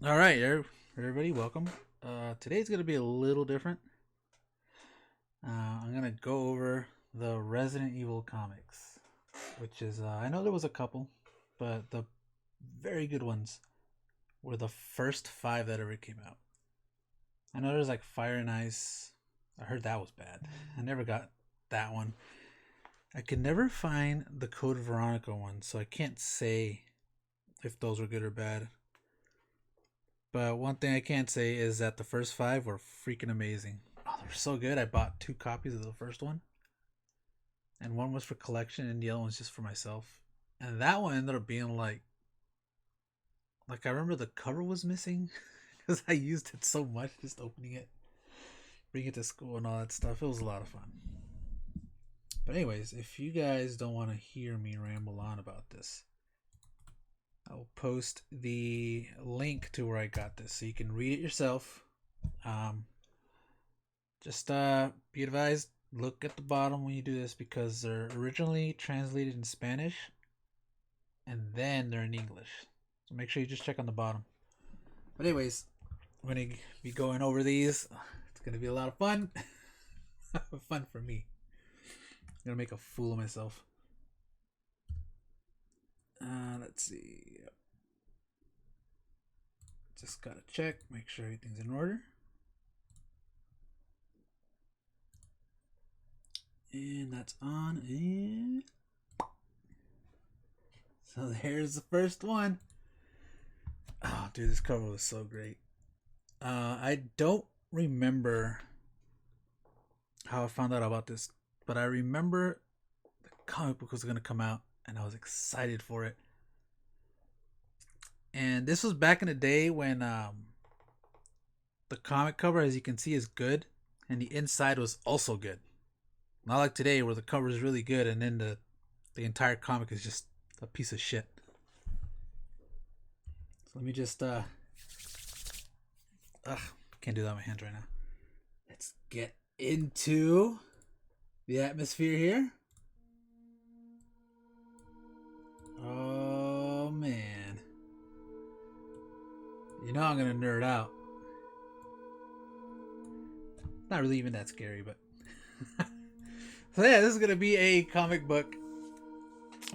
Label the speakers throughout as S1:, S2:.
S1: All right, everybody, welcome. Today's gonna be a little different. I'm gonna go over the Resident Evil comics, which is I know there was a couple, but the very good ones were the first five that ever came out. I know there's like Fire and Ice. I heard that was bad. I never got that one. I could never find the Code Veronica one, so I can't say if those were good or bad. But one thing I can say is that the first five were freaking amazing. Oh, they were so good. I bought two copies of the first one, and one was for collection, and the other one's just for myself. And that one ended up being like I remember the cover was missing because I used it so much, just opening it, bringing it to school, and all that stuff. It was a lot of fun. But anyways, if you guys don't want to hear me ramble on about this, I'll post the link to where I got this so you can read it yourself. Um, just be advised, look at the bottom when you do this because they're originally translated in Spanish and then they're in English. So make sure you just check on the bottom. But anyways, I'm gonna be going over these. It's gonna be a lot of fun. Fun for me. I'm gonna make a fool of myself. Let's see. Just gotta check, make sure everything's in order. And that's on. And so there's the first one. Oh, dude, this cover was so great. I don't remember how I found out about this, but I remember the comic book was gonna come out, and I was excited for it. And this was back in the day when the comic cover, as you can see, is good, and the inside was also good. Not like today, where the cover is really good, and then the entire comic is just a piece of shit. So let me just can't do that with my hands right now. Let's get into the atmosphere here. Oh man. You know I'm gonna nerd out. Not really even that scary, but so yeah, this is gonna be a comic book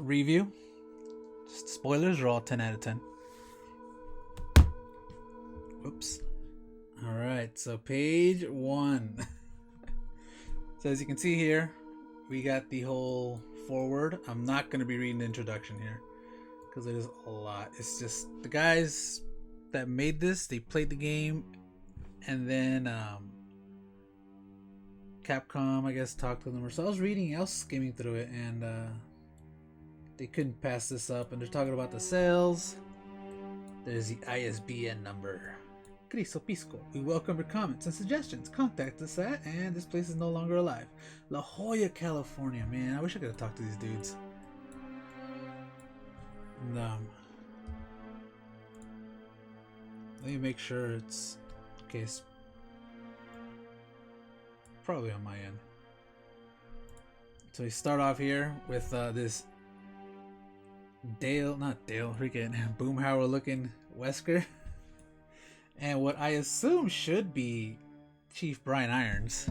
S1: review. Just spoilers are all 10 out of 10. Whoops. Alright, so page 1. So as you can see here, we got the whole forward. I'm not gonna be reading the introduction here because it is a lot. It's just the guys that made this, they played the game, and then Capcom, I guess, talked to them. So I was reading, I was skimming through it, and they couldn't pass this up. And they're talking about the sales. There's the ISBN number. Cristo Pisco. We welcome your comments and suggestions. Contact us at, and this place is no longer alive, La Jolla, California. Man, I wish I could have talked to these dudes. And, let me make sure it's okay. It's probably on my end. So we start off here with this not Dale, freaking Boomhauer looking Wesker, and what I assume should be Chief Brian Irons.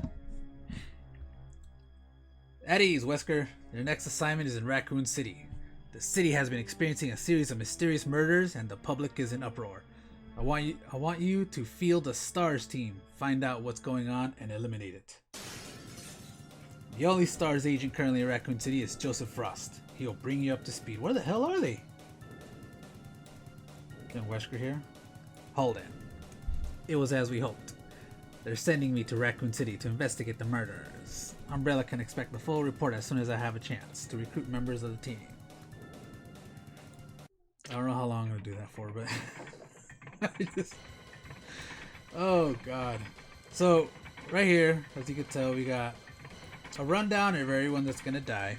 S1: At ease, Wesker. Your next assignment is in Raccoon City. The city has been experiencing a series of mysterious murders, and the public is in uproar. I want you to field the STARS team, find out what's going on, and eliminate it. The only STARS agent currently in Raccoon City is Joseph Frost. He'll bring you up to speed. Where the hell are they? Ken Wesker here. Holden. It was as we hoped. They're sending me to Raccoon City to investigate the murders. Umbrella can expect the full report as soon as I have a chance to recruit members of the team. I don't know how long I'm going to do that for, but... Oh, God. So, right here, as you can tell, we got a rundown of everyone that's going to die.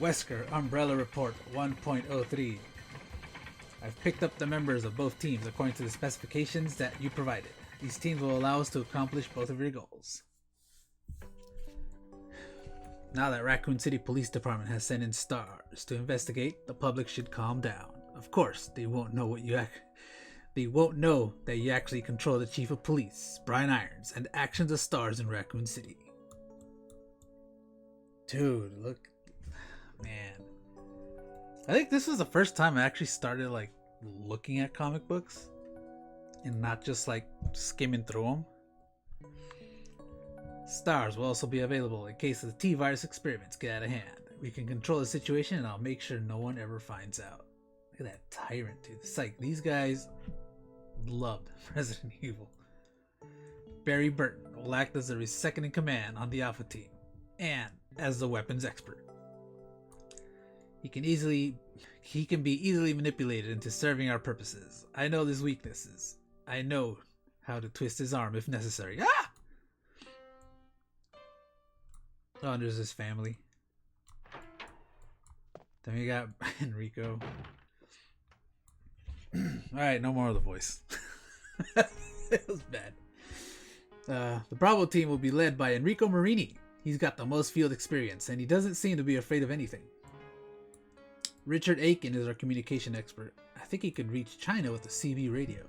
S1: Wesker, Umbrella Report 1.03. I've picked up the members of both teams according to the specifications that you provided. These teams will allow us to accomplish both of your goals. Now that Raccoon City Police Department has sent in STARS to investigate, the public should calm down. Of course, they won't know that you actually control the chief of police, Brian Irons, and actions of stars in Raccoon City. Dude, look, man. I think this was the first time I actually started like looking at comic books and not just like skimming through them. Stars will also be available in case the T-virus experiments get out of hand. We can control the situation and I'll make sure no one ever finds out. Look at that tyrant, dude. It's like these guys loved Resident Evil. Barry Burton will act as the second in command on the Alpha team and as the weapons expert. He can be easily manipulated into serving our purposes. I know his weaknesses. I know how to twist his arm if necessary. Ah! Oh, and there's his family. Then we got Enrico. Alright, no more of the voice. It was bad. The Bravo team will be led by Enrico Marini. He's got the most field experience, and he doesn't seem to be afraid of anything. Richard Aiken is our communication expert. I think he could reach China with the CB radio.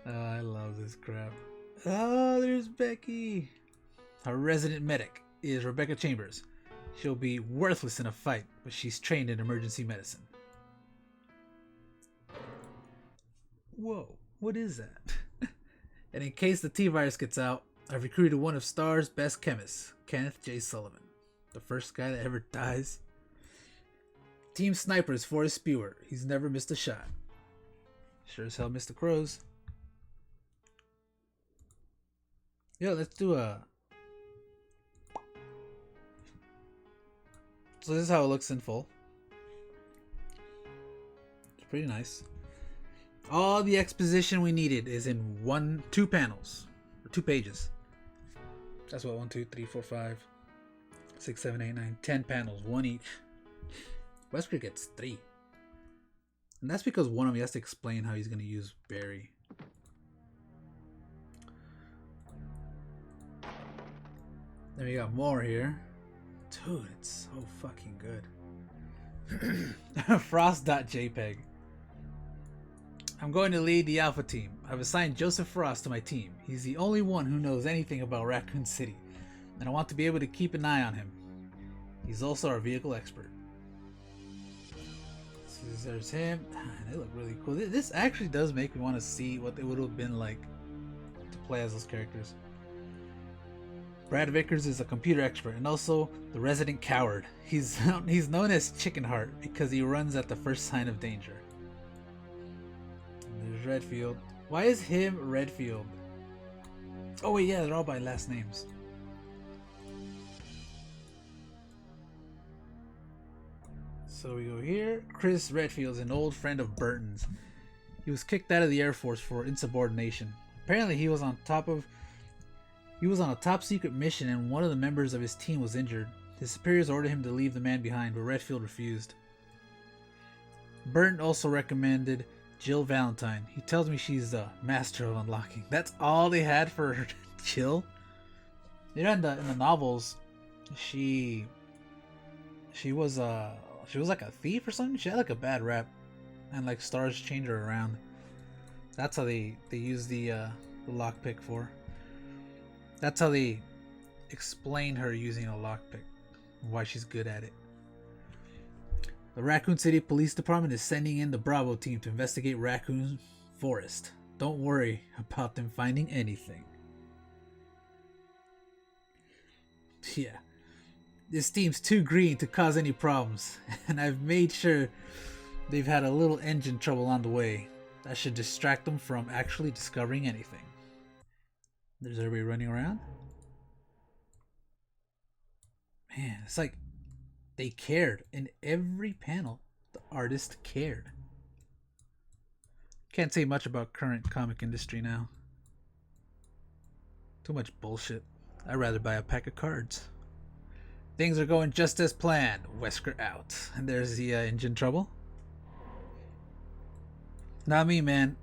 S1: I love this crap. Oh, there's Becky. Our resident medic is Rebecca Chambers. She'll be worthless in a fight, but she's trained in emergency medicine. Whoa, what is that? And in case the T-virus gets out, I've recruited one of STAR's best chemists, Kenneth J. Sullivan. The first guy that ever dies. Team Sniper is Forrest Spewer. He's never missed a shot. Sure as hell missed the crows. Yeah, let's do a... So this is how it looks in full. It's pretty nice. All the exposition we needed is in 2 panels. Or 2 pages. That's what, 1, 2, 3, 4, 5, 6, 7, 8, 9, 10 panels. 1 each. Wesker gets 3. And that's because one of them has to explain how he's going to use Barry. Then we got more here. Dude, it's so fucking good. Frost.jpg. I'm going to lead the Alpha team. I've assigned Joseph Frost to my team. He's the only one who knows anything about Raccoon City, and I want to be able to keep an eye on him. He's also our vehicle expert. So there's him. They look really cool. This actually does make me want to see what it would have been like to play as those characters. Brad Vickers is a computer expert and also the resident coward. He's known as Chicken Heart because he runs at the first sign of danger. And there's Redfield. Why is him Redfield? Oh wait, yeah, they're all by last names. So we go here. Chris Redfield's an old friend of Burton's. He was kicked out of the Air Force for insubordination. Apparently he was on a top secret mission and one of the members of his team was injured. His superiors ordered him to leave the man behind, but Redfield refused. Burton also recommended Jill Valentine. He tells me she's the master of unlocking. That's all they had for Jill? You know, in the novels, she was like a thief or something. She had like a bad rap, and like stars change her around. That's how they use the lockpick for. That's how they explain her using a lockpick, why she's good at it. The Raccoon City Police Department is sending in the Bravo team to investigate Raccoon Forest. Don't worry about them finding anything. Yeah. This team's too green to cause any problems, and I've made sure they've had a little engine trouble on the way. That should distract them from actually discovering anything. There's everybody running around. Man, it's like they cared. In every panel, the artist cared. Can't say much about current comic industry now. Too much bullshit. I'd rather buy a pack of cards. Things are going just as planned. Wesker out. And there's the engine trouble. Not me, man.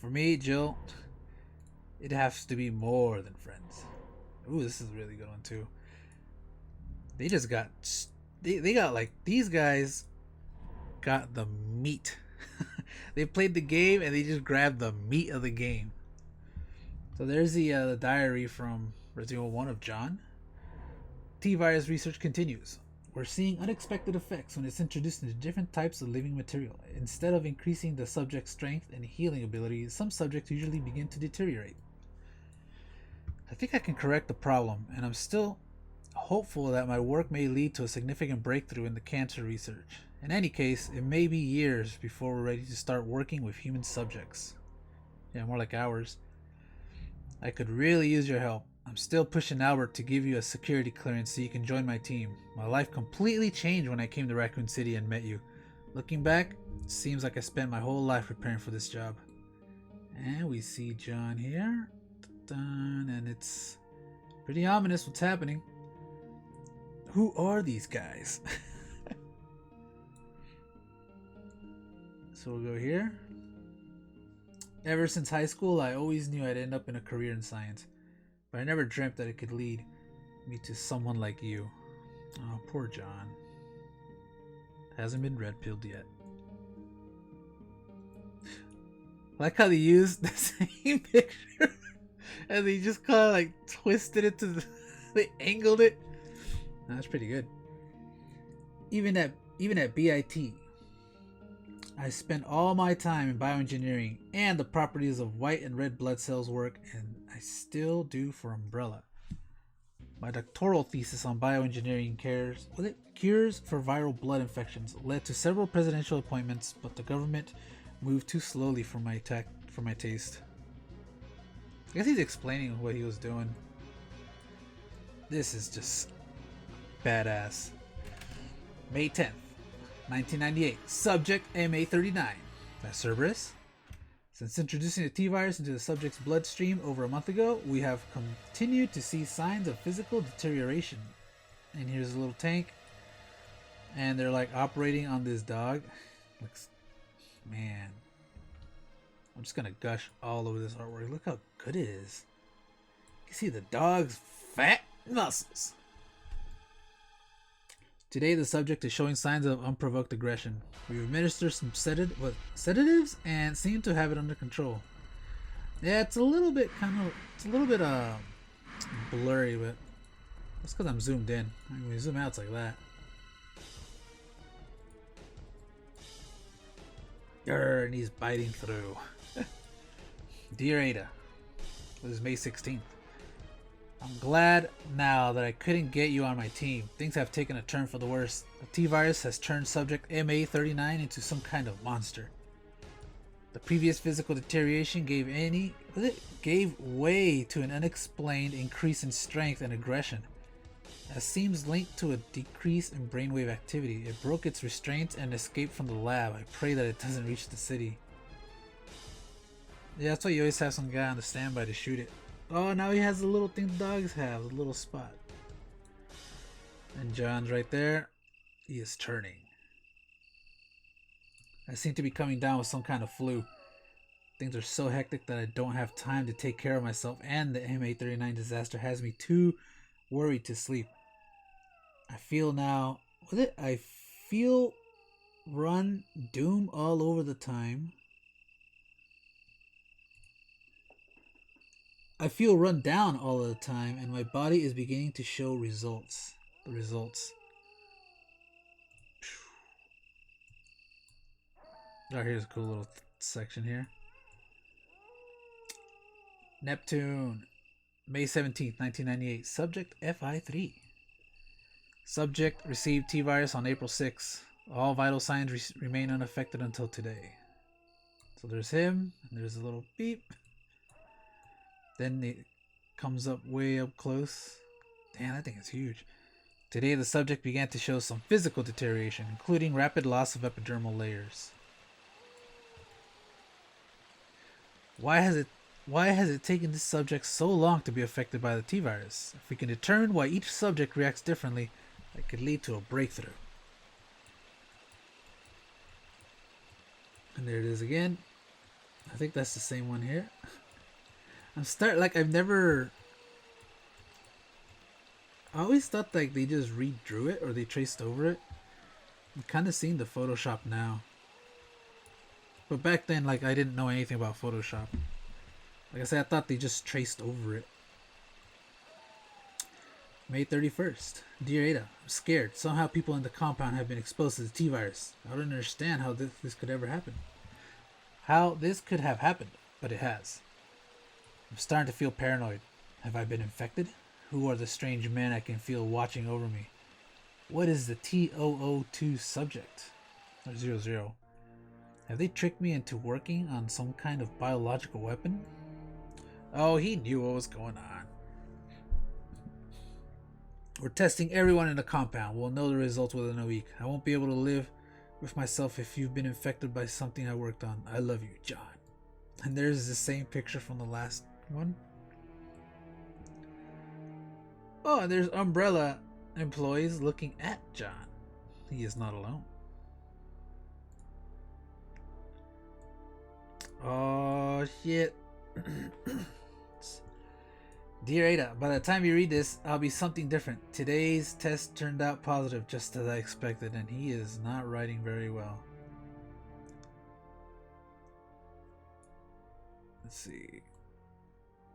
S1: For me, Jill, it has to be more than friends. Ooh, this is a really good one too. They just got they got like these guys got the meat. They played the game and they just grabbed the meat of the game. So there's the diary from Resident Evil 1 of John. T-virus research continues. We're seeing unexpected effects when it's introduced into different types of living material. Instead of increasing the subject's strength and healing ability, some subjects usually begin to deteriorate. I think I can correct the problem, and I'm still hopeful that my work may lead to a significant breakthrough in the cancer research. In any case, it may be years before we're ready to start working with human subjects. Yeah, more like hours. I could really use your help. I'm still pushing Albert to give you a security clearance so you can join my team. My life completely changed when I came to Raccoon City and met you. Looking back, it seems like I spent my whole life preparing for this job. And we see John here. Dun, and it's pretty ominous what's happening. Who are these guys? So we'll go here. Ever since high school, I always knew I'd end up in a career in science. But I never dreamt that it could lead me to someone like you. Oh, poor John. Hasn't been red-pilled yet. I like how they used the same picture and they just kind of like twisted it to the... They angled it. That's pretty good. Even at BIT, I spent all my time in bioengineering and the properties of white and red blood cells work, and I still do for Umbrella. My doctoral thesis on bioengineering cures for viral blood infections led to several presidential appointments, but the government moved too slowly for my taste. I guess he's explaining what he was doing. This is just badass. May 10th, 1998. Subject MA39. That's Cerberus. Since introducing the T-virus into the subject's bloodstream over a month ago, we have continued to see signs of physical deterioration. And here's a little tank. And they're like operating on this dog. Looks, man. I'm just gonna gush all over this artwork. Look how good it is. You can see the dog's fat muscles. Today, the subject is showing signs of unprovoked aggression. We've administered some sedatives and seem to have it under control. Yeah, it's a little bit blurry, but that's because I'm zoomed in. When you zoom out, it's like that. And he's biting through. Dear Ada, this is May 16th. I'm glad now that I couldn't get you on my team. Things have taken a turn for the worse. The T-virus has turned subject MA39 into some kind of monster. The previous physical deterioration gave way to an unexplained increase in strength and aggression. That seems linked to a decrease in brainwave activity. It broke its restraints and escaped from the lab. I pray that it doesn't reach the city. Yeah, that's why you always have some guy on the standby to shoot it. Oh, now he has the little thing the dogs have, the little spot. And John's right there. He is turning. I seem to be coming down with some kind of flu. Things are so hectic that I don't have time to take care of myself, and the MA39 disaster has me too worried to sleep. I feel run doom all over the time. I feel run down all of the time, and my body is beginning to show results. The results. Oh, here's a cool little section here. Neptune, May 17th, 1998. Subject FI3. Subject received T-virus on April 6th. All vital signs remain unaffected until today. So there's him, and there's a little beep. Then it comes up way up close. Damn, that thing is huge. Today, the subject began to show some physical deterioration, including rapid loss of epidermal layers. Why has it taken this subject so long to be affected by the T-virus? If we can determine why each subject reacts differently, it could lead to a breakthrough. And there it is again. I think that's the same one here. I always thought like they just redrew it or they traced over it. I'm kind of seeing the Photoshop now. But back then, like, I didn't know anything about Photoshop. Like I said, I thought they just traced over it. May 31st. Dear Ada, I'm scared. Somehow people in the compound have been exposed to the T-virus. I don't understand how this could ever happen. How this could have happened, but it has. I'm starting to feel paranoid. Have I been infected? Who are the strange men I can feel watching over me? What is the TOO2 subject? Or 00. Have they tricked me into working on some kind of biological weapon? Oh, he knew what was going on. We're testing everyone in the compound. We'll know the results within a week. I won't be able to live with myself if you've been infected by something I worked on. I love you, John. And there's the same picture from the last one. Oh, and there's Umbrella employees looking at John. He is not alone. Oh, shit. Dear Ada, by the time you read this, I'll be something different. Today's test turned out positive, just as I expected, and he is not writing very well. Let's see.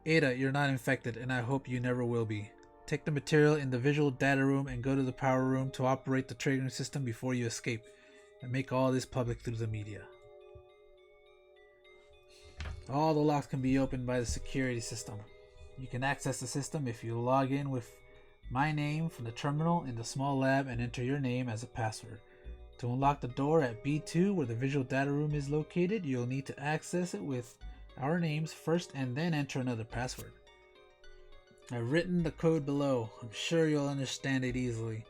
S1: Ada, you're not infected, and I hope you never will be. Take the material in the visual data room and go to the power room to operate the triggering system before you escape, and make all this public through the media. All the locks can be opened by the security system. You can access the system if you log in with my name from the terminal in the small lab and enter your name as a password. To unlock the door at B2 where the visual data room is located, you'll need to access it with our names first and then enter another password. I've written the code below. I'm sure you'll understand it easily.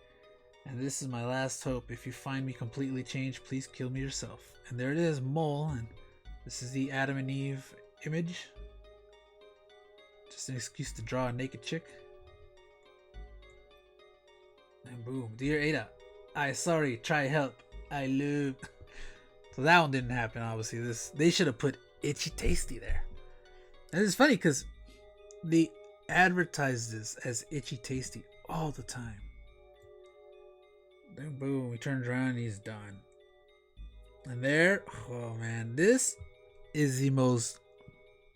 S1: And this is my last hope. If you find me completely changed, please kill me yourself. And there it is, Mole. And this is the Adam and Eve image. Just an excuse to draw a naked chick. And boom. Dear Ada, sorry, try help. I love. So that one didn't happen, obviously. They should have put Itchy Tasty there. And it's funny because they advertise this as Itchy Tasty all the time. Then boom, he turns around and he's done. And there, oh man, this is the most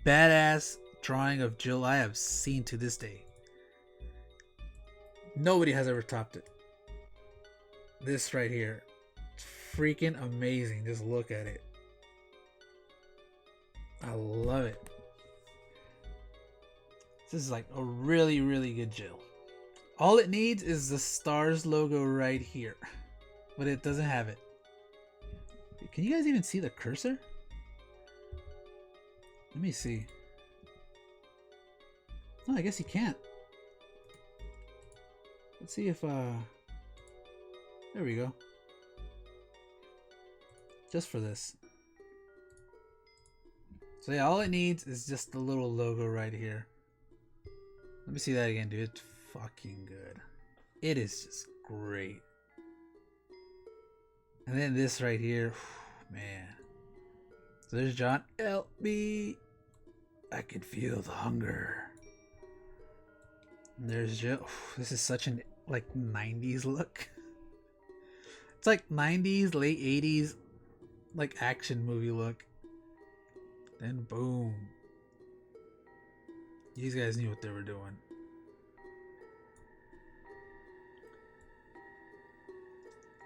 S1: badass drawing of Jill I have seen to this day. Nobody has ever topped it. This right here, it's freaking amazing. Just look at it. I love it. This is like a really, really good Jill. All it needs is the stars logo right here, but it doesn't have it. Can you guys even see the cursor? Let me see. No, I guess you can't. Let's see if there we go. Just for this. So yeah, all it needs is just the little logo right here. Let me see that again, dude. It's fucking good. It is just great. And then this right here, man. So there's John. Help me. I can feel the hunger. And there's Jill. This is such an like 90s look. It's like 90s, late 80s, like action movie look. Then boom. These guys knew what they were doing.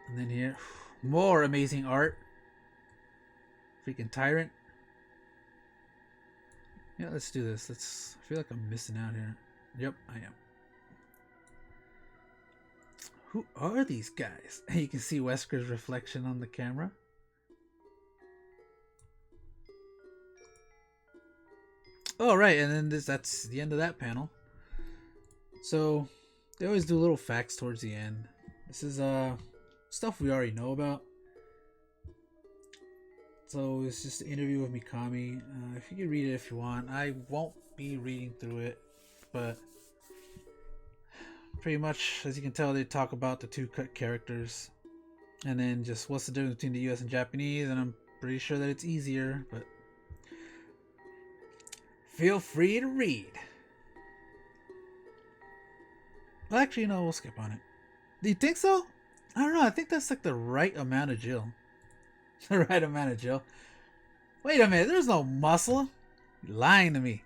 S1: And then here, more amazing art. Freaking Tyrant. Yeah, let's do this. I feel like I'm missing out here. Yep, I am. Who are these guys? You can see Wesker's reflection on the camera. Oh, right, and then that's the end of that panel. So, they always do little facts towards the end. This is stuff we already know about. So, it's just an interview with Mikami. If you can read it if you want. I won't be reading through it, but pretty much, as you can tell, they talk about the two cut characters. And then just what's the difference between the US and Japanese, and I'm pretty sure that it's easier, but feel free to read. Well, actually, no, we'll skip on it. Do you think so? I don't know. I think that's like the right amount of Jill. The right amount of Jill. Wait a minute. There's no muscle. You're lying to me.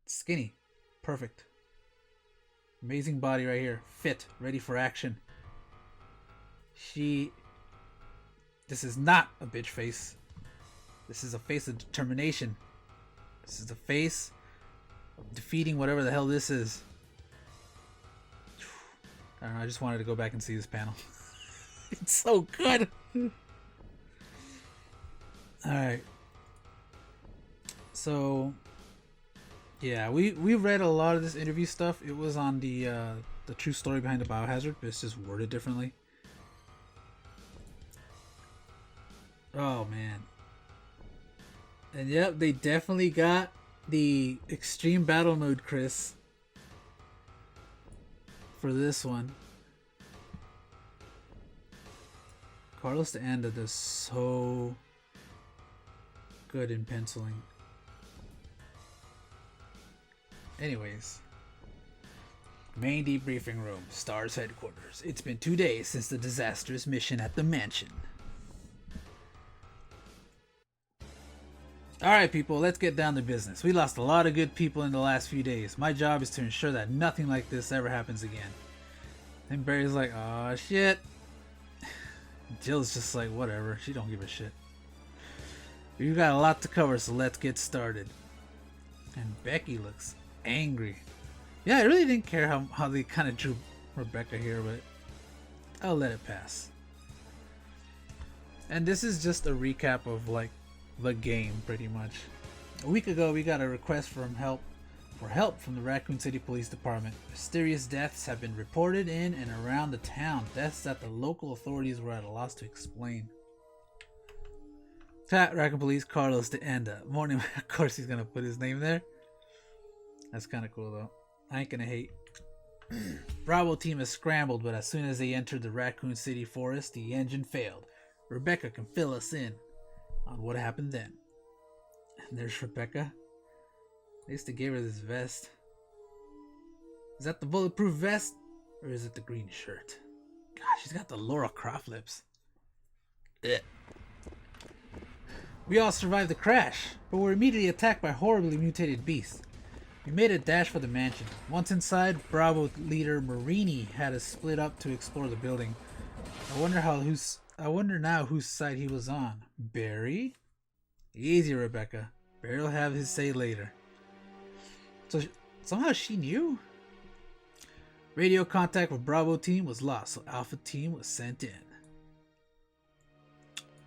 S1: Skinny. Perfect. Amazing body right here. Fit. Ready for action. This is not a bitch face. This is a face of determination. This is the face of defeating whatever the hell this is. I don't know, I just wanted to go back and see this panel. It's so good. Alright. So yeah, we read a lot of this interview stuff. It was on the true story behind the Biohazard, but it's just worded differently. Oh man. And yep, they definitely got the extreme battle mode, Chris, for this one. Carlos de Anda does so good in penciling. Anyways, main debriefing room, STARS headquarters. It's been 2 days since the disastrous mission at the mansion. Alright people, let's get down to business. We lost a lot of good people in the last few days. My job is to ensure that nothing like this ever happens again. And Barry's like, aw shit. Jill's just like, whatever, she don't give a shit. We've got a lot to cover, so let's get started. And Becky looks angry. Yeah, I really didn't care how they kind of drew Rebecca here, but I'll let it pass. And this is just a recap of like the game, pretty much. A week ago, we got a request for help from the Raccoon City Police Department. Mysterious deaths have been reported in and around the town. Deaths that the local authorities were at a loss to explain. Raccoon Police, Carlos de Anda. Morning, of course he's gonna put his name there. That's kind of cool though. I ain't gonna hate. Bravo team has scrambled, but as soon as they entered the Raccoon City forest, the engine failed. Rebecca can fill us in on what happened then. And there's Rebecca. They used to give her this vest. Is that the bulletproof vest? Or is it the green shirt? Gosh, she's got the Laura Croft lips. Ugh. We all survived the crash, but were immediately attacked by horribly mutated beasts. We made a dash for the mansion. Once inside, Bravo leader Marini had us split up to explore the building. I wonder now whose side he was on. Barry? Easy, Rebecca. Barry will have his say later. So somehow she knew? Radio contact with Bravo team was lost, so Alpha team was sent in.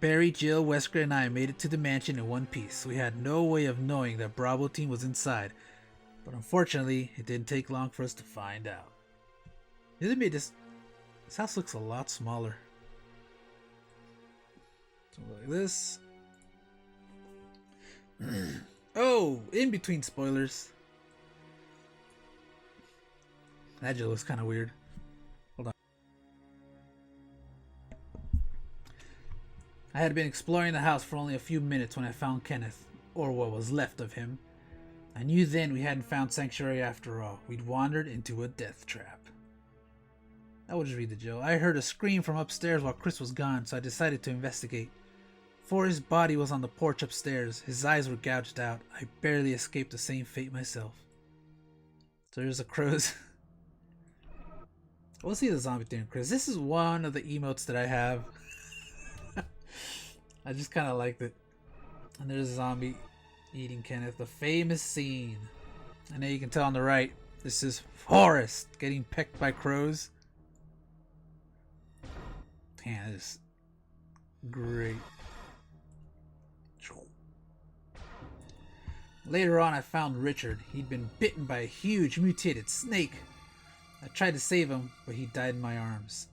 S1: Barry, Jill, Wesker, and I made it to the mansion in one piece. We had no way of knowing that Bravo team was inside, but unfortunately, it didn't take long for us to find out. This house looks a lot smaller. Something like this. Oh, in between spoilers. That just looks kind of weird. Hold on. I had been exploring the house for only a few minutes when I found Kenneth, or what was left of him. I knew then we hadn't found Sanctuary after all. We'd wandered into a death trap. I would just read the Jill. I heard a scream from upstairs while Chris was gone, so I decided to investigate. Forrest's body was on the porch upstairs. His eyes were gouged out. I barely escaped the same fate myself. So there's a crow's. We'll see the zombie thing, Chris. This is one of the emotes that I have. I just kind of liked it. And there's a zombie eating Kenneth. The famous scene. And there you can tell on the right. This is Forrest getting pecked by crows. Man, this is great. Later on, I found Richard. He'd been bitten by a huge mutated snake. I tried to save him, but he died in my arms.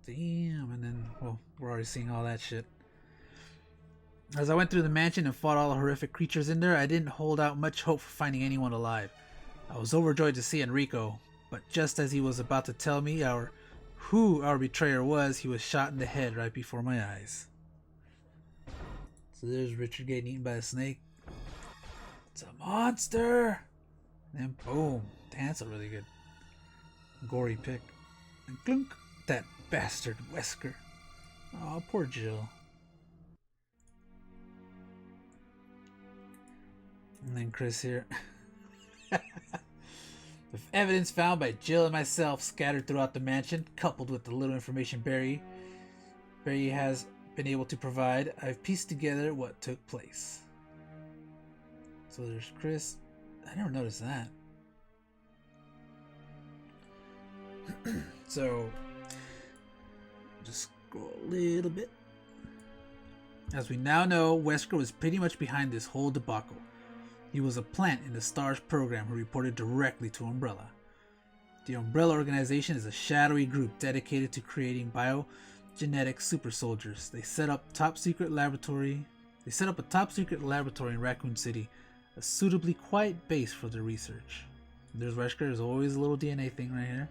S1: Damn, and then, well, we're already seeing all that shit. As I went through the mansion and fought all the horrific creatures in there, I didn't hold out much hope for finding anyone alive. I was overjoyed to see Enrico, but just as he was about to tell me who our betrayer was, he was shot in the head right before my eyes. So there's Richard getting eaten by a snake. It's a monster! And boom. Damn, that's a really good gory pick. And clunk. That bastard Wesker. Oh, poor Jill. And then Chris here. With evidence found by Jill and myself scattered throughout the mansion, coupled with the little information Barry has been able to provide, I've pieced together what took place. So there's Chris. I never noticed that. So, just scroll a little bit. As we now know, Wesker was pretty much behind this whole debacle. He was a plant in the STARS program who reported directly to Umbrella. The Umbrella organization is a shadowy group dedicated to creating biogenetic super soldiers. They set up a top secret laboratory in Raccoon City, a suitably quiet base for their research. There's Wesker. There's always a little DNA thing right here.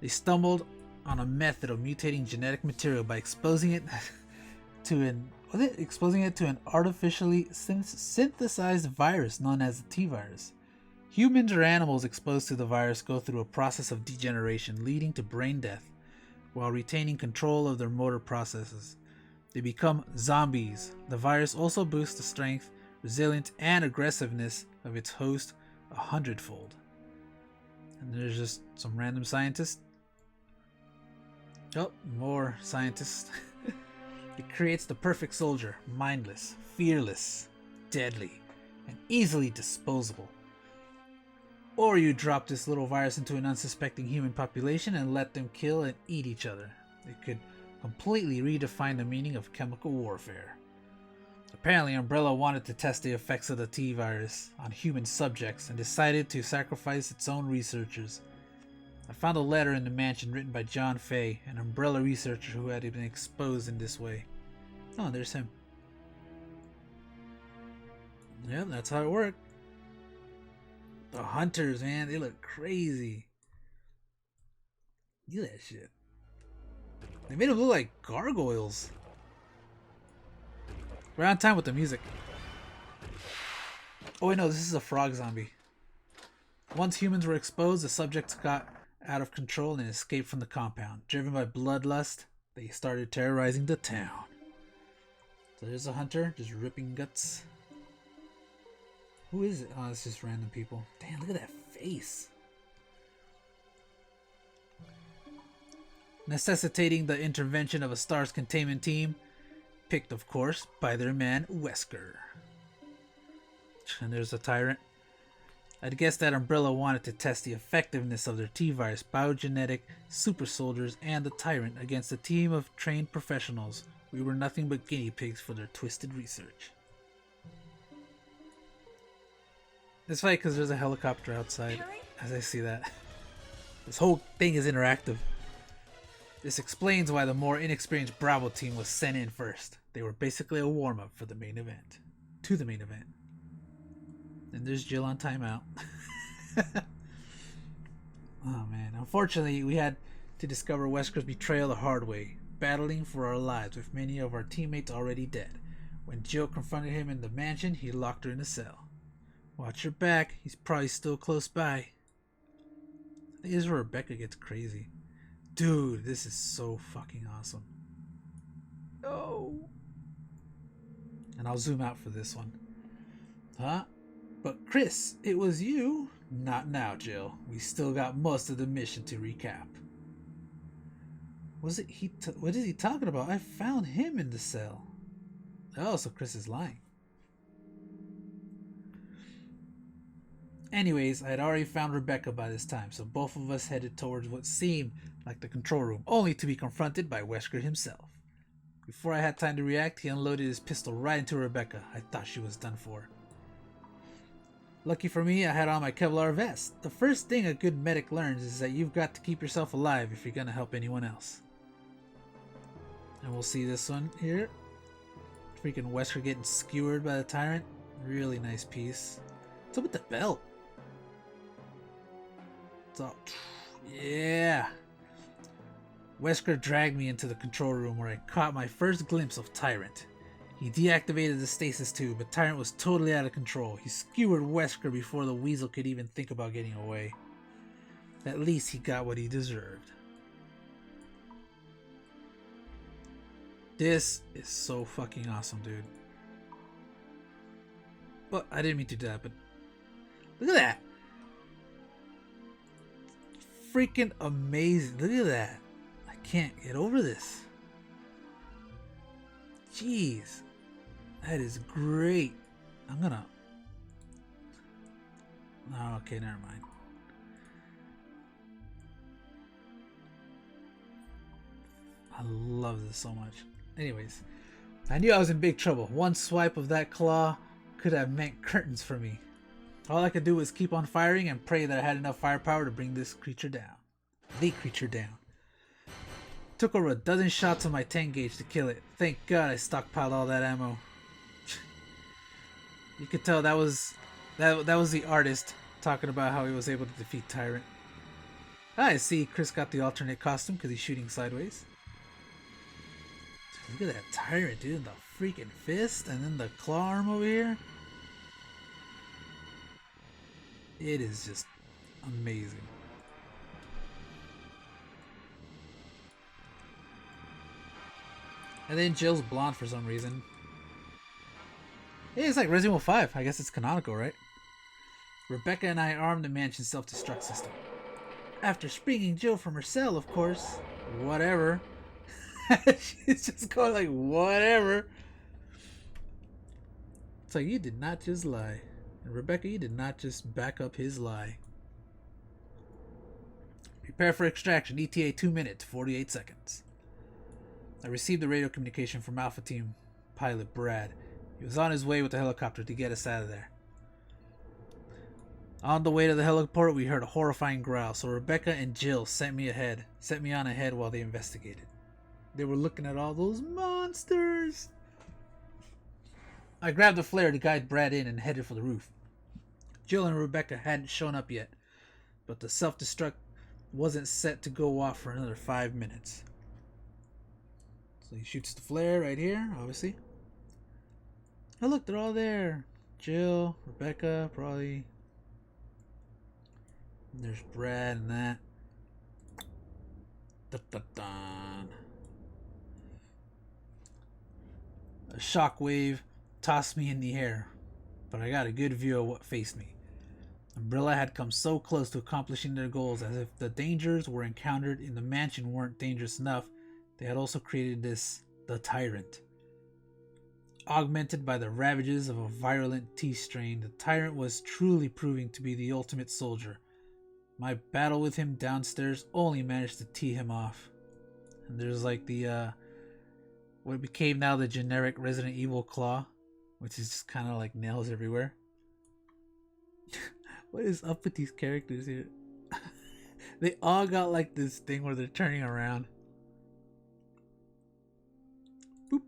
S1: They stumbled on a method of mutating genetic material by exposing it to an artificially synthesized virus known as the T-virus. Humans or animals exposed to the virus go through a process of degeneration leading to brain death while retaining control of their motor processes. They become zombies. The virus also boosts the strength, resilience, and aggressiveness of its host 100-fold. And there's just some random scientist. Oh, more scientists. It creates the perfect soldier, mindless, fearless, deadly, and easily disposable. Or you drop this little virus into an unsuspecting human population and let them kill and eat each other. It could completely redefine the meaning of chemical warfare. Apparently, Umbrella wanted to test the effects of the T-virus on human subjects and decided to sacrifice its own researchers. I found a letter in the mansion written by John Fay, an Umbrella researcher who had been exposed in this way. Oh, there's him. Yep, that's how it worked. The hunters, man, they look crazy. Look at that shit. They made them look like gargoyles. We're on time with the music. Oh wait, no, this is a frog zombie. Once humans were exposed, the subjects got out of control and escaped from the compound. Driven by bloodlust, they started terrorizing the town. So there's a hunter, just ripping guts. Who is it? Oh, it's just random people. Damn, look at that face. Necessitating the intervention of a STARS containment team, picked, of course, by their man, Wesker. And there's a tyrant. I'd guess that Umbrella wanted to test the effectiveness of their T-virus, biogenetic super soldiers, and the tyrant against a team of trained professionals. We were nothing but guinea pigs for their twisted research. It's funny because there's a helicopter outside, as I see that. This whole thing is interactive. This explains why the more inexperienced Bravo team was sent in first. They were basically a warm-up for the main event. To the main event. And there's Jill on timeout. Oh man, unfortunately we had to discover Wesker's betrayal the hard way, battling for our lives with many of our teammates already dead. When Jill confronted him in the mansion, he locked her in a cell. Watch your back, he's probably still close by. I think this is where Rebecca gets crazy. Dude, this is so fucking awesome. Oh. And I'll zoom out for this one. Huh? But Chris, it was you? Not now, Jill. We still got most of the mission to recap. What is he talking about? I found him in the cell. Oh, so Chris is lying. Anyways, I had already found Rebecca by this time, so both of us headed towards what seemed like the control room, only to be confronted by Wesker himself. Before I had time to react, he unloaded his pistol right into Rebecca. I thought she was done for. Lucky for me, I had on my Kevlar vest. The first thing a good medic learns is that you've got to keep yourself alive if you're going to help anyone else. And we'll see this one here. Freaking Wesker getting skewered by the tyrant. Really nice piece. What's up with the belt? It's all... Yeah. Wesker dragged me into the control room where I caught my first glimpse of Tyrant. He deactivated the stasis tube, but Tyrant was totally out of control. He skewered Wesker before the Weasel could even think about getting away. At least he got what he deserved. This is so fucking awesome, dude. But I didn't mean to do that, but look at that. Freaking amazing. Look at that. I can't get over this. Jeez. That is great. I'm gonna... Oh, okay, never mind. I love this so much. Anyways, I knew I was in big trouble. One swipe of that claw could have meant curtains for me. All I could do was keep on firing and pray that I had enough firepower to bring this creature down. The creature down. Took over a dozen shots on my 10 gauge to kill it. Thank God I stockpiled all that ammo. You could tell that was the artist talking about how he was able to defeat Tyrant. I see Chris got the alternate costume because he's shooting sideways. Look at that Tyrant, dude. The freaking fist and then the claw arm over here. It is just amazing. And then Jill's blonde for some reason. Hey, it's like Resident Evil 5. I guess it's canonical, right? Rebecca and I armed the mansion's self-destruct system. After springing Jill from her cell, of course. Whatever. She's just going like, whatever. It's like, you did not just lie. And Rebecca, you did not just back up his lie. Prepare for extraction. ETA 2 minutes, 48 seconds. I received the radio communication from Alpha Team pilot Brad. He was on his way with the helicopter to get us out of there. On the way to the heliport, we heard a horrifying growl, so Rebecca and Jill sent me on ahead while they investigated. They were looking at all those monsters. I grabbed a flare to guide Brad in and headed for the roof. Jill and Rebecca hadn't shown up yet, but the self-destruct wasn't set to go off for another 5 minutes. So he shoots the flare right here, obviously. Oh look, they're all there. Jill, Rebecca, probably. And there's Brad and that. Dun-dun-dun. A shockwave tossed me in the air, but I got a good view of what faced me. Umbrella had come so close to accomplishing their goals, as if the dangers were encountered in the mansion weren't dangerous enough. They had also created the Tyrant. Augmented by the ravages of a virulent T-strain, the Tyrant was truly proving to be the ultimate soldier. My battle with him downstairs only managed to tee him off. And there's like the what became now the generic Resident Evil claw, which is just kind of like nails everywhere. What is up with these characters here? They all got like this thing where they're turning around. Boop.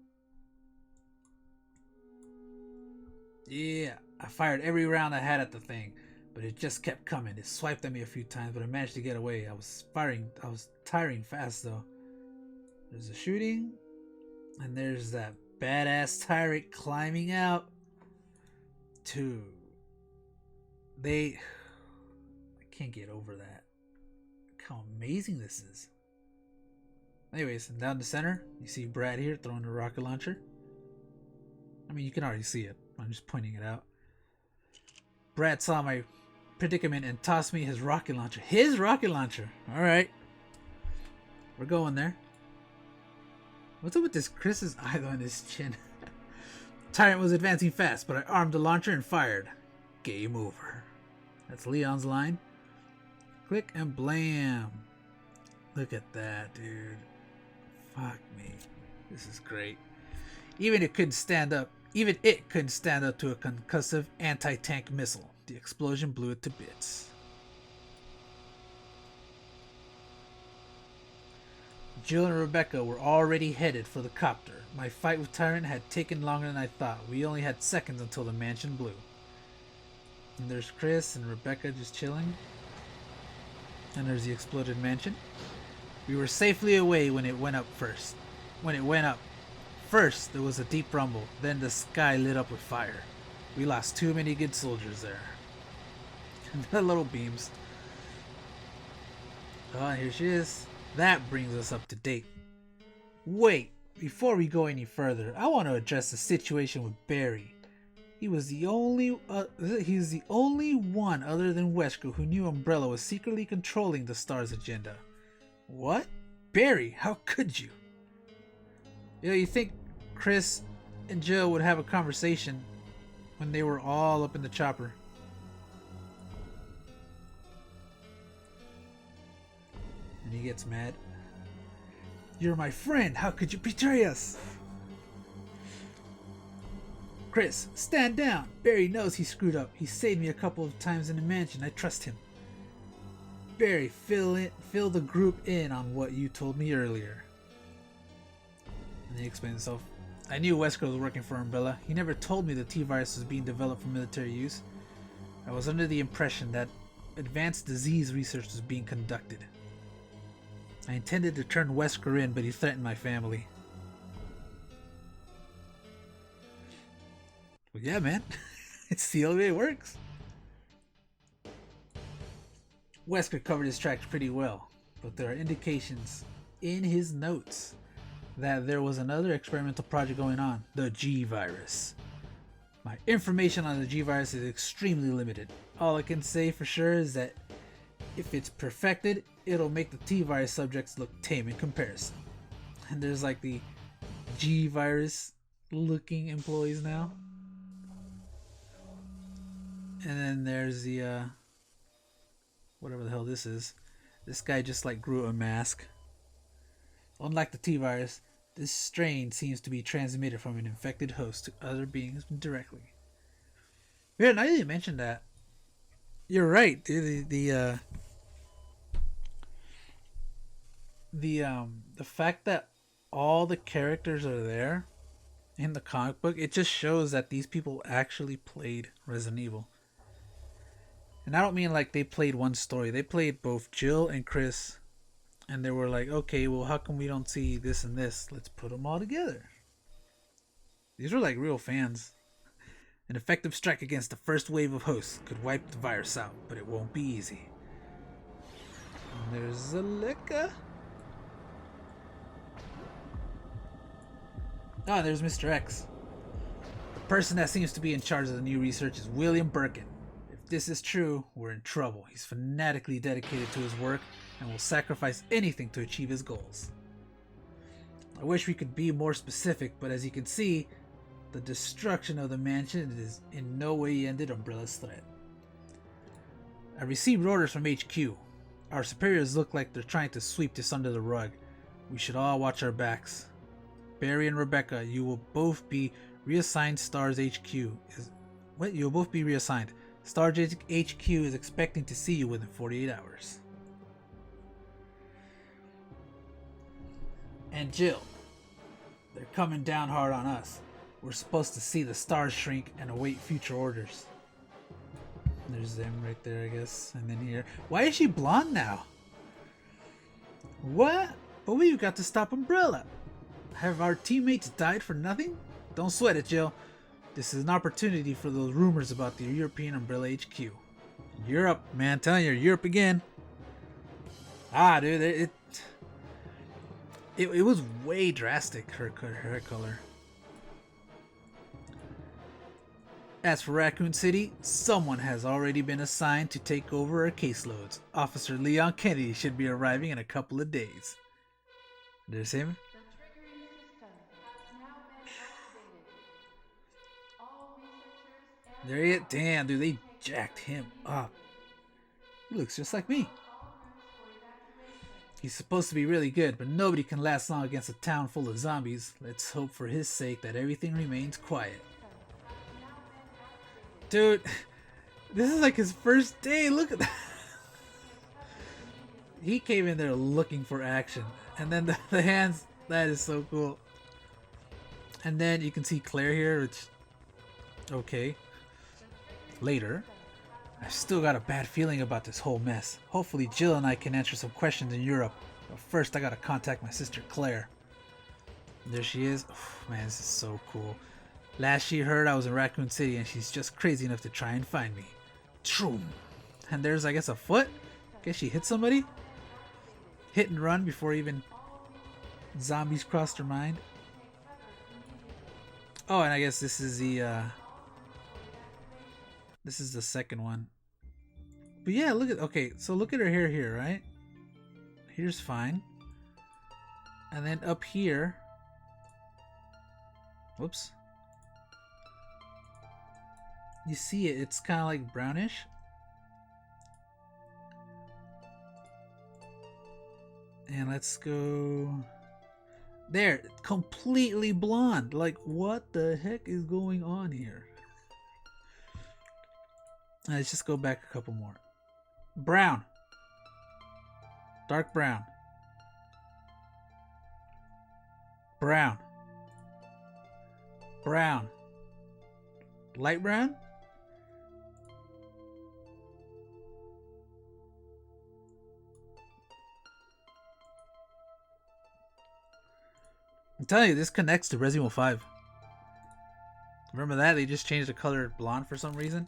S1: Yeah, I fired every round I had at the thing, but it just kept coming. It swiped at me a few times, but I managed to get away. I was tiring fast though. There's the shooting, and there's that badass Tyrant climbing out. Dude. I can't get over that. Look how amazing this is. Anyways, and down the center, you see Brad here throwing the rocket launcher. I mean, you can already see it. I'm just pointing it out. Brad saw my predicament and tossed me his rocket launcher. His rocket launcher! Alright. We're going there. What's up with this Chris's eye on his chin? Tyrant was advancing fast, but I armed the launcher and fired. Game over. That's Leon's line. Click and blam. Look at that, dude. Fuck me. This is great. Even it couldn't stand up to a concussive anti-tank missile. The explosion blew it to bits. Jill and Rebecca were already headed for the copter. My fight with Tyrant had taken longer than I thought. We only had seconds until the mansion blew. And there's Chris and Rebecca just chilling. And there's the exploded mansion. We were safely away when it went up first. first, there was a deep rumble. Then the sky lit up with fire. We lost too many good soldiers there. The little beams. Oh, here she is. That brings us up to date. Wait, before we go any further, I want to address the situation with Barry. He's the only one other than Wesker who knew Umbrella was secretly controlling the Star's agenda. What? Barry, how could you? You know, you think Chris and Jill would have a conversation when they were all up in the chopper. And he gets mad. You're my friend, how could you betray us? Chris, stand down. Barry knows he screwed up. He saved me a couple of times in the mansion. I trust him. Barry, fill the group in on what you told me earlier. And he explains himself. I knew Wesker was working for Umbrella. He never told me the T-Virus was being developed for military use. I was under the impression that advanced disease research was being conducted. I intended to turn Wesker in, but he threatened my family. Well, yeah, man. It's the only way it works. Wesker covered his tracks pretty well, but there are indications in his notes that there was another experimental project going on, the G-Virus. My information on the G-Virus is extremely limited. All I can say for sure is that if it's perfected, it'll make the T-Virus subjects look tame in comparison. And there's like the G-Virus looking employees now. And then there's the whatever the hell this is. This guy just like grew a mask. Unlike the T-Virus, this strain seems to be transmitted from an infected host to other beings directly. Yeah, now that you mentioned that, you're right, dude. The fact that all the characters are there in the comic book, it just shows that these people actually played Resident Evil. And I don't mean like they played one story. They played both Jill and Chris. And they were like, okay, well, how come we don't see this and this? Let's put them all together. These are like real fans. An effective strike against the first wave of hosts could wipe the virus out, but it won't be easy. And there's Zaleka. Ah, there's Mr. X. The person that seems to be in charge of the new research is William Birkin. If this is true, we're in trouble. He's fanatically dedicated to his work and will sacrifice anything to achieve his goals. I wish we could be more specific, but as you can see, the destruction of the mansion is in no way ended Umbrella's threat. I received orders from HQ. Our superiors look like they're trying to sweep this under the rug. We should all watch our backs. Barry and Rebecca, you will both be reassigned STARS HQ. You'll both be reassigned. STARS HQ is expecting to see you within 48 hours. And Jill, they're coming down hard on us. We're supposed to see the stars shrink and await future orders. There's them right there, I guess. And then here. Why is she blonde now? What? But we've got to stop Umbrella. Have our teammates died for nothing? Don't sweat it, Jill. This is an opportunity for those rumors about the European Umbrella HQ. Europe, man. Telling you, Europe again. Ah, dude. It was way drastic, her color. As for Raccoon City, someone has already been assigned to take over our caseloads. Officer Leon Kennedy should be arriving in a couple of days. There's him. There he is. Damn, dude, they jacked him up. He looks just like me. He's supposed to be really good, but nobody can last long against a town full of zombies. Let's hope for his sake that everything remains quiet. Dude, this is like his first day. Look at that. He came in there looking for action. And then the hands, that is so cool. And then you can see Claire here, which, okay. Later, I've still got a bad feeling about this whole mess. Hopefully Jill and I can answer some questions in Europe. But first I gotta contact my sister Claire. There she is. Oh, man, this is so cool. Last she heard, I was in Raccoon City, and she's just crazy enough to try and find me. Troom. And there's, I guess, a foot. Guess she hit somebody. Hit and run before even zombies crossed her mind. Oh, and I guess this is the second one. But yeah, look at, okay, so look at her hair here, right? Here's fine. And then up here, whoops. You see it, it's kind of like brownish. And let's go there, completely blonde. Like, what the heck is going on here? Let's just go back a couple more. Brown. Dark brown. Brown. Brown. Light brown. I'm telling you, this connects to Resident Evil 5. Remember that? They just changed the color blonde for some reason.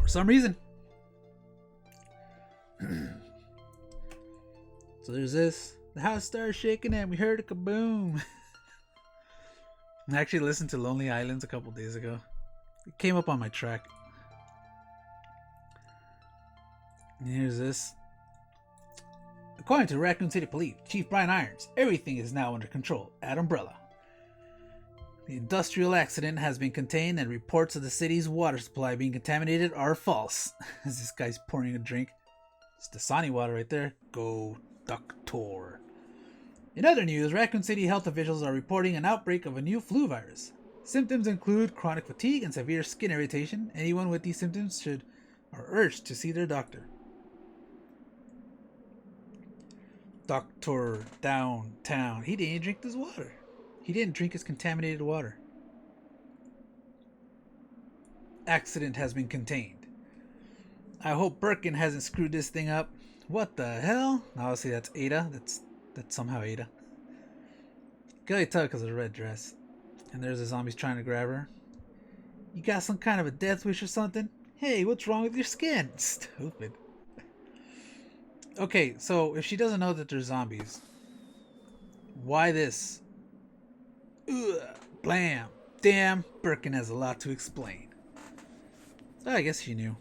S1: For some reason. So there's this. The house started shaking and we heard a kaboom. I actually listened to Lonely Islands a couple days ago. It came up on my track. And here's this. According to Raccoon City Police, Chief Brian Irons, everything is now under control at Umbrella. The industrial accident has been contained and reports of the city's water supply being contaminated are false. As this guy's pouring a drink. It's Dasani water right there. Go Doctor. In other news, Raccoon City health officials are reporting an outbreak of a new flu virus. Symptoms include chronic fatigue and severe skin irritation. Anyone with these symptoms are urged to see their doctor. Doctor downtown. He didn't drink this water. He didn't drink his contaminated water. Accident has been contained. I hope Birkin hasn't screwed this thing up. What the hell? Obviously that's Ada. That's somehow Ada. Can only tell because of the red dress. And there's the zombies trying to grab her. You got some kind of a death wish or something? Hey, what's wrong with your skin? Stupid. Okay, so if she doesn't know that there's zombies, why this? Ugh, blam. Damn, Birkin has a lot to explain. So I guess she knew.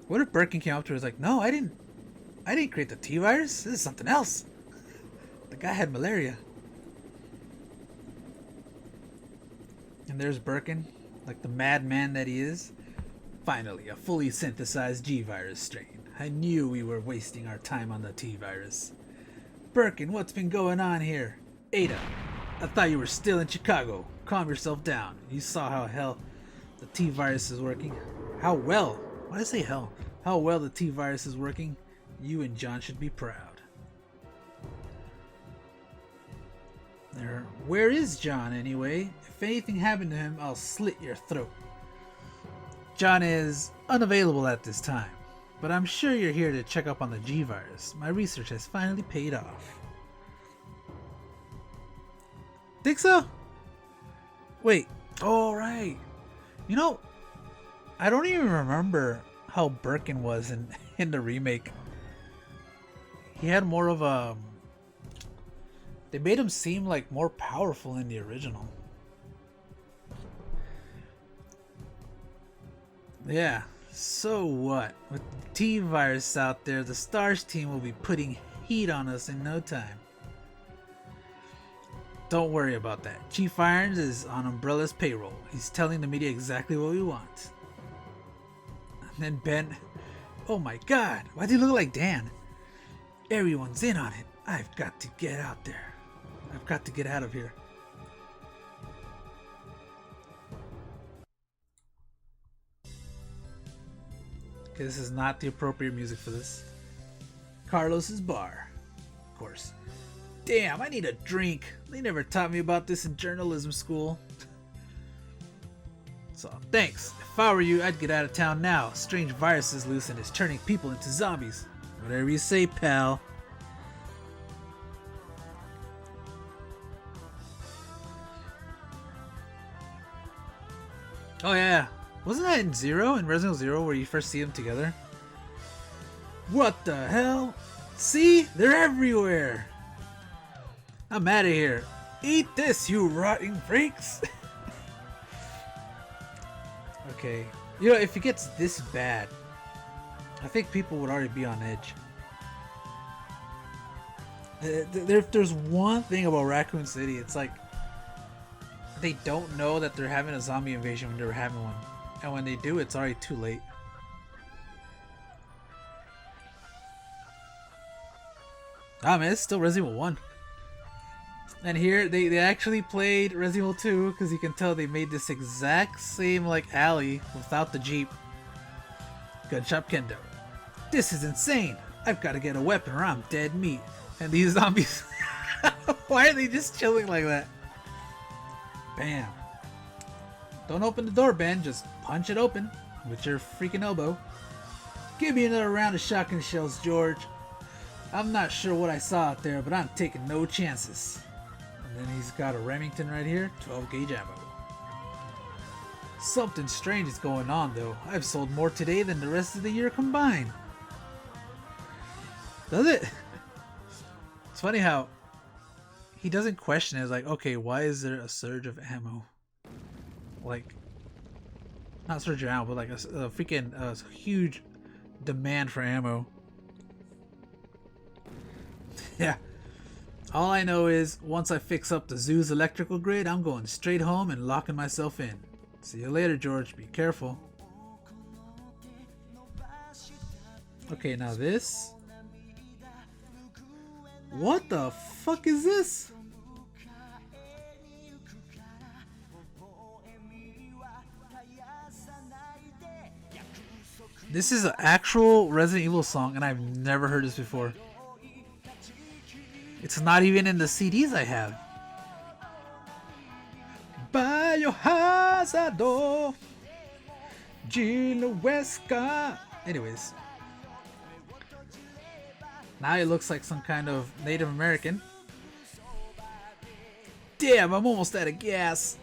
S1: What if Birkin came up to her and was like, no, I didn't create the T-virus. This is something else. The guy had malaria. And there's Birkin, like the madman that he is. Finally, a fully synthesized G-virus strain. I knew we were wasting our time on the T-virus. Birkin, what's been going on here? Ada, I thought you were still in Chicago. Calm yourself down. You saw how hell the T-virus is working. How well? Why did I say hell? How well the T-virus is working. You and John should be proud. There. Where is John anyway? If anything happened to him, I'll slit your throat. John is unavailable at this time, but I'm sure you're here to check up on the G-virus. My research has finally paid off. Think so? Wait. Oh, right. You know, I don't even remember how Birkin was in the remake. He had more of a... They made him seem like more powerful in the original. Yeah, so what? With the T-virus out there, the STARS team will be putting heat on us in no time. Don't worry about that. Chief Irons is on Umbrella's payroll. He's telling the media exactly what we want. And then Ben... Oh my god, why do you look like Dan? Everyone's in on it. I've got to get out there. I've got to get out of here. Okay, this is not the appropriate music for this. Carlos's bar. Of course. Damn, I need a drink. They never taught me about this in journalism school. So, thanks. If I were you, I'd get out of town now. A strange virus is loose and is turning people into zombies. Whatever you say, pal. Oh yeah, wasn't that in Zero, in Resident Evil Zero, where you first see them together? What the hell? See, they're everywhere. I'm out of here. Eat this, you rotting freaks. Okay, you know, if it gets this bad, I think people would already be on edge. If there's one thing about Raccoon City, it's like they don't know that they're having a zombie invasion when they're having one, and when they do, it's already too late. Ah man, it's still Resident Evil 1. And here, they actually played Resident Evil 2, because you can tell they made this exact same, like, alley without the Jeep. Gunshop Kendo. This is insane! I've got to get a weapon or I'm dead meat. And these zombies... Why are they just chilling like that? Bam. Don't open the door, Ben. Just punch it open with your freaking elbow. Give me another round of shotgun shells, George. I'm not sure what I saw out there, but I'm taking no chances. And then he's got a Remington right here, 12 gauge ammo. Something strange is going on though. I've sold more today than the rest of the year combined. Does it? It's funny how he doesn't question it. It's like, okay, why is there a surge of ammo? Like, not surge of ammo, but like a freaking huge demand for ammo. Yeah. All I know is, once I fix up the zoo's electrical grid, I'm going straight home and locking myself in. See you later, George. Be careful. Okay, now this. What the fuck is this? This is an actual Resident Evil song, and I've never heard this before. It's not even in the CDs I have. Biohazard, Gina Weska. Anyways, now he looks like some kind of Native American. Damn, I'm almost out of gas.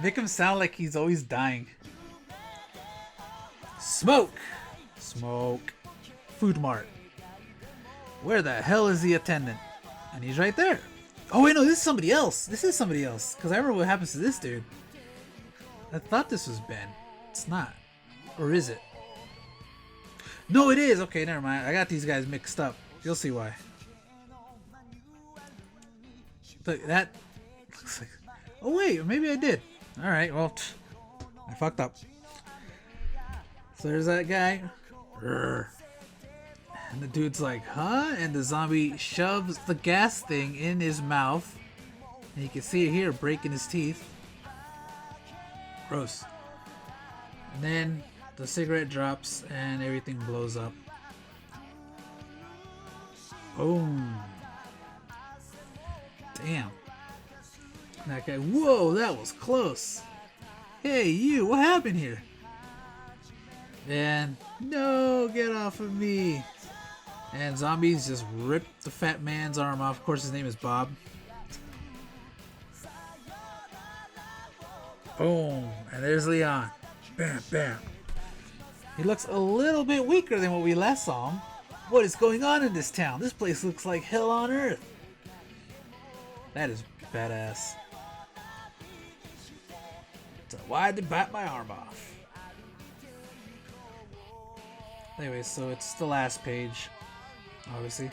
S1: Make him sound like he's always dying. Smoke! Smoke. Food Mart. Where the hell is the attendant? And he's right there. Oh wait, no, this is somebody else. This is somebody else. Because I remember what happens to this dude. I thought this was Ben. It's not. Or is it? No, it is. Okay, never mind. I got these guys mixed up. You'll see why. Look, that looks like... Oh wait, maybe I did. Alright, well, I fucked up. So there's that guy. Urgh. And the dude's like, huh? And the zombie shoves the gas thing in his mouth. And you can see it here breaking his teeth. Gross. And then the cigarette drops and everything blows up. Boom. Damn. That guy, whoa, that was close. Hey, you, what happened here? And no, get off of me. And zombies just rip the fat man's arm off. Of course, his name is Bob. Boom. And there's Leon. Bam, bam. He looks a little bit weaker than what we last saw him. What is going on in this town? This place looks like hell on earth. That is badass. So why'd they bite my arm off? Anyway, so it's the last page, obviously.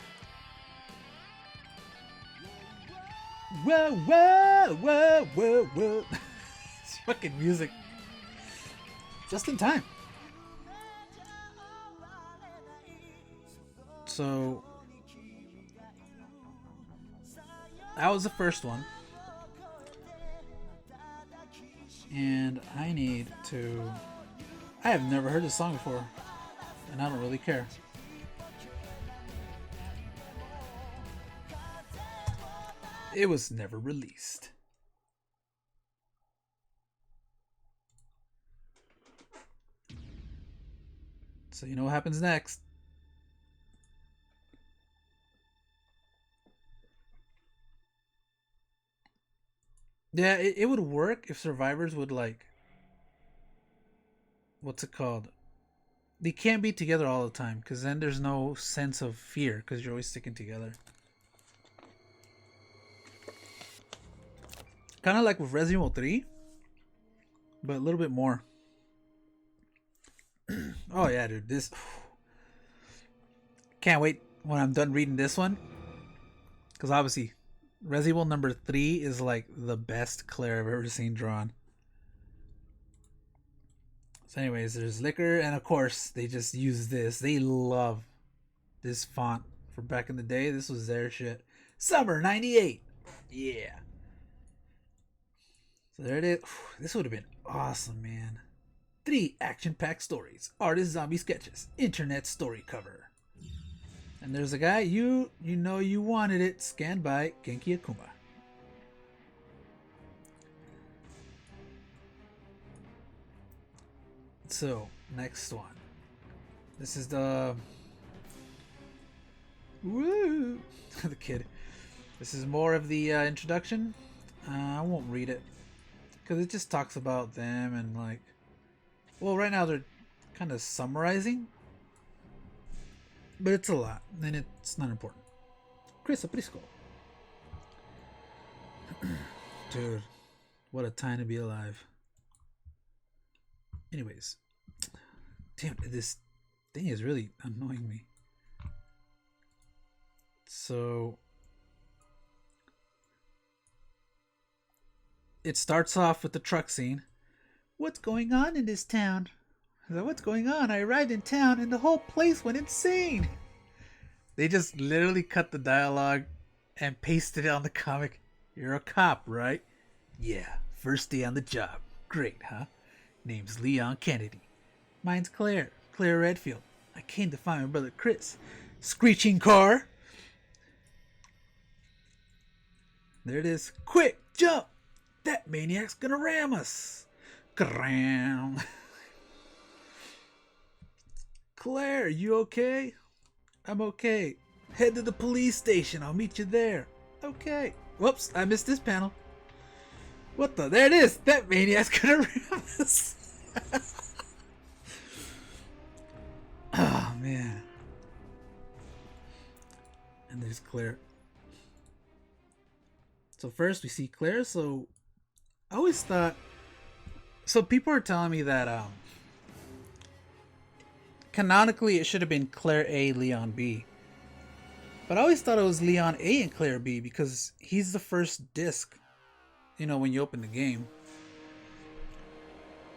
S1: Whoa, whoa, whoa, whoa, whoa. It's fucking music. Just in time. So, that was the first one. And I need to... I have never heard this song before. And I don't really care. It was never released. So you know what happens next. Yeah, it would work if survivors would like what's it called? They can't be together all the time because then there's no sense of fear because you're always sticking together. Kind of like with Resident Evil 3, but a little bit more. Oh yeah, dude, this can't wait when I'm done reading this one, because obviously Resident Evil number 3 is like the best Claire I've ever seen drawn. So anyways, there's liquor, and of course they just use this. They love this font for back in the day. This was their shit. Summer 98. Yeah. So there it is. This would have been awesome, man. 3 action-packed stories, artist zombie sketches, internet story cover. And there's a guy, you know you wanted it, scanned by Genki Akuma. So, next one. This is the... Woo! The kid. This is more of the introduction. I won't read it, because it just talks about them and like... Well, right now they're kind of summarizing, but it's a lot, and it's not important. Chris Aprisco. Dude, what a time to be alive. Anyways, damn, this thing is really annoying me. So, it starts off with the truck scene. What's going on in this town? What's going on? I arrived in town and the whole place went insane. They just literally cut the dialogue and pasted it on the comic. You're a cop, right? Yeah, first day on the job. Great, huh? Name's Leon Kennedy. Mine's Claire Redfield. I came to find my brother Chris. Screeching car. There it is. Quick, jump! That maniac's gonna ram us. Claire, you okay? I'm okay. Head to the police station. I'll meet you there. Okay. Whoops, I missed this panel. What the? There it is. That maniac's gonna ram us. Oh, man. And there's Claire. So first we see Claire. So I always thought... So people are telling me that canonically it should have been Claire A, Leon B. But I always thought it was Leon A and Claire B because he's the first disc, you know, when you open the game.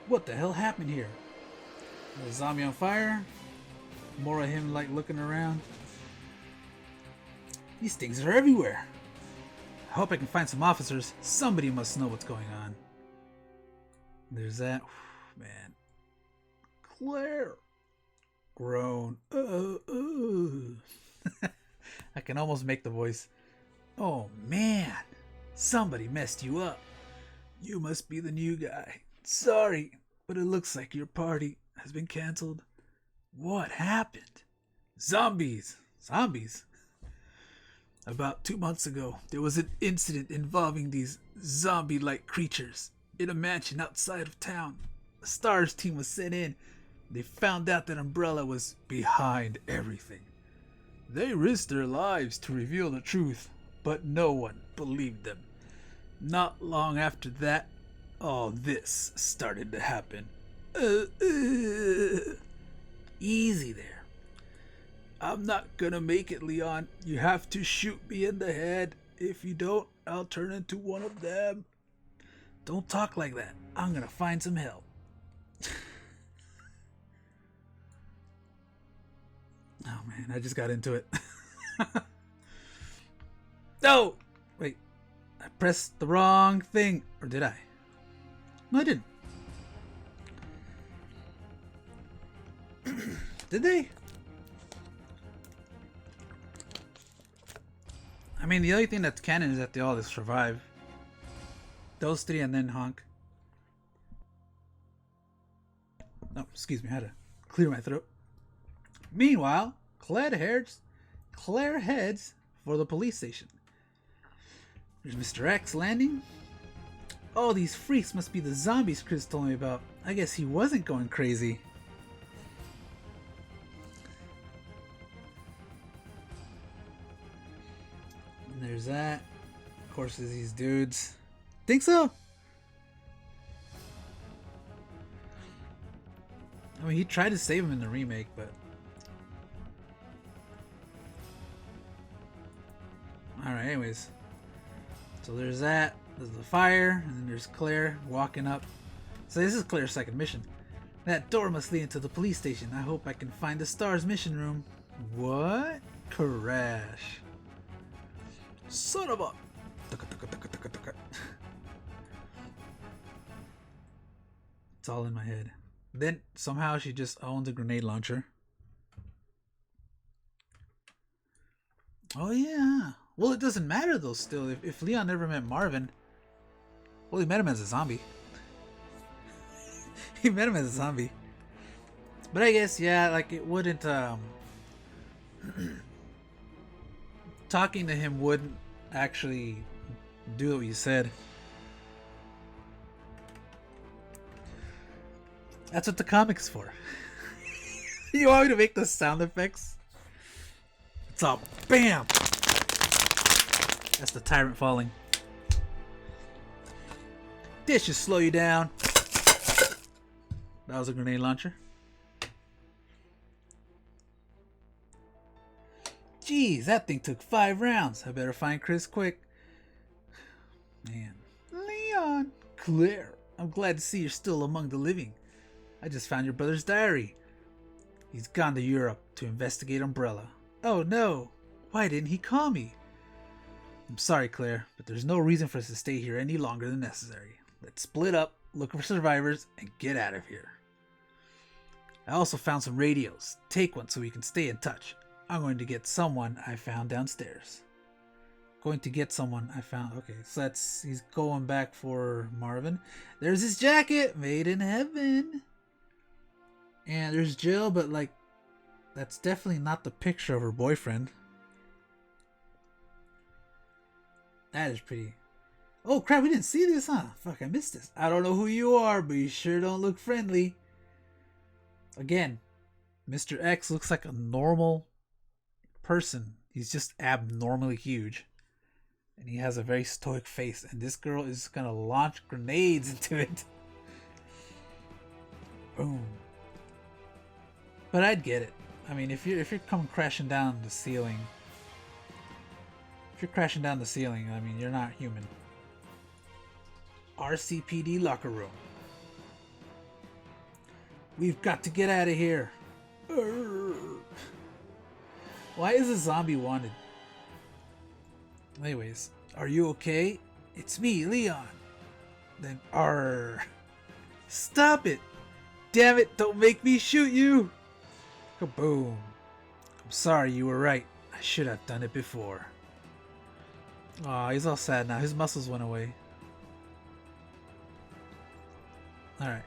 S1: What the hell happened here? The zombie on fire? More of him like looking around. These things are everywhere. I hope I can find some officers. Somebody must know what's going on. There's that. Man. Claire. Groan. I can almost make the voice. Oh man. Somebody messed you up. You must be the new guy. Sorry, but it looks like your party has been canceled. What happened? Zombies. Zombies? About 2 months ago, there was an incident involving these zombie-like creatures in a mansion outside of town. The STARS team was sent in. They found out that Umbrella was behind everything. They risked their lives to reveal the truth, but no one believed them. Not long after that, all this started to happen. Easy there. I'm not gonna make it, Leon. You have to shoot me in the head. If you don't, I'll turn into one of them. Don't talk like that. I'm gonna find some help. Oh man, I just got into it. No! Wait. I pressed the wrong thing. Or did I? No, I didn't. Did they? I mean, the only thing that's canon is that they all survive. Those three and then Honk. Oh, excuse me, I had to clear my throat. Meanwhile, Claire heads for the police station. There's Mr. X landing. Oh, these freaks must be the zombies Chris told me about. I guess he wasn't going crazy. And there's that. Of course, there's these dudes. Think so? I mean, he tried to save him in the remake, but... Alright, anyways. So there's that. There's the fire, and then there's Claire walking up. So this is Claire's second mission. That door must lead into the police station. I hope I can find the STARS mission room. What? Crash. Son of a... It's all in my head. Then somehow she just owns a grenade launcher. Oh yeah. Well, it doesn't matter though still. If Leon never met Marvin... Well, he met him as a zombie. He met him as a zombie. But I guess, yeah, like it wouldn't... talking to him wouldn't actually do what you said. That's what the comic's for. You want me to make the sound effects? It's all BAM! That's the tyrant falling. This should slow you down. That was a grenade launcher. Jeez, that thing took 5 rounds. I better find Chris quick. Man. Leon. Claire, I'm glad to see you're still among the living. I just found your brother's diary. He's gone to Europe to investigate Umbrella. Oh no. Why didn't he call me? I'm sorry, Claire, but there's no reason for us to stay here any longer than necessary. Let's split up, look for survivors, and get out of here. I also found some radios. Take one so we can stay in touch. I'm going to get someone I found downstairs. Going to get someone I found. Okay, so he's going back for Marvin. There's his jacket, made in heaven. And there's Jill, but like, that's definitely not the picture of her boyfriend. That is pretty. Oh crap, we didn't see this, huh? Fuck, I missed this. I don't know who you are, but you sure don't look friendly. Again, Mr. X looks like a normal person. He's just abnormally huge. And he has a very stoic face. And this girl is gonna launch grenades into it. Boom. But I'd get it. I mean, if you're coming crashing down the ceiling. If you're crashing down the ceiling, I mean, you're not human. RCPD locker room. We've got to get out of here. Why is a zombie wanted? Anyways, are you okay? It's me, Leon. Then, stop it! Damn it, don't make me shoot you! Kaboom. I'm sorry, you were right. I should have done it before. Aw, he's all sad now. His muscles went away. Alright.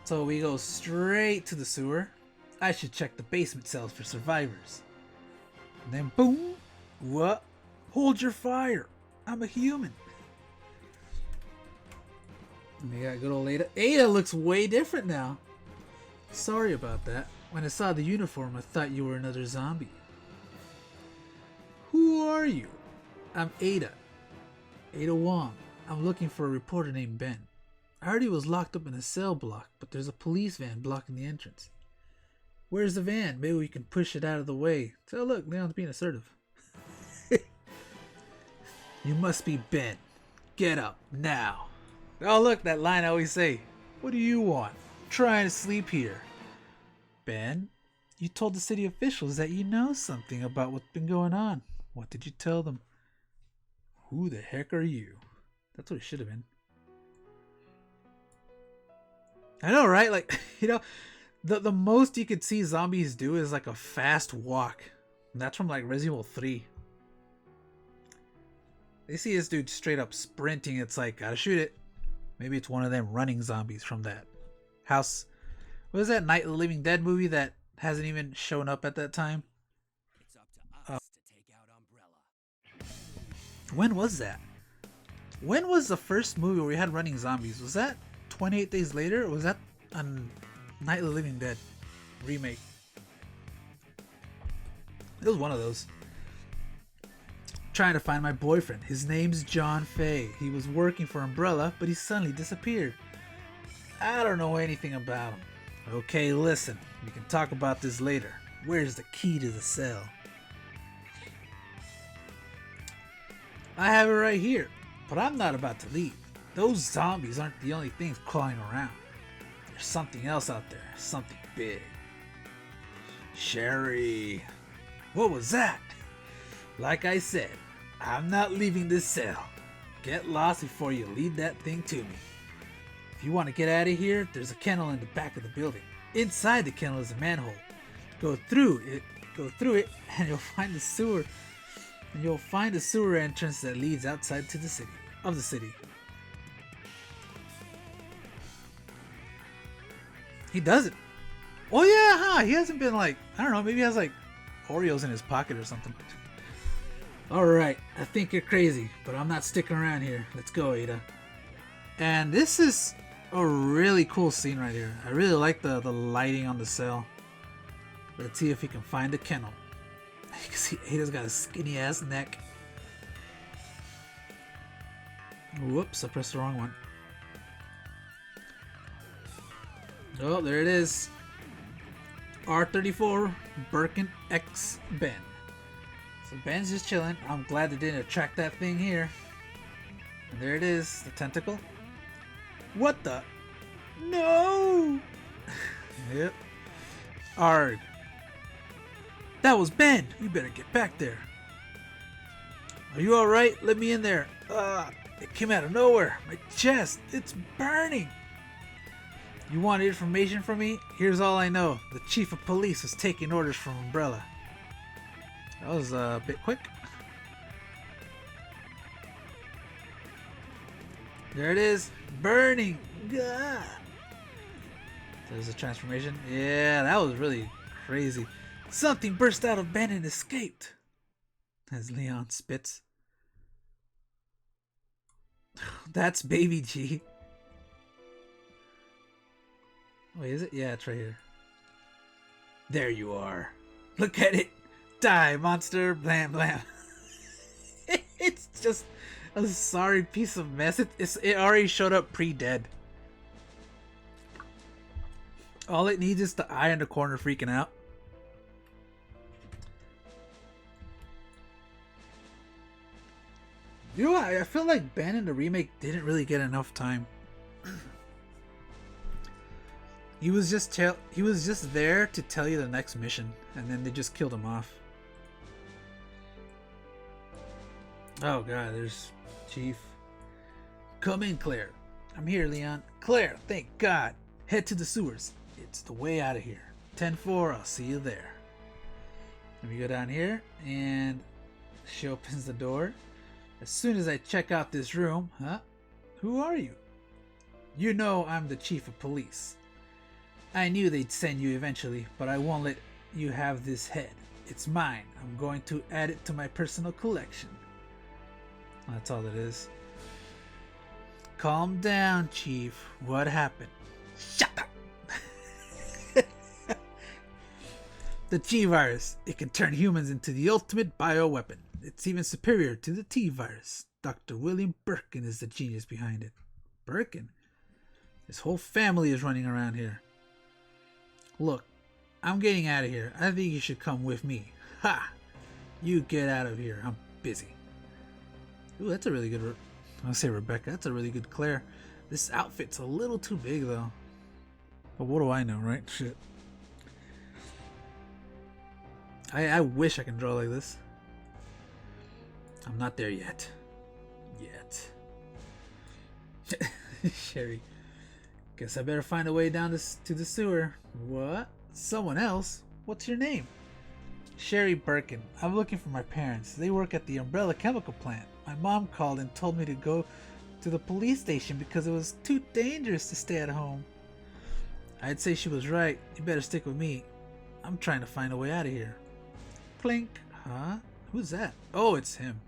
S1: So we go straight to the sewer. I should check the basement cells for survivors. And then boom! What? Hold your fire! I'm a human. And we got good old Ada. Ada looks way different now. Sorry about that. When I saw the uniform, I thought you were another zombie. Who are you? I'm Ada. Ada Wong. I'm looking for a reporter named Ben. I heard he was locked up in a cell block, but there's a police van blocking the entrance. Where's the van? Maybe we can push it out of the way. So look, Leon's being assertive. You must be Ben. Get up, now. Oh look, that line I always say. What do you want? I'm trying to sleep here. Ben, you told the city officials that you know something about what's been going on. What did you tell them? Who the heck are you? That's what it should have been. I know, right? Like, you know, the most you could see zombies do is like a fast walk. And that's from like Resident Evil 3. They see this dude straight up sprinting. It's like, gotta shoot it. Maybe it's one of them running zombies from that house. What is that Night of the Living Dead movie that hasn't even shown up at that time?
S2: It's
S1: When was that? When was the first movie where we had running zombies? Was that 28 Days Later? Or was that a Night of the Living Dead remake? It was one of those. Trying to find my boyfriend. His name's John Fay. He was working for Umbrella, but he suddenly disappeared. I don't know anything about him. Okay, listen. We can talk about this later. Where's the key to the cell? I have it right here, but I'm not about to leave. Those zombies aren't the only things crawling around. There's something else out there. Something big. Sherry. What was that? Like I said, I'm not leaving this cell. Get lost before you lead that thing to me. If you want to get out of here, there's a kennel in the back of the building. Inside the kennel is a manhole. Go through it, and you'll find the sewer. And you'll find a sewer entrance that leads outside to the city. He does it. Oh yeah, huh? He hasn't been like, I don't know, maybe he has like Oreos in his pocket or something. Alright, I think you're crazy, but I'm not sticking around here. Let's go, Ada. And this is a really cool scene right here. I really like the lighting on the cell. Let's see if he can find the kennel. You can see Ada's got a skinny ass neck. Whoops, I pressed the wrong one. Oh, there it is. R34 Birkin X Ben. So Ben's just chilling. I'm glad they didn't attract that thing here. And there it is, the tentacle. What the? No! Yep. Arg. That was Ben! You better get back there. Are you alright? Let me in there. It came out of nowhere. My chest, it's burning. You want information from me? Here's all I know. The chief of police was taking orders from Umbrella. That was a bit quick. There it is. Burning. Gah. There's a transformation. Yeah, that was really crazy. Something burst out of Ben and escaped. As Leon spits. That's Baby G. Wait, is it? Yeah, it's right here. There you are. Look at it. Die, monster. Blam, blam. It's just a sorry piece of mess. It already showed up pre-dead. All it needs is the eye in the corner freaking out. You know what? I feel like Ben in the remake didn't really get enough time. He was just there to tell you the next mission, and then they just killed him off. Oh god, there's Chief. Come in, Claire. I'm here, Leon. Claire, thank God. Head to the sewers. It's the way out of here. 10-4, I'll see you there. Let me go down here, and she opens the door. As soon as I check out this room, huh? Who are you? You know I'm the chief of police. I knew they'd send you eventually, but I won't let you have this head. It's mine. I'm going to add it to my personal collection. That's all it is. Calm down, Chief. What happened? Shut up! The G-Virus. It can turn humans into the ultimate bioweapon. It's even superior to the T-Virus. Dr. William Birkin is the genius behind it. Birkin? His whole family is running around here. Look, I'm getting out of here. I think you should come with me. Ha! You get out of here. I'm busy. Ooh, that's a really good... I'll say Rebecca. That's a really good Claire. This outfit's a little too big, though. But what do I know, right? Shit. I wish I can draw like this. I'm not there yet. Sherry. Guess I better find a way down to the sewer. What? Someone else? What's your name? Sherry Birkin. I'm looking for my parents. They work at the Umbrella chemical plant. My mom called and told me to go to the police station because it was too dangerous to stay at home. I'd say she was right. You better stick with me. I'm trying to find a way out of here. Clink. Huh? Who's that? Oh, it's him.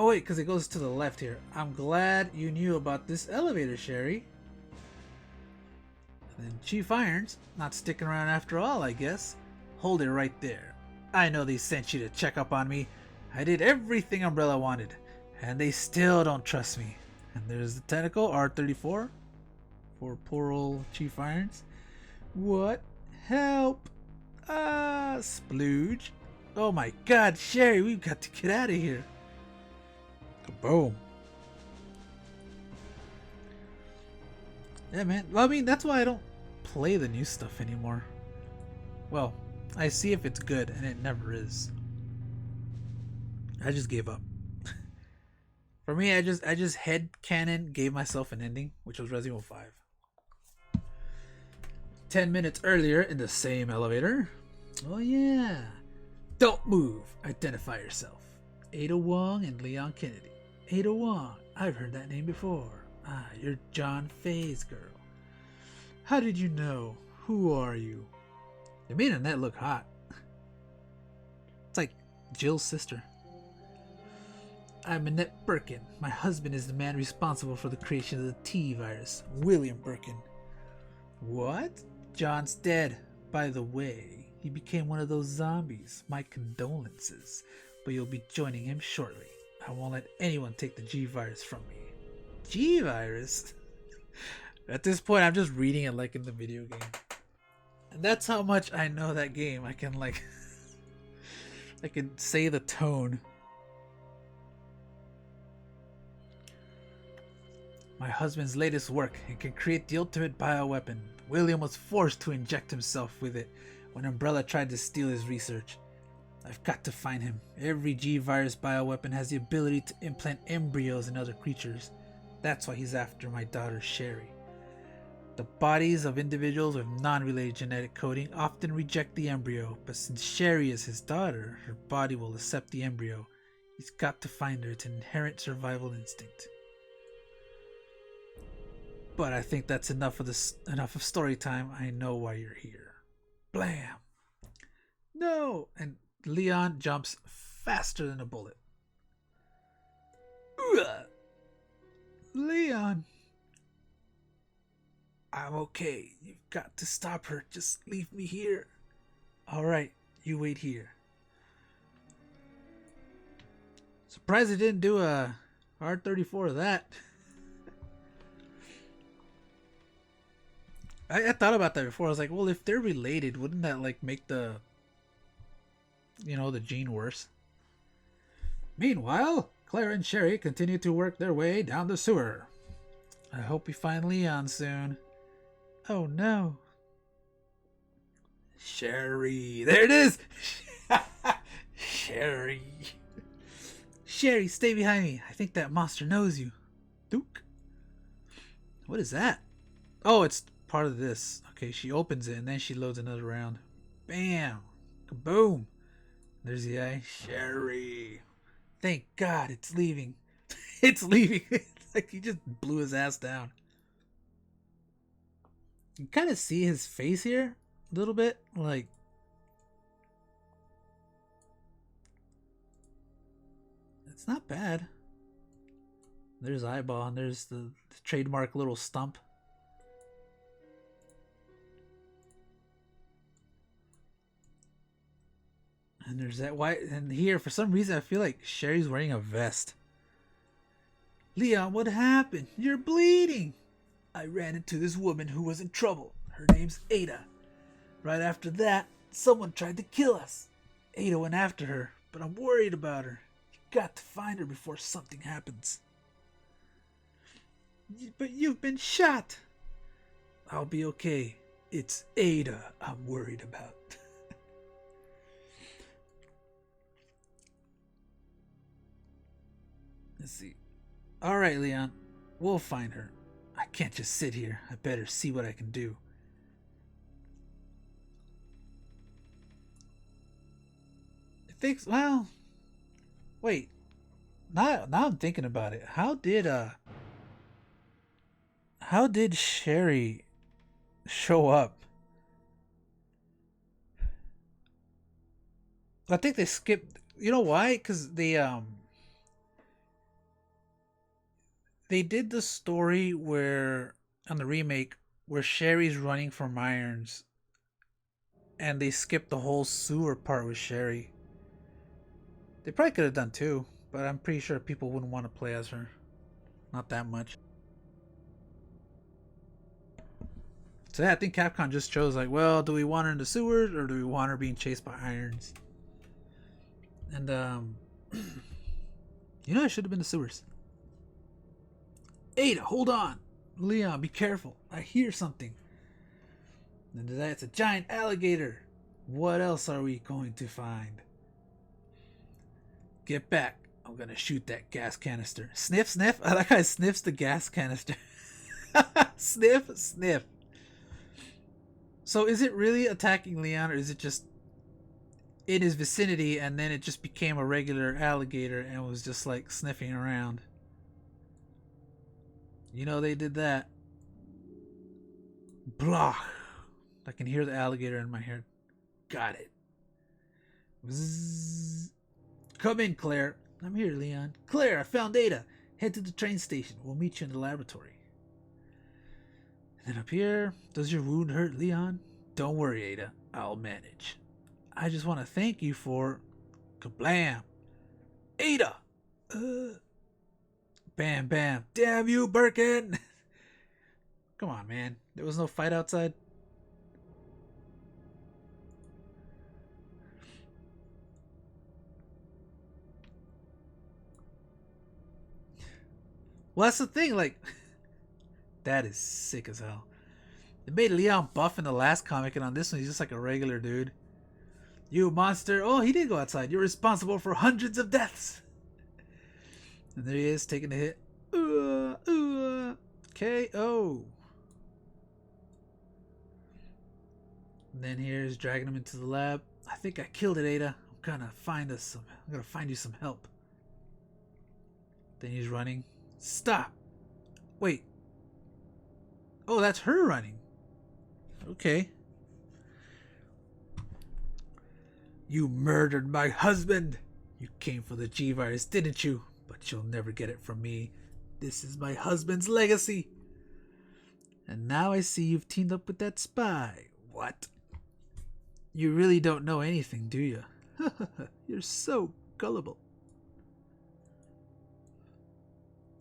S1: Oh wait, because it goes to the left here. I'm glad you knew about this elevator, Sherry. And then Chief Irons, not sticking around after all, I guess. Hold it right there. I know they sent you to check up on me. I did everything Umbrella wanted, and they still don't trust me. And there's the tentacle, R34, for poor old Chief Irons. What? Help! Splooge. Oh my god, Sherry, we've got to get out of here. Kaboom. Yeah, man. Well, I mean, that's why I don't play the new stuff anymore. Well, I see if it's good, and it never is. I just gave up. For me, I just headcanon gave myself an ending, which was Resident Evil 5. 10 minutes earlier in the same elevator. Oh yeah. Don't move. Identify yourself. Ada Wong and Leon Kennedy. Ada Wong. I've heard that name before. Ah, you're John Fay's girl. How did you know? Who are you? They made Annette look hot. It's like Jill's sister. I'm Annette Birkin. My husband is the man responsible for the creation of the T virus, William Birkin. What? John's dead. By the way, he became one of those zombies. My condolences. But you'll be joining him shortly. I won't let anyone take the G virus from me. G virus? At this point, I'm just reading it like in the video game. And that's how much I know that game. I can like... I can say the tone. My husband's latest work and can create the ultimate bioweapon. William was forced to inject himself with it when Umbrella tried to steal his research. I've got to find him. Every G-Virus bioweapon has the ability to implant embryos in other creatures. That's why he's after my daughter Sherry. The bodies of individuals with non-related genetic coding often reject the embryo, but since Sherry is his daughter, her body will accept the embryo. He's got to find her. It's an inherent survival instinct. But I think that's enough of story time. I know why you're here. Blam! No! And Leon jumps faster than a bullet. Ugh. Leon! I'm okay. You've got to stop her. Just leave me here. Alright, you wait here. Surprised they didn't do a R34 of that. I thought about that before. I was like, well, if they're related, wouldn't that like make the, the gene worse? Meanwhile, Claire and Sherry continue to work their way down the sewer. I hope we find Leon soon. Oh no. Sherry. There it is! Sherry. Sherry, stay behind me. I think that monster knows you. Duke? What is that? Oh, it's part of this. Okay, she opens it and then she loads another round. Bam! Kaboom! There's the eye. Sherry. Thank God it's leaving. It's leaving. It's like he just blew his ass down. You kind of see his face here a little bit. Like, it's not bad. There's eyeball and there's the trademark little stump. And there's that white, and here, for some reason, I feel like Sherry's wearing a vest. Leon, what happened? You're bleeding. I ran into this woman who was in trouble. Her name's Ada. Right after that, someone tried to kill us. Ada went after her, but I'm worried about her. You got to find her before something happens. But you've been shot. I'll be okay. It's Ada I'm worried about. Let's see. Alright, Leon. We'll find her. I can't just sit here. I better see what I can do. I think, well... Wait. Now I'm thinking about it. How did Sherry show up? I think they skipped... You know why? Because They did the story where on the remake where Sherry's running from Irons, and they skipped the whole sewer part with Sherry. They probably could have done two, but I'm pretty sure people wouldn't want to play as her. Not that much. So yeah, I think Capcom just chose like, well, do we want her in the sewers or do we want her being chased by Irons? And you know, it should have been the sewers. Ada, hold on. Leon, be careful. I hear something. And that's a giant alligator. What else are we going to find? Get back. I'm gonna shoot that gas canister. Sniff, sniff. I like how it sniffs the gas canister. Sniff, sniff. So is it really attacking Leon, or is it just in his vicinity and then it just became a regular alligator and was just like sniffing around? You know they did that. Blah. I can hear the alligator in my head. Got it. Bzzz. Come in, Claire. I'm here, Leon. Claire, I found Ada. Head to the train station. We'll meet you in the laboratory. And then up here, does your wound hurt, Leon? Don't worry, Ada. I'll manage. I just want to thank you for... Kablam! Ada! Bam, bam. Damn you, Birkin! Come on, man. There was no fight outside? Well, that's the thing, like... That is sick as hell. They made Leon buff in the last comic, and on this one, he's just like a regular dude. You monster. Oh, he did go outside. You're responsible for hundreds of deaths. And there he is, taking a hit. KO. And then here's dragging him into the lab. I think I killed it, Ada. I'm gonna find you some help. Then he's running. Stop. Wait. Oh, that's her running. Okay. You murdered my husband. You came for the G-Virus, didn't you? But you'll never get it from me. This is my husband's legacy. And now I see you've teamed up with that spy. What? You really don't know anything, do you? You're so gullible.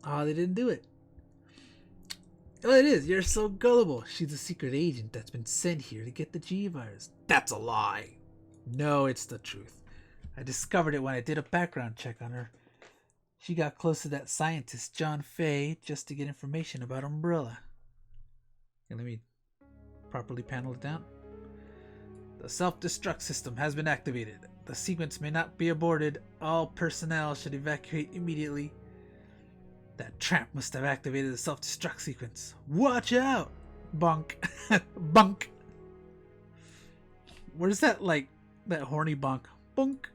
S1: Oh, they didn't do it. Oh, it is. You're so gullible. She's a secret agent that's been sent here to get the G-Virus. That's a lie. No, it's the truth. I discovered it when I did a background check on her. She got close to that scientist, John Fay, just to get information about Umbrella. Okay, let me properly panel it down. The self-destruct system has been activated. The sequence may not be aborted. All personnel should evacuate immediately. That tramp must have activated the self-destruct sequence. Watch out! Bunk. Bunk. Where's that, like, that horny bonk? Bunk.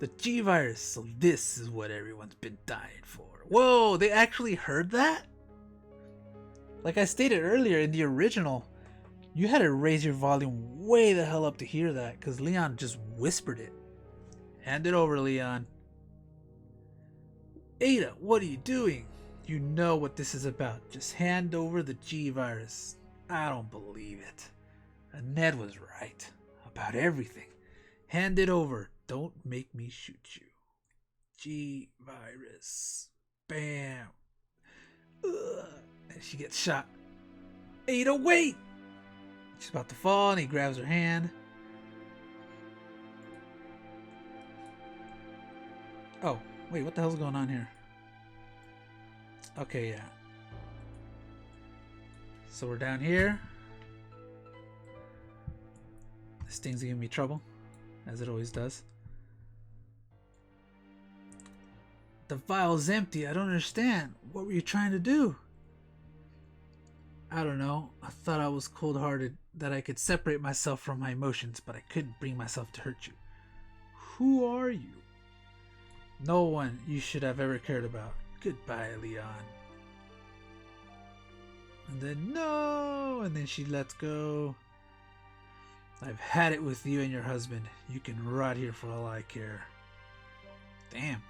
S1: The G-Virus, so this is what everyone's been dying for. Whoa, they actually heard that? Like I stated earlier, in the original, you had to raise your volume way the hell up to hear that, because Leon just whispered it. Hand it over, Leon. Ada, what are you doing? You know what this is about. Just hand over the G-Virus. I don't believe it. And Ned was right about everything. Hand it over. Don't make me shoot you. G-Virus. Bam. Ugh. And she gets shot. Ada, wait! She's about to fall and he grabs her hand. Oh, wait, what the hell's going on here? Okay, yeah. So we're down here. This thing's giving me trouble, as it always does. The vial's empty. I don't understand. What were you trying to do? I don't know. I thought I was cold-hearted, that I could separate myself from my emotions, but I couldn't bring myself to hurt you. Who are you? No one you should have ever cared about. Goodbye, Leon. And then, no! And then she lets go. I've had it with you and your husband. You can rot here for all I care. Damn.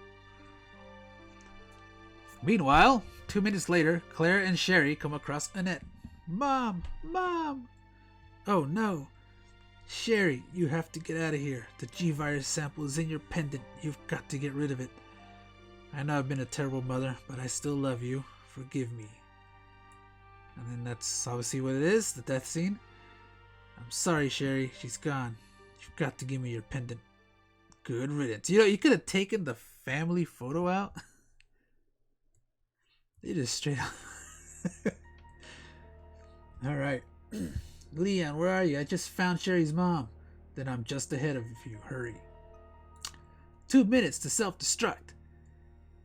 S1: Meanwhile, 2 minutes later, Claire and Sherry come across Annette. Mom! Mom! Oh no! Sherry, you have to get out of here. The G-Virus sample is in your pendant. You've got to get rid of it. I know I've been a terrible mother, but I still love you. Forgive me. And then that's obviously what it is, the death scene. I'm sorry, Sherry. She's gone. You've got to give me your pendant. Good riddance. You know, you could have taken the family photo out. They just straight up. Alright. Leon, where are you? I just found Sherry's mom. Then I'm just ahead of you. Hurry. 2 minutes to self-destruct.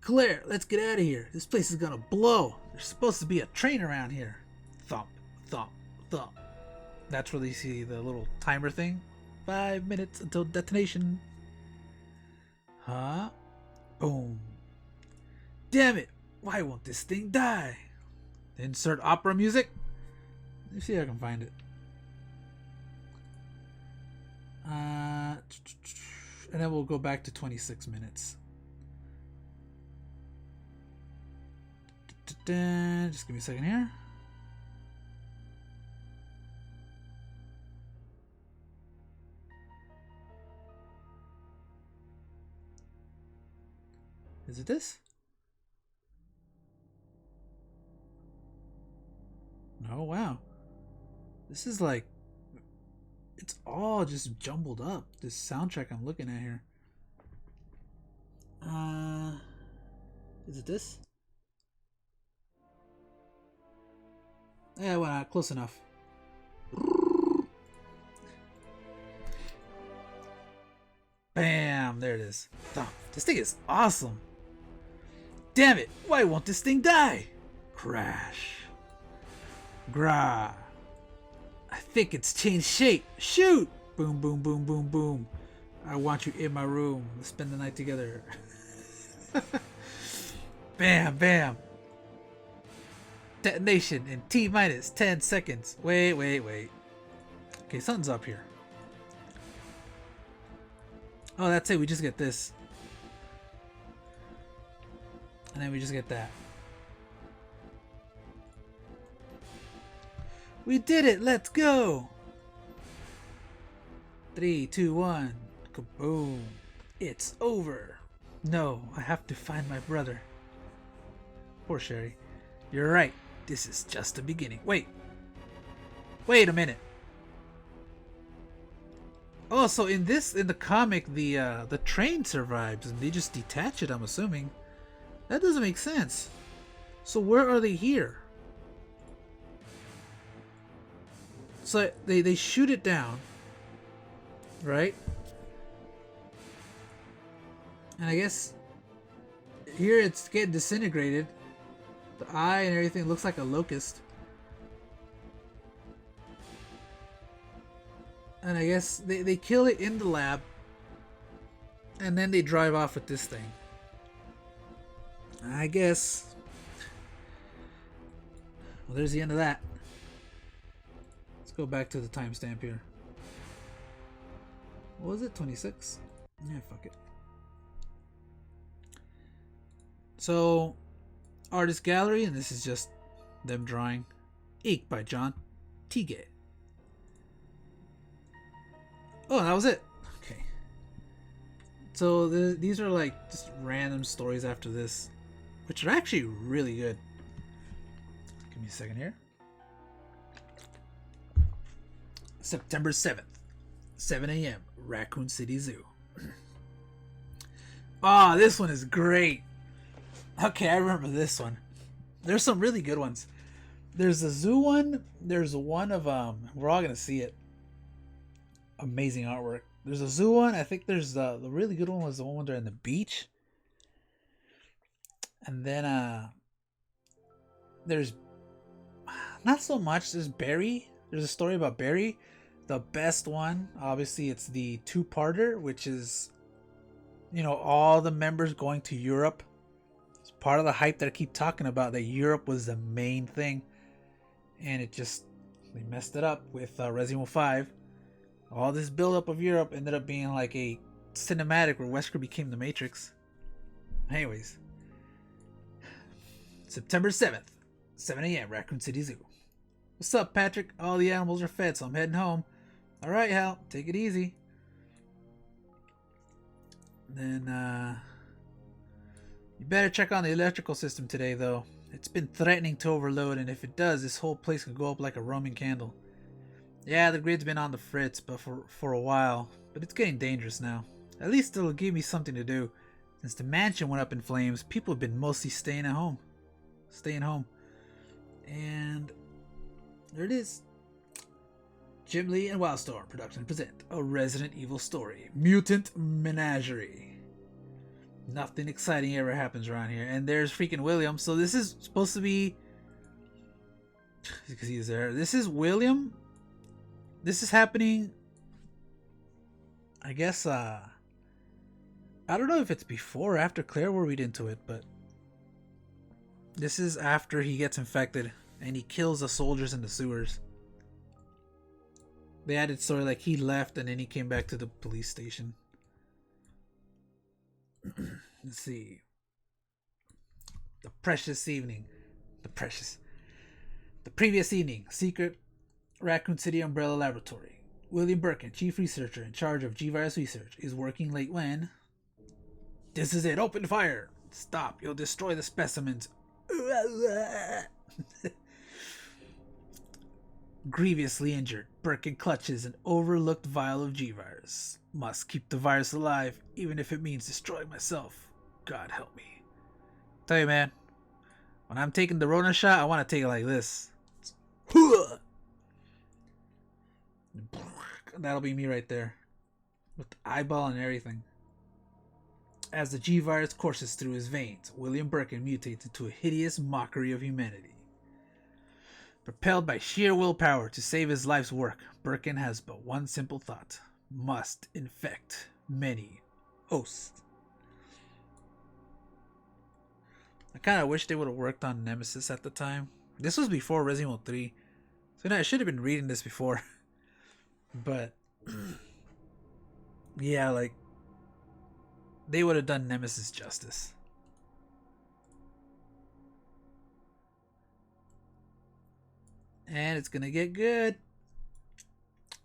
S1: Claire, let's get out of here. This place is gonna blow. There's supposed to be a train around here. Thump, thump, thump. That's where you see the little timer thing. 5 minutes until detonation. Huh? Boom. Damn it! Why won't this thing die? Insert opera music. Let's see if I can find it. And then we'll go back to 26 minutes. Just give me a second here. Is it this? No, wow. This is like, it's all just jumbled up. This soundtrack I'm looking at here. Is it this? Yeah, well, close enough. Bam! There it is. This thing is awesome. Damn it! Why won't this thing die? Crash. Grah. I think it's changed shape. Shoot! Boom, boom, boom, boom, boom. I want you in my room. Let's spend the night together. Bam, bam. Detonation in T-minus 10 seconds. Wait. Okay, something's up here. Oh, that's it. We just get this. And then we just get that. We did it! Let's go! 3, 2, 1. Kaboom. It's over. No, I have to find my brother. Poor Sherry. You're right. This is just the beginning. Wait a minute. Oh, so in the comic, the train survives and they just detach it, I'm assuming. That doesn't make sense. So where are they here? So they shoot it down, right? And I guess here it's getting disintegrated. The eye and everything looks like a locust. And I guess they kill it in the lab. And then they drive off with this thing. I guess. Well, there's the end of that. Let's go back to the timestamp here. What was it? 26? Yeah, fuck it. So, Artist Gallery, and this is just them drawing. Ink by John Tige. Oh, that was it. Okay. So these are like just random stories after this, which are actually really good. Give me a second here. September 7th, 7 a.m., Raccoon City Zoo. Oh, this one is great. Okay, I remember this one. There's some really good ones. There's a zoo one. There's one of we're all gonna see it. Amazing artwork. There's a zoo one. I think there's the really good one was the one when they're in the beach. And then there's not so much. There's Barry. There's a story about Barry. The best one, obviously, it's the two-parter, which is, you know, all the members going to Europe. It's part of the hype that I keep talking about, that Europe was the main thing. And it just, they messed it up with Resident Evil 5. All this build-up of Europe ended up being like a cinematic where Wesker became the Matrix. Anyways. September 7th, 7 a.m., Raccoon City Zoo. What's up, Patrick? All the animals are fed, so I'm heading home. Alright, Hal. Take it easy. Then, you better check on the electrical system today, though. It's been threatening to overload, and if it does, this whole place could go up like a Roman candle. Yeah, the grid's been on the fritz but for a while, but it's getting dangerous now. At least it'll give me something to do. Since the mansion went up in flames, people have been mostly staying home. And there it is. Jim Lee and Wildstorm Production present a Resident Evil story, Mutant Menagerie. Nothing exciting ever happens around here. And there's freaking William. So this is supposed to be... because he's there. This is William. This is happening... I guess, I don't know if it's before or after Claire will read into it, but... this is after he gets infected and he kills the soldiers in the sewers. They added story like he left and then he came back to the police station. Let's see. The previous evening, secret Raccoon City Umbrella Laboratory. William Birkin, chief researcher in charge of G-Virus research, is working late when... this is it, open fire! Stop, you'll destroy the specimens. Grievously injured, Birkin clutches an overlooked vial of G-Virus. Must keep the virus alive, even if it means destroying myself. God help me. Tell you, man, when I'm taking the Rona shot, I want to take it like this. That'll be me right there. With the eyeball and everything. As the G-Virus courses through his veins, William Birkin mutates into a hideous mockery of humanity. Propelled by sheer willpower to save his life's work, Birkin has but one simple thought. Must infect many hosts. I kind of wish they would have worked on Nemesis at the time. This was before Resident Evil 3. So I should have been reading this before. But yeah, like they would have done Nemesis justice. And it's gonna get good.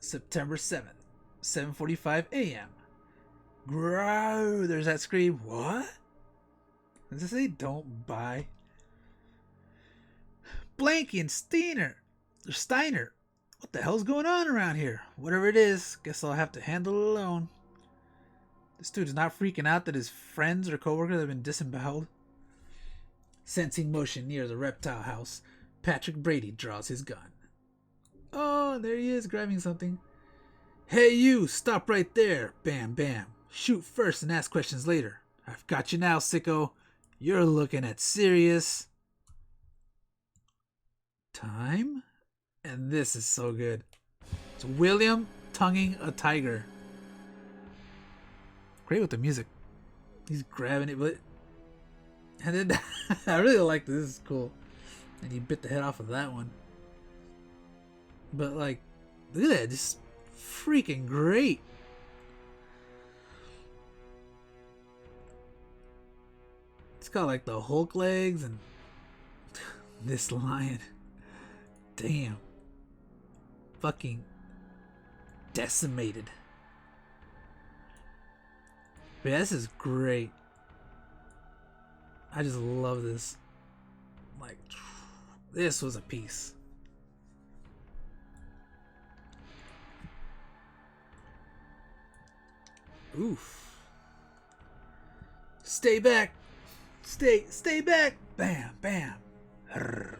S1: September 7th, 7:45 a.m. Grow! There's that scream. What? Does it say don't buy? Blanky and Steiner. What the hell's going on around here? Whatever it is, guess I'll have to handle it alone. This dude's not freaking out that his friends or coworkers have been disemboweled. Sensing motion near the reptile house, Patrick Brady draws his gun. Oh, there he is, grabbing something. Hey you, stop right there. Bam, bam. Shoot first and ask questions later. I've got you now, sicko. You're looking at serious time? And this is so good. It's William tonguing a tiger. Great with the music. He's grabbing it, but... and then I really like this. This is cool. And he bit the head off of that one. But like, look at that. Just freaking great. It's got like the Hulk legs and this lion. Damn. Fucking decimated. But yeah, this is great. I just love this. Like, this was a piece. Oof. Stay back. Stay back. Bam, bam. Arrgh.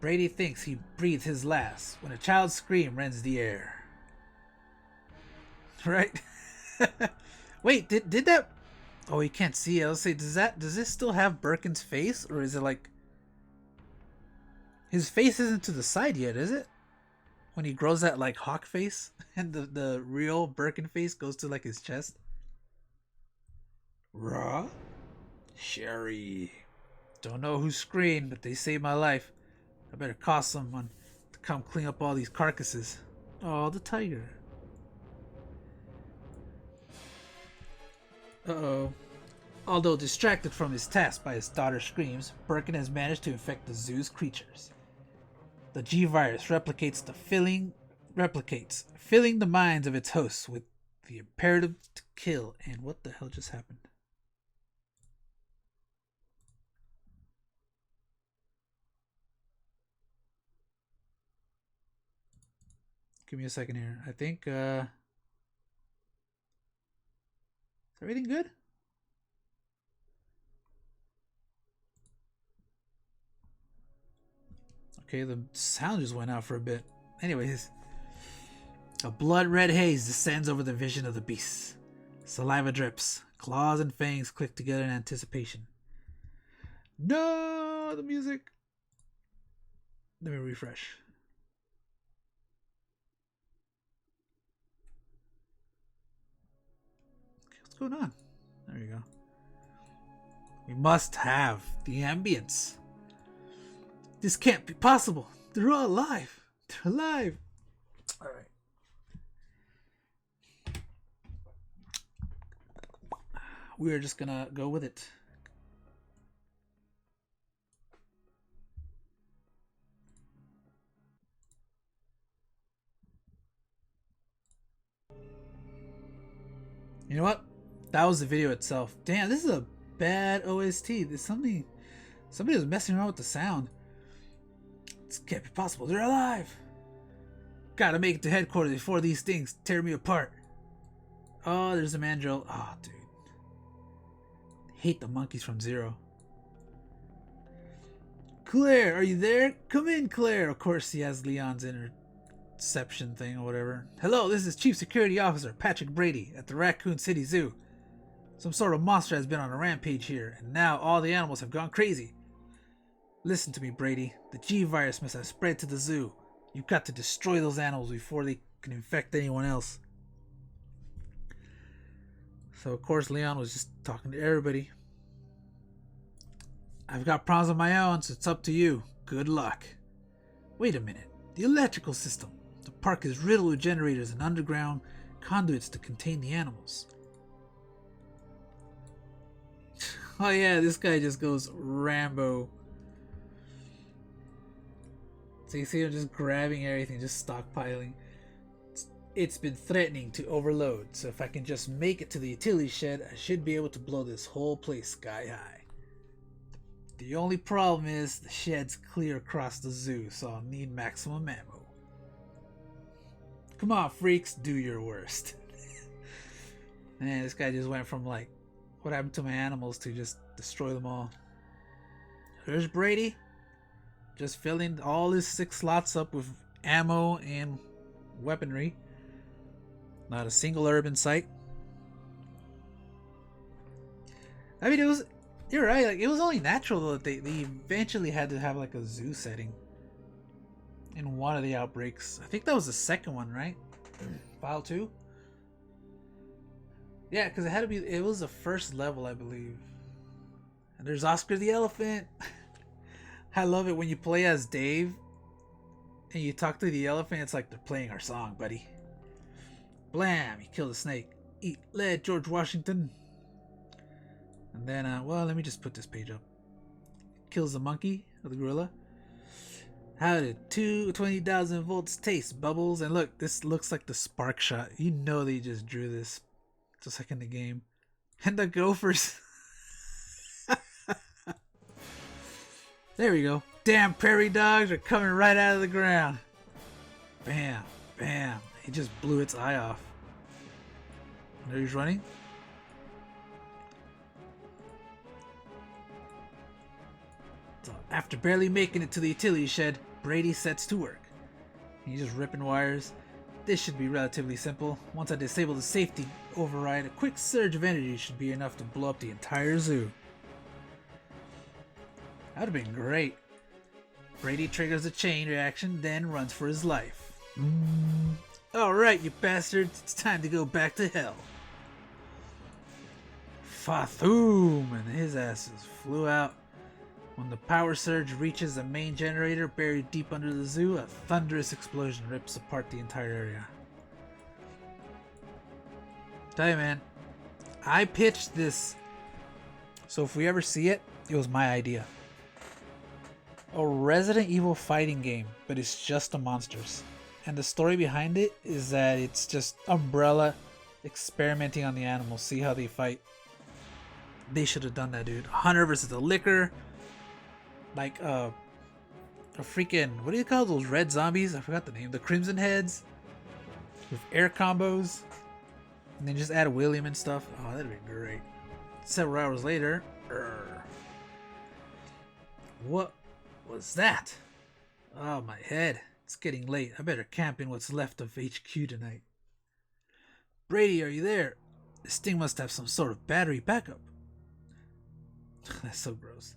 S1: Brady thinks he breathed his last when a child's scream rends the air. Right? Wait, did that... oh, you can't see it. I'll say, does this still have Birkin's face? Or is it like... his face isn't to the side yet, is it? When he grows that like hawk face and the real Birkin face goes to like his chest. Raw? Sherry. Don't know who screamed, but they saved my life. I better call someone to come clean up all these carcasses. Oh, the tiger. Uh-oh. Although distracted from his task by his daughter's screams, Birkin has managed to infect the zoo's creatures. The G-Virus filling the minds of its hosts with the imperative to kill. And what the hell just happened? Give me a second here. I think, is everything good? Okay, the sound just went out for a bit. Anyways, a blood-red haze descends over the vision of the beast. Saliva drips. Claws and fangs click together in anticipation. No, the music. Let me refresh. Okay, what's going on? There you go. We must have the ambience. This can't be possible. They're all alive. They're alive. All right. We're just gonna go with it. You know what? That was the video itself. Damn, this is a bad OST. There's somebody was messing around with the sound. This can't be possible. They're alive. Gotta make it to headquarters before these things tear me apart. Oh, there's a mandrill. Oh, dude. Hate the monkeys from Zero. Claire, are you there? Come in, Claire. Of course, he has Leon's interception thing or whatever. Hello, this is Chief Security Officer Patrick Brady at the Raccoon City Zoo. Some sort of monster has been on a rampage here, and now all the animals have gone crazy. Listen to me, Brady. The G-Virus must have spread to the zoo. You've got to destroy those animals before they can infect anyone else. So, of course, Leon was just talking to everybody. I've got problems of my own, so it's up to you. Good luck. Wait a minute. The electrical system. The park is riddled with generators and underground conduits to contain the animals. Oh yeah, this guy just goes Rambo. So you see him just grabbing everything, just stockpiling. It's been threatening to overload, so if I can just make it to the utility shed, I should be able to blow this whole place sky high. The only problem is the shed's clear across the zoo, so I'll need maximum ammo. Come on, freaks, do your worst. Man, this guy just went from like, what happened to my animals, to just destroy them all. There's Brady, just filling all his 6 slots up with ammo and weaponry. Not a single herb in sight. I mean, you're right, like, it was only natural though that they eventually had to have like a zoo setting in one of the outbreaks. I think that was the second one, right? File 2? Yeah, because it was the first level, I believe. And there's Oscar the Elephant. I love it when you play as Dave and you talk to the elephant. It's like they're playing our song, buddy. Blam! You kill the snake. Eat lead, George Washington. And then, well, let me just put this page up. Kills the monkey, or the gorilla. How did 20,000 volts taste, Bubbles? And look, this looks like the spark shot. You know they just drew this just like in the game. And the gophers. There we go. Damn prairie dogs are coming right out of the ground. Bam, bam. He just blew its eye off. And there he's running. So after barely making it to the utility shed, Brady sets to work. He's just ripping wires. This should be relatively simple. Once I disable the safety override, a quick surge of energy should be enough to blow up the entire zoo. That would have been great. Brady triggers a chain reaction, then runs for his life. Alright, you bastards, it's time to go back to hell. Fathoom! And his asses flew out. When the power surge reaches the main generator buried deep under the zoo, a thunderous explosion rips apart the entire area. Tell you, man, I pitched this So if we ever see it, it was my idea. A Resident Evil fighting game, but it's just the monsters. And the story behind it is that it's just Umbrella experimenting on the animals, see how they fight. They should have done that, dude. Hunter versus the Licker. Like, a freaking, what do you call those red zombies? I forgot the name. The Crimson Heads. With air combos. And then just add William and stuff. Oh, that'd be great. Several hours later. What was that? Oh, my head. It's getting late. I better camp in what's left of HQ tonight. Brady, are you there? This thing must have some sort of battery backup. That's so gross.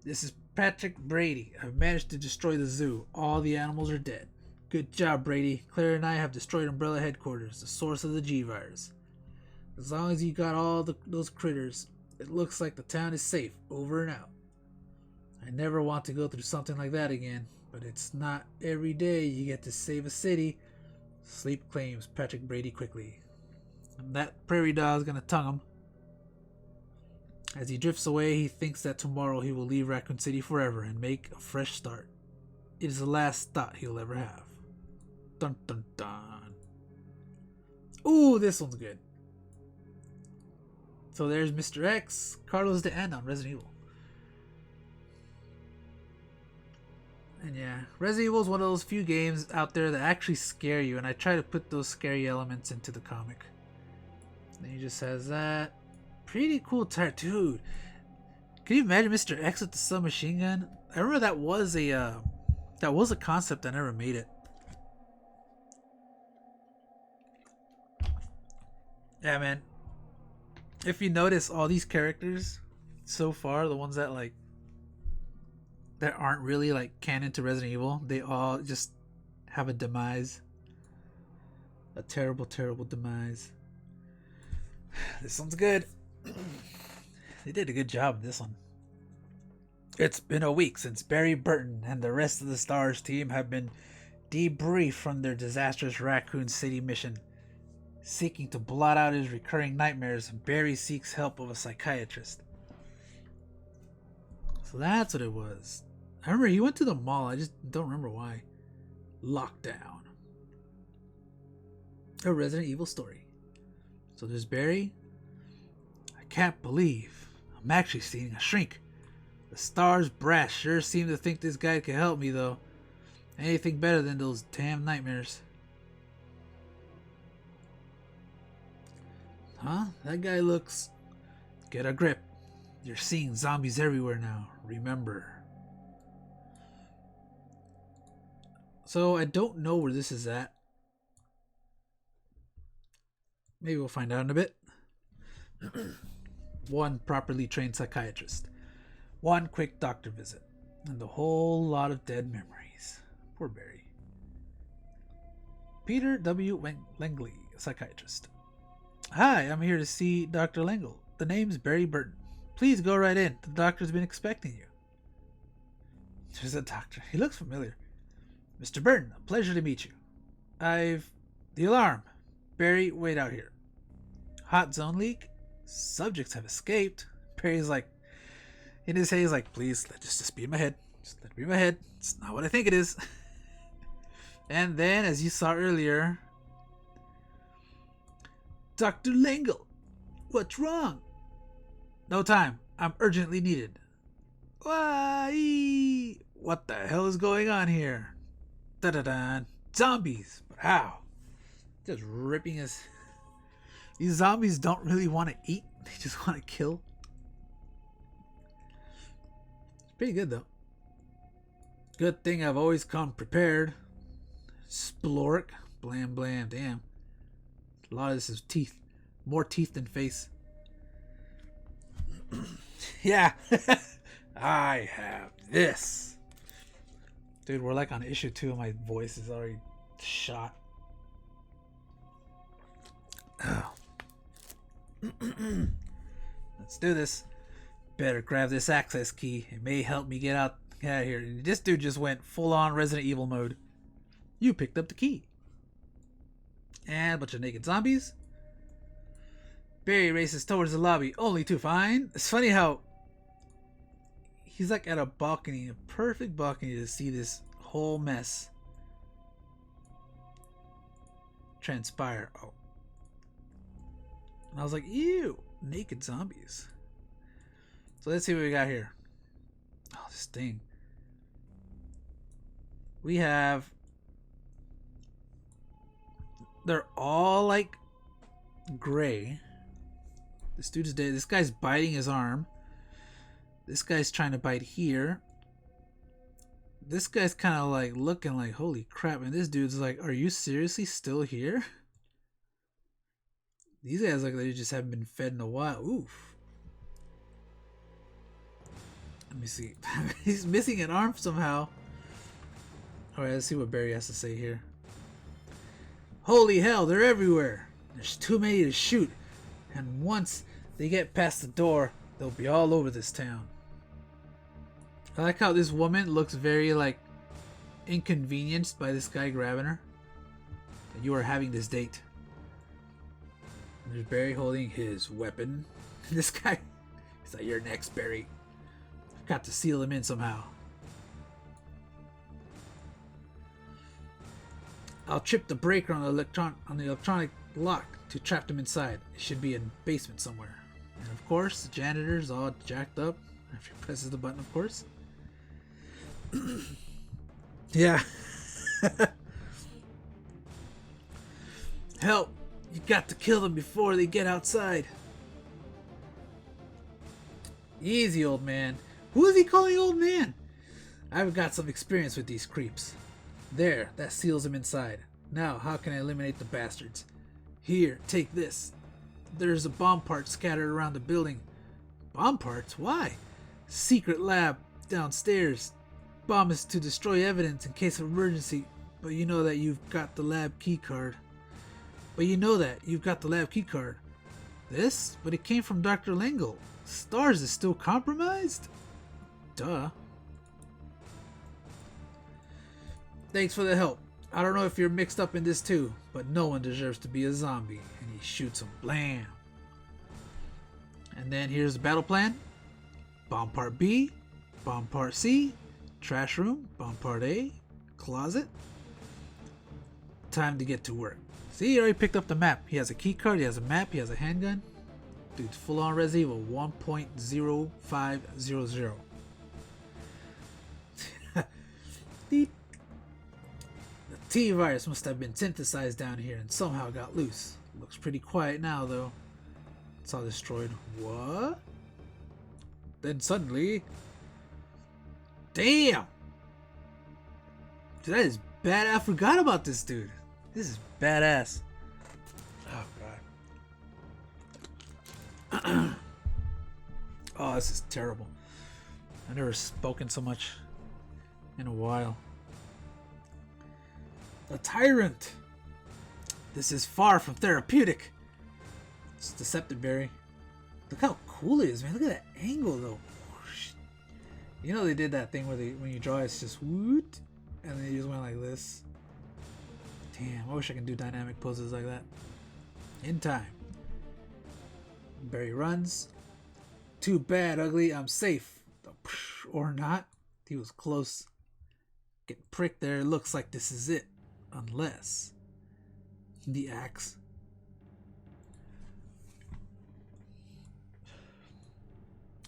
S1: This is Patrick Brady. I've managed to destroy the zoo. All the animals are dead. Good job, Brady. Claire and I have destroyed Umbrella headquarters, the source of the G-Virus. As long as you got all those critters, it looks like the town is safe. Over and out. I never want to go through something like that again, but it's not every day you get to save a city. Sleep claims Patrick Brady quickly. And that prairie dog's gonna tongue him. As he drifts away, he thinks that tomorrow he will leave Raccoon City forever and make a fresh start. It is the last thought he'll ever have. Dun dun dun. Ooh, this one's good. So there's Mr. X, Carlos the End on Resident Evil. And yeah, Resident Evil is one of those few games out there that actually scare you, and I try to put those scary elements into the comic. Then he just has that. Pretty cool tire, dude. Can you imagine Mr. X with the submachine gun? I remember that was a concept. I never made it. Yeah, man. If you notice, all these characters so far, the ones that that aren't really like canon to Resident Evil, they all just have a demise. A terrible, terrible demise. This one's good. They did a good job with this one. It's been a week since Barry Burton and the rest of the STARS team have been debriefed from their disastrous Raccoon City mission. Seeking to blot out his recurring nightmares, Barry seeks help of a psychiatrist. So that's what it was. I remember he went to the mall, I just don't remember why. Lockdown. A Resident Evil story. So there's Barry. I can't believe I'm actually seeing a shrink. The STARS brass sure seem to think this guy can help me though. Anything better than those damn nightmares. Huh? That guy looks... Get a grip. You're seeing zombies everywhere now. Remember. So I don't know where this is at. Maybe we'll find out in a bit. One properly trained psychiatrist. One quick doctor visit. And a whole lot of dead memories. Poor Barry. Peter W. Langley, psychiatrist. Hi, I'm here to see Dr. Langle. The name's Barry Burton. Please go right in. The doctor's been expecting you. There's a doctor. He looks familiar. Mr. Burton, a pleasure to meet you. The alarm. Barry, wait out here. Hot zone leak? Subjects have escaped. Barry's like, in his head, he's like, please, just be in my head. Just let it be in my head. It's not what I think it is. And then, as you saw earlier, Dr. Langle, what's wrong? No time. I'm urgently needed. Why? What the hell is going on here? Da-da-da. Zombies. But how? Just ripping his... These zombies don't really want to eat. They just want to kill. It's pretty good, though. Good thing I've always come prepared. Splork. Blam, blam. Damn. A lot of this is teeth. More teeth than face. Yeah. I have this. Dude, we're like on issue 2 and my voice is already shot. Oh. Let's do this. Better grab this access key. It may help me get out of here. This dude just went full on Resident Evil mode. You picked up the key. And a bunch of naked zombies. Barry races towards the lobby, only to find... It's funny how he's like at a balcony, a perfect balcony to see this whole mess transpire. Oh. And I was like, ew, naked zombies. So let's see what we got here. Oh, this thing. We have... They're all like gray. This dude is dead. This guy's biting his arm. This guy's trying to bite here. This guy's kind of like looking like, holy crap. And this dude's like, are you seriously still here? These guys look like they just haven't been fed in a while. Oof. Let me see. He's missing an arm somehow. Alright, let's see what Barry has to say here. Holy hell, they're everywhere. There's too many to shoot. And once they get past the door, they'll be all over this town. I like how this woman looks very like inconvenienced by this guy grabbing her. And you are having this date. And there's Barry holding his weapon. This guy, he's like, you're next, Barry. I've got to seal him in somehow. I'll trip the breaker on the electronic lock to trap them inside. It should be in the basement somewhere. And of course, the janitor's all jacked up after he presses the button, of course. Yeah. Help! You got to kill them before they get outside. Easy, old man. Who is he calling old man? I've got some experience with these creeps. There, that seals him inside. Now, how can I eliminate the bastards? Here, take this. There's a bomb part scattered around the building. Bomb parts? Why? Secret lab downstairs. Bomb is to destroy evidence in case of emergency, but you know that you've got the lab key card. This? But it came from Dr. Lengel. STARS is still compromised? Duh. Thanks for the help. I don't know if you're mixed up in this too, but no one deserves to be a zombie. And he shoots him. Blam. And then here's the battle plan. Bomb part B. Bomb part C. Trash room. Bomb part A. Closet. Time to get to work. See, he already picked up the map. He has a key card. He has a map. He has a handgun. Dude's full on Resident Evil 1.0500. The T-virus must have been synthesized down here and somehow got loose. Looks pretty quiet now, though. It's all destroyed. What? Then suddenly... Damn! Dude, that is bad. I forgot about this dude. This is badass. Oh, God. Oh, this is terrible. I've never spoken so much in a while. The Tyrant! This is far from therapeutic. It's deceptive, Barry. Look how cool it is, man. Look at that angle, though. You know they did that thing where when you draw, it's just woot, and then you just went like this. Damn, I wish I could do dynamic poses like that. In time. Barry runs. Too bad, ugly. I'm safe. Or not. He was close. Getting pricked there. Looks like this is it. Unless the axe.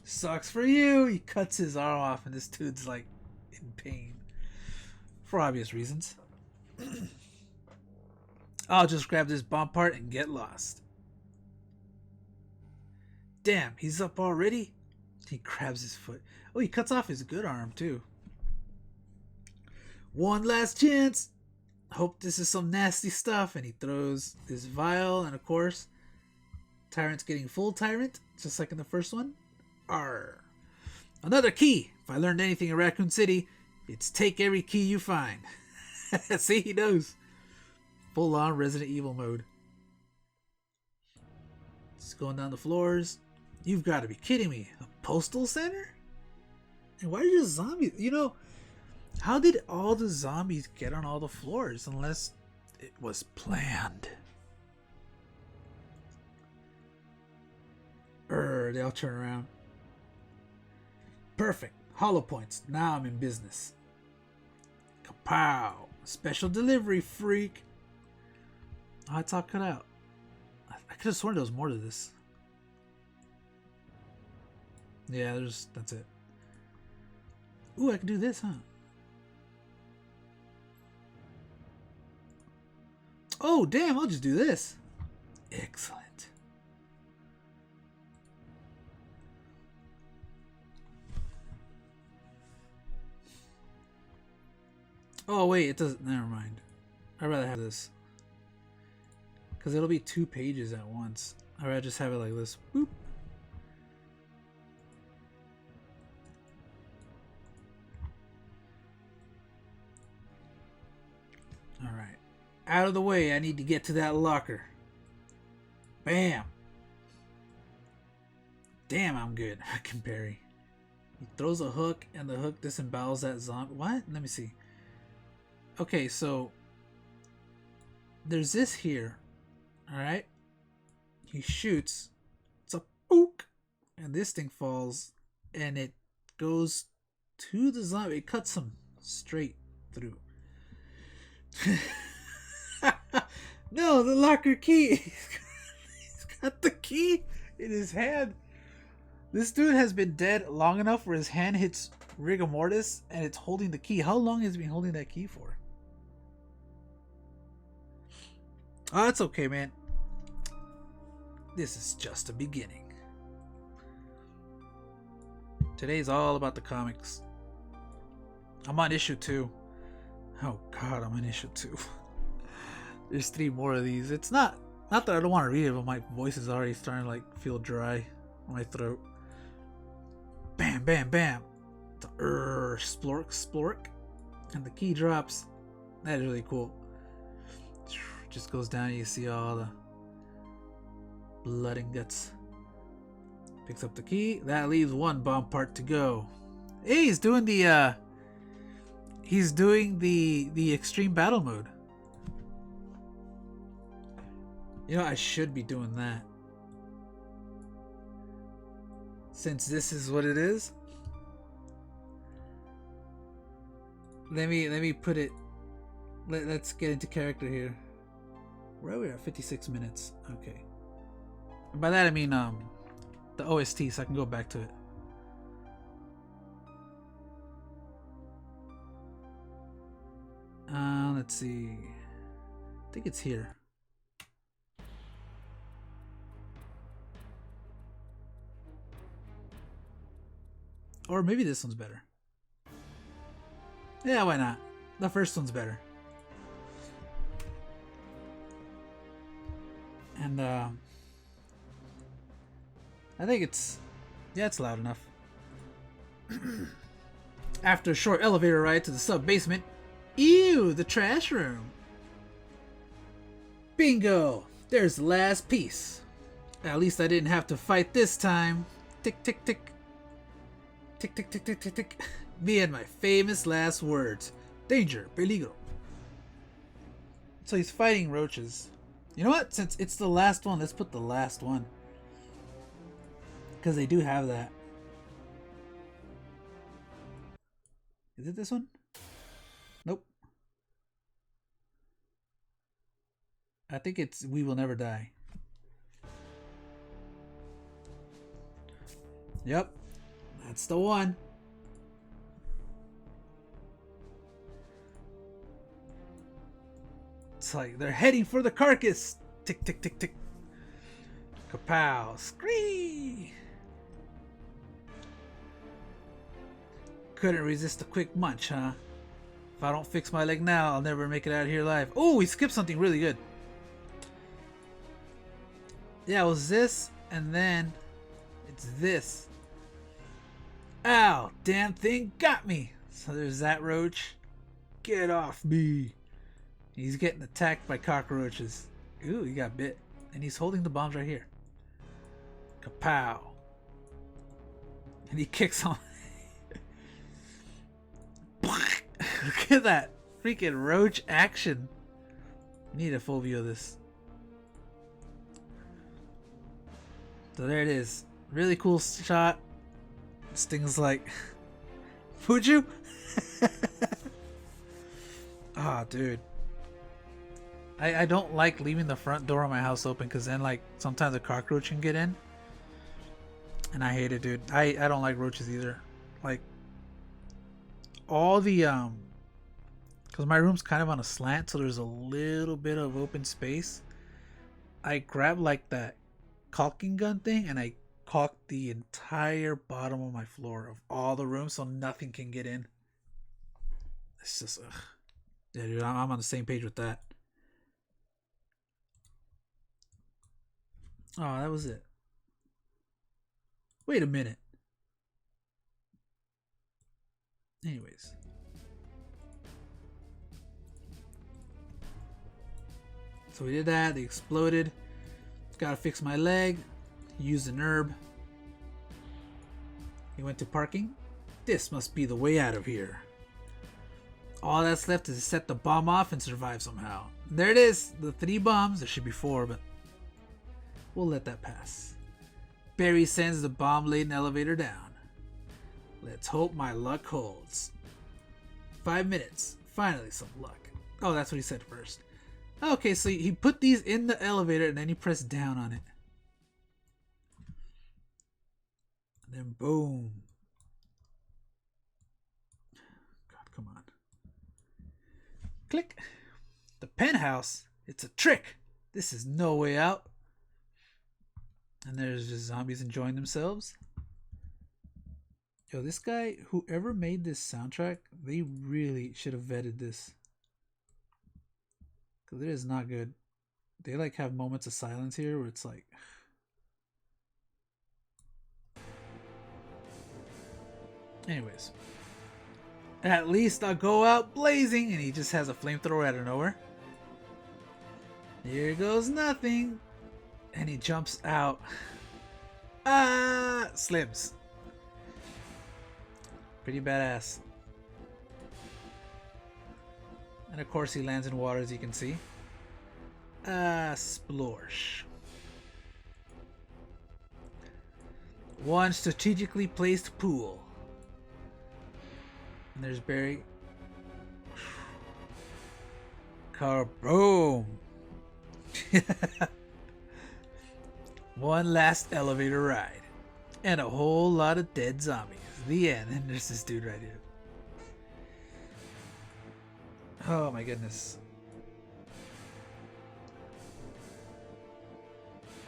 S1: Sucks for you. He cuts his arm off and this dude's like in pain. For obvious reasons. I'll just grab this bomb part and get lost. Damn, he's up already? He grabs his foot. Oh, he cuts off his good arm too. One last chance. Hope this is some nasty stuff. And he throws this vial, and of course Tyrant's getting full Tyrant, just like in the first one. Arr. Another key. If I learned anything in Raccoon City, it's take every key you find. See, he knows. Full on Resident Evil mode. Just going down the floors. You've got to be kidding me. A postal center? And why are there zombies? You know, how did all the zombies get on all the floors unless it was planned? everywhere. They all turn around. Perfect. Hollow points. Now I'm in business. Kapow. Special delivery, freak. Oh, it's all cut out. I could have sworn there was more to this. Yeah, that's it. Ooh, I can do this, huh? Oh, damn, I'll just do this. Excellent. Oh, wait, it doesn't. Never mind. I'd rather have this. Because it'll be 2 pages at once. I'd rather just have it like this. Boop. Alright. Out of the way, I need to get to that locker. Bam! Damn, I'm good. I can parry. He throws a hook, and the hook disembowels that zombie. What? Let me see. Okay, so there's this here. Alright? He shoots. It's a book. And this thing falls, and it goes to the zombie. It cuts him straight through. No, the locker key. He's got the key in his hand. This dude has been dead long enough where his hand hits rigor mortis and it's holding the key. How long has he been holding that key for? Oh, that's okay, man. This is just a beginning. Today's all about the comics. I'm on issue 2. Oh god, I'm on issue 2. There's 3 more of these. It's not that I don't want to read it, but my voice is already starting to like feel dry on my throat. Bam, bam, bam. The splork, splork. And the key drops. That is really cool. Just goes down and you see all the blood and guts. Picks up the key. That leaves 1 bomb part to go. Hey, he's doing the extreme battle mode. You know, I should be doing that. Since this is what it is. Let me put it. Let's get into character here. Where are we at? 56 minutes. Okay. And by that I mean the OST, so I can go back to it. Let's see. I think it's here. Or maybe this one's better. Yeah, why not? The first one's better. And I think it's loud enough. After a short elevator ride to the sub-basement, ew, the trash room. Bingo! There's the last piece. At least I didn't have to fight this time. Tick, tick, tick. Tick, tick, tick, tick, tick, tick. Me and my famous last words. Danger, peligro. So he's fighting roaches. You know what? Since it's the last one, let's put the last one. Because they do have that. Is it this one? Nope. I think it's We Will Never Die. Yep. That's the one. It's like they're heading for the carcass. Tick, tick, tick, tick. Kapow. Scree! Couldn't resist a quick munch, huh? If I don't fix my leg now, I'll never make it out of here alive. Oh, we skipped something really good. Yeah, it was this, and then it's this. Ow! Damn thing got me! So there's that roach. Get off me! He's getting attacked by cockroaches. Ooh, he got bit. And he's holding the bombs right here. Kapow! And he kicks on. Look at that freaking roach action. Need a full view of this. So there it is. Really cool shot. This thing's like, would you? Ah, dude. I don't like leaving the front door of my house open because then like sometimes a cockroach can get in. And I hate it, dude. I don't like roaches either. Like all the because my room's kind of on a slant, so there's a little bit of open space. I grab like that caulking gun thing and I caulk the entire bottom of my floor of all the rooms so nothing can get in. It's just ugh. Yeah, dude, I'm on the same page with that. Oh, that was it. Wait a minute. Anyways. So we did that. They exploded. Gotta fix my leg. Used an herb. He went to parking. This must be the way out of here. All that's left is to set the bomb off and survive somehow. There it is. The 3 bombs. There should be 4, but we'll let that pass. Barry sends the bomb-laden elevator down. Let's hope my luck holds. 5 minutes. Finally some luck. Oh, that's what he said first. Okay, so he put these in the elevator and then he pressed down on it. And then boom. God, come on. Click. The penthouse. It's a trick. This is no way out. And there's just zombies enjoying themselves. Yo, this guy, whoever made this soundtrack, they really should have vetted this. Because it is not good. They like have moments of silence here where it's like... Anyways. At least I'll go out blazing, and he just has a flamethrower out of nowhere. Here goes nothing. And he jumps out. Ah, Slims. Pretty badass. And of course he lands in water, as you can see. Splorsh. One strategically placed pool. And there's Barry. Kaboom! One last elevator ride. And a whole lot of dead zombies. The end. And there's this dude right here. Oh my goodness.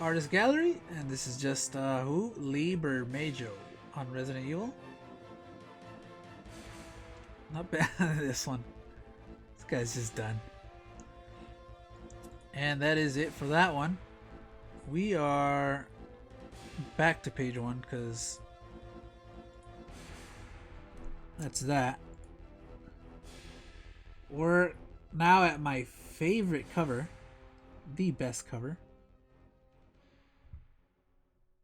S1: Artist gallery. And this is just who? Lee Bermejo on Resident Evil. Not bad. This one. This guy's just done. And that is it for that one. We are back to page 1 because that's that. We're now at my favorite cover, the best cover.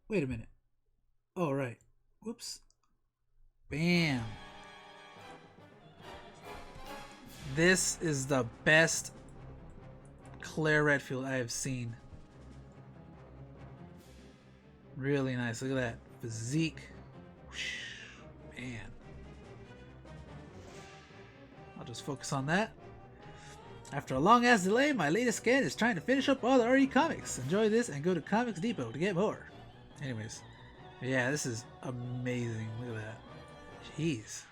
S1: Wait a minute. Oh, right. Whoops. Bam. This is the best Claire Redfield I have seen. Really nice. Look at that physique. Man. I'll just focus on that. After a long ass delay, my latest scan is trying to finish up all the RE comics. Enjoy this and go to Comics Depot to get more. Anyways. Yeah, this is amazing. Look at that. Jeez.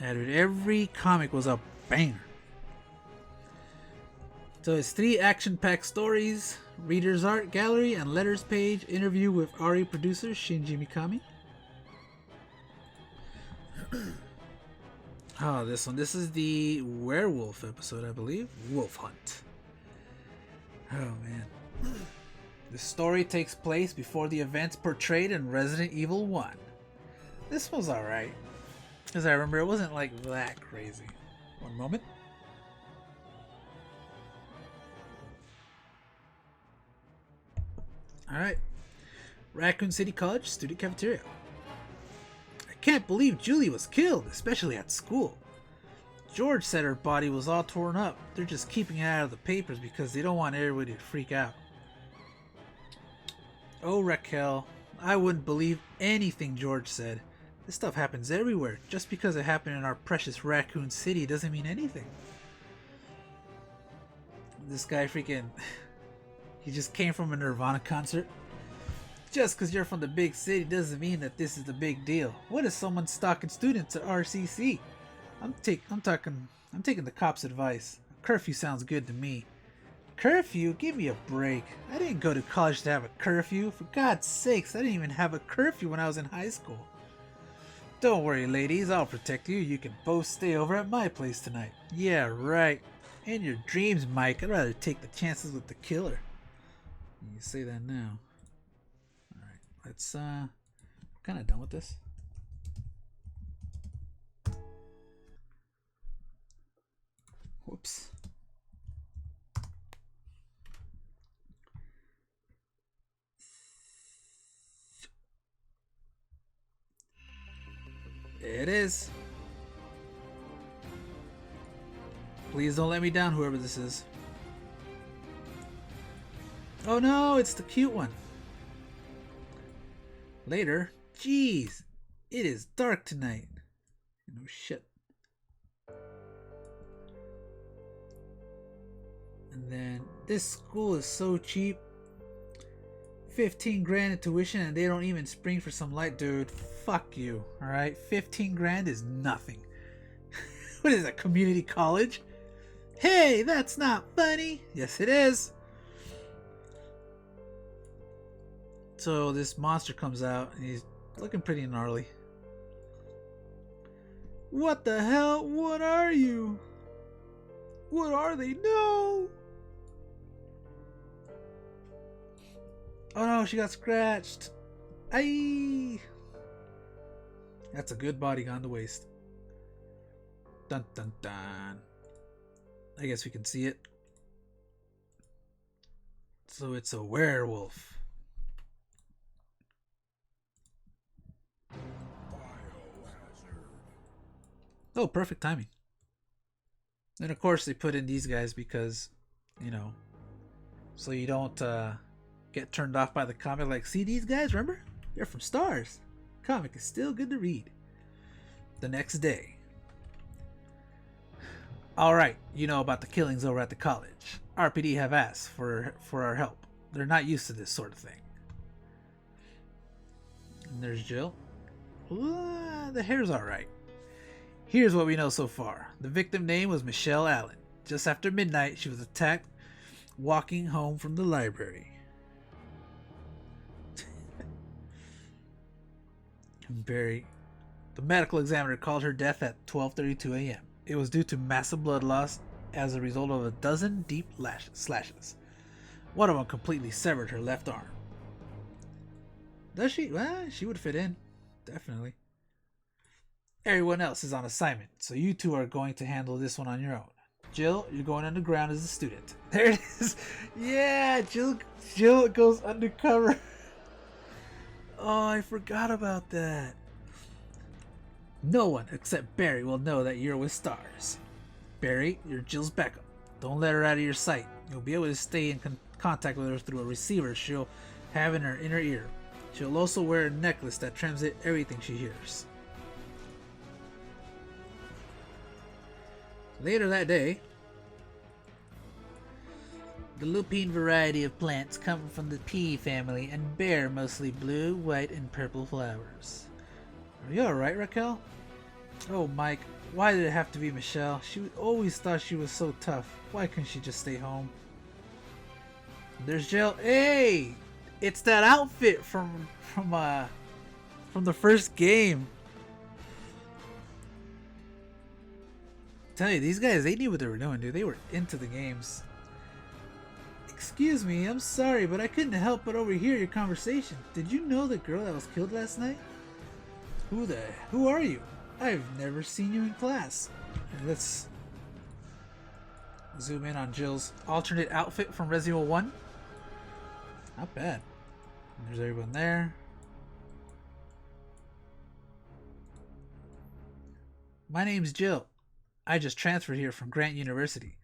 S1: Yeah, dude, every comic was a banger. So it's 3 action-packed stories, reader's art gallery, and letters page, interview with RE producer Shinji Mikami. Oh, this one. This is the werewolf episode, I believe. Wolf Hunt. Oh, man. The story takes place before the events portrayed in Resident Evil 1. This was alright. As I remember, it wasn't like that crazy. One moment. Alright. Raccoon City College student cafeteria. I can't believe Julie was killed, especially at school. George said her body was all torn up. They're just keeping it out of the papers because they don't want everybody to freak out. Oh, Raquel, I wouldn't believe anything George said. This stuff happens everywhere. Just because it happened in our precious Raccoon City doesn't mean anything. This guy freaking... he just came from a Nirvana concert. Just because you're from the big city doesn't mean that this is the big deal. What is someone stalking students at RCC? I'm taking the cops' advice. A curfew sounds good to me. Curfew? Give me a break. I didn't go to college to have a curfew. For God's sakes, I didn't even have a curfew when I was in high school. Don't worry, ladies. I'll protect you. You can both stay over at my place tonight. Yeah, right. In your dreams, Mike. I'd rather take the chances with the killer. You say that now. Alright, let's, kind of done with this. Whoops. It is. Please don't let me down, whoever this is. Oh no, it's the cute one. Later. Jeez, it is dark tonight. No shit. And then, this school is so cheap. 15 grand in tuition and they don't even spring for some light. Dude, fuck you, alright? 15 grand is nothing. What is that, community college? Hey, that's not funny. Yes, it is. So this monster comes out and he's looking pretty gnarly. What the hell? What are you? What are they? No! Oh no, she got scratched. Aye. That's a good body on the waist. Dun dun dun. I guess we can see it. So it's a werewolf. Oh, perfect timing. And of course they put in these guys because, you know, so you don't get turned off by the comic. Like, see these guys, remember? They're from Stars. Comic is still good to read. The next day. Alright, you know about the killings over at the college. RPD have asked for our help. They're not used to this sort of thing. And there's Jill. The hair's alright. Here's what we know so far. The victim name was Michelle Allen. Just after midnight, she was attacked walking home from the library. Barry. The medical examiner called her death at 12:32 a.m. It was due to massive blood loss as a result of a dozen deep slashes. One of them completely severed her left arm. Does she? Well, she would fit in. Definitely. Everyone else is on assignment, so you two are going to handle this one on your own. Jill, you're going underground as a student. There it is. Yeah, Jill goes undercover. Oh, I forgot about that. No one except Barry will know that you're with Stars. Barry, you're Jill's backup. Don't let her out of your sight. You'll be able to stay in contact with her through a receiver she'll have in her inner ear. She'll also wear a necklace that transmits everything she hears. Later that day, the lupine variety of plants come from the pea family and bear mostly blue, white, and purple flowers. Are you alright, Raquel? Oh, Mike, why did it have to be Michelle? She always thought she was so tough. Why couldn't she just stay home? There's Jill. Hey! It's that outfit from the first game. Tell you, these guys, they knew what they were doing, dude. They were into the games. Excuse me, I'm sorry, but I couldn't help but overhear your conversation. Did you know the girl that was killed last night? Who are you? I've never seen you in class. And let's zoom in on Jill's alternate outfit from Resident Evil 1. Not bad. There's everyone there. My name's Jill. I just transferred here from Grant University.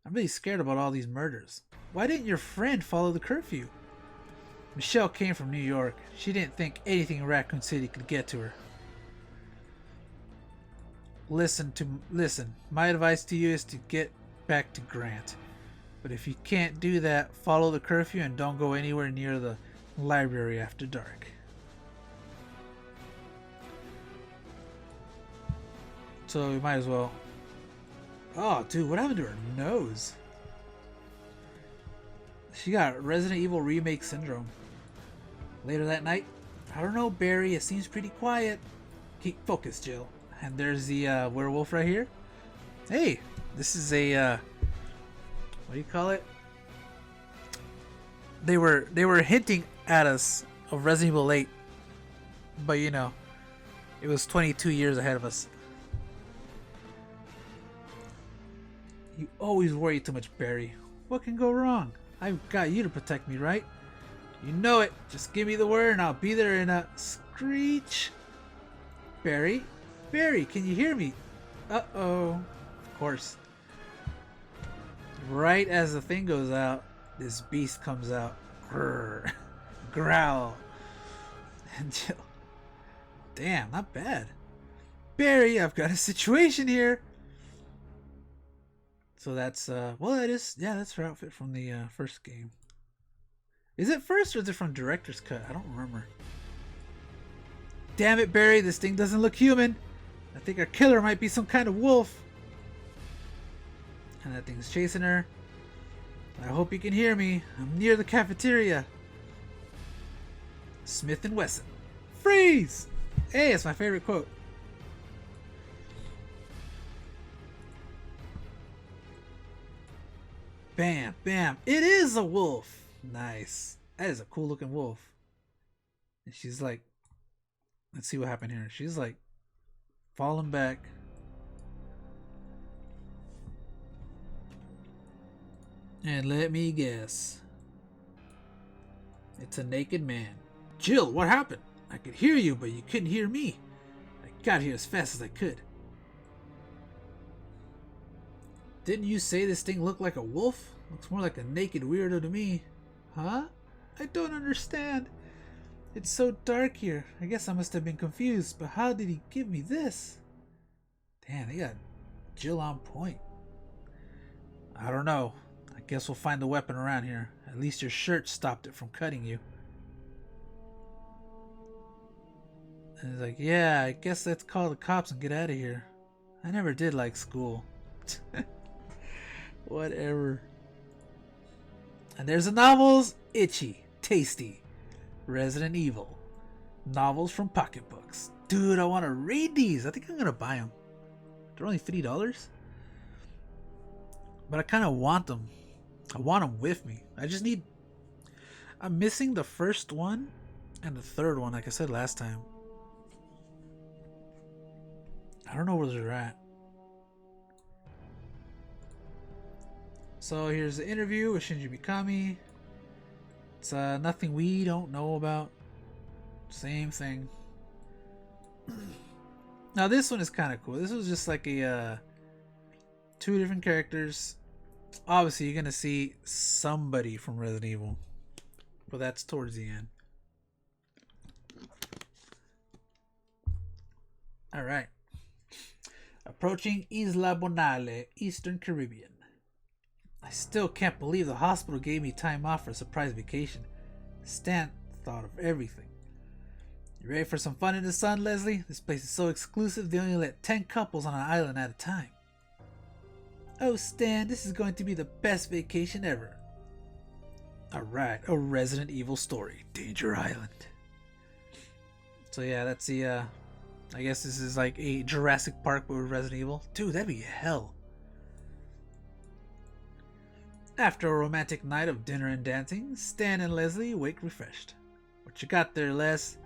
S1: I'm really scared about all these murders. Why didn't your friend follow the curfew? Michelle came from New York. She didn't think anything in Raccoon City could get to her. Listen. My advice to you is to get back to Grant. But if you can't do that, follow the curfew and don't go anywhere near the library after dark. So we might as well. Oh, dude, what happened to her nose? She got Resident Evil Remake Syndrome. Later that night, I don't know, Barry, it seems pretty quiet. Keep focused, Jill. And there's the werewolf right here. Hey, this is a what do you call it? They were hinting at us of Resident Evil 8, but you know, it was 22 years ahead of us. You always worry too much, Barry. What can go wrong? I've got you to protect me, right? You know it. Just give me the word and I'll be there in a screech. Barry? Barry, can you hear me? Uh-oh. Of course. Right as the thing goes out, this beast comes out. Grrr. Growl. And Jill. Damn, not bad. Barry, I've got a situation here. So that's, well, that is, yeah, that's her outfit from the first game. Is it first or is it from Director's Cut? I don't remember. Damn it, Barry, this thing doesn't look human. I think our killer might be some kind of wolf. And that thing's chasing her. I hope you can hear me. I'm near the cafeteria. Smith and Wesson. Freeze! Hey, it's my favorite quote. Bam, bam. It is a wolf. Nice. That is a cool looking wolf. And she's like, let's see what happened here. She's like falling back. And let me guess. It's a naked man. Jill, what happened? I could hear you, but you couldn't hear me. I got here as fast as I could. Didn't you say this thing looked like a wolf? Looks more like a naked weirdo to me. Huh? I don't understand. It's so dark here. I guess I must have been confused, but how did he give me this? Damn, they got Jill on point. I don't know. I guess we'll find the weapon around here. At least your shirt stopped it from cutting you. And he's like, yeah, I guess let's call the cops and get out of here. I never did like school. Whatever. And there's the novels. Itchy, tasty, Resident Evil. Novels from Pocketbooks. Dude, I want to read these. I think I'm going to buy them. They're only $3. But I kind of want them. I want them with me. I just need... I'm missing the first one and the third one, like I said last time. I don't know where they're at. So here's the interview with Shinji Mikami. It's nothing we don't know about. Same thing. Now this one is kind of cool. This was just like a two different characters. Obviously you're gonna see somebody from Resident Evil, but that's towards the end. All right. Approaching Isla Bonale, Eastern Caribbean. I still can't believe the hospital gave me time off for a surprise vacation. Stan thought of everything. You ready for some fun in the sun, Leslie? This place is so exclusive they only let 10 couples on an island at a time. Oh, Stan, this is going to be the best vacation ever. Alright, a Resident Evil story. Danger Island. So yeah, that's the, I guess this is like a Jurassic Park but with Resident Evil. Dude, that'd be hell. After a romantic night of dinner and dancing, Stan and Leslie wake refreshed. What you got there, Les?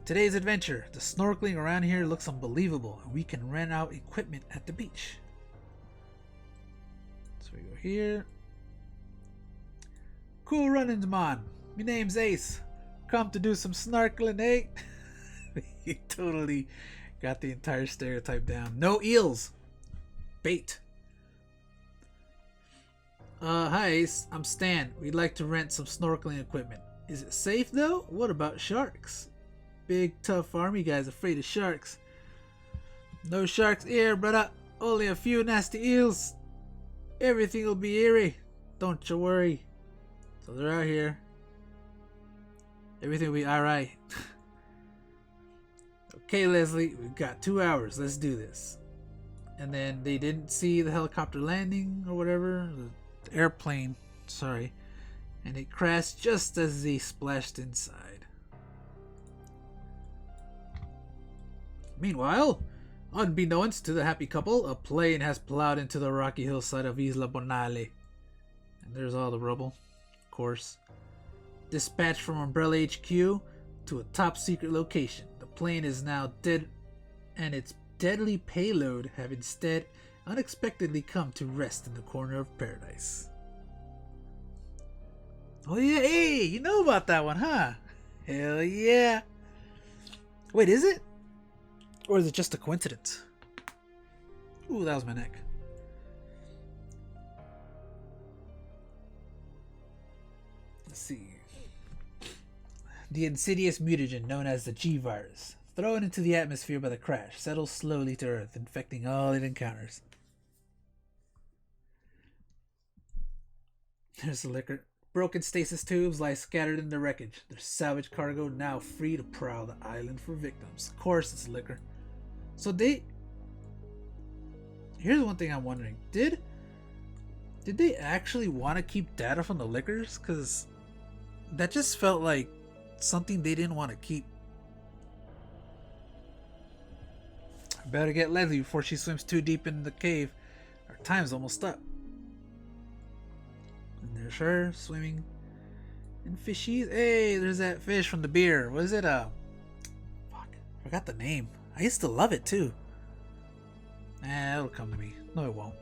S1: Today's adventure. The snorkeling around here looks unbelievable, and we can rent out equipment at the beach. So we go here. Cool runnings, man. My name's Ace. Come to do some snorkeling, eh? He totally got the entire stereotype down. No eels. Bait. Hi Ace, I'm Stan. We'd like to rent some snorkeling equipment. Is it safe though? What about sharks? Big tough army guys afraid of sharks. No sharks here, brother. Only a few nasty eels. Everything will be eerie. Don't you worry. So they're out here. Everything will be alright. Okay, Leslie, we've got 2 hours. Let's do this. And then they didn't see the helicopter landing or whatever. The airplane, sorry. And it crashed just as they splashed inside. Meanwhile, unbeknownst to the happy couple, a plane has plowed into the rocky hillside of Isla Bonale. And there's all the rubble, of course. Dispatched from Umbrella HQ to a top secret location. The plane is now dead, and its deadly payload have instead unexpectedly come to rest in the corner of paradise. Oh yeah, hey, you know about that one, huh? Hell yeah. Wait, is it? Or is it just a coincidence? Ooh, that was my neck. Let's see. The insidious mutagen known as the G-Virus, thrown into the atmosphere by the crash, settles slowly to Earth, infecting all it encounters. There's the liquor. Broken stasis tubes lie scattered in the wreckage, their salvage cargo now free to prowl the island for victims. Of course it's liquor. So they... Here's one thing I'm wondering. Did they actually want to keep data from the liquors? Because that just felt like something they didn't want to keep. I better get Leslie before she swims too deep in the cave. Our time's almost up. And there's her swimming in fishies. Hey, there's that fish from the beer. What is it? Fuck, forgot the name. I used to love it too. It'll come to me. No, it won't.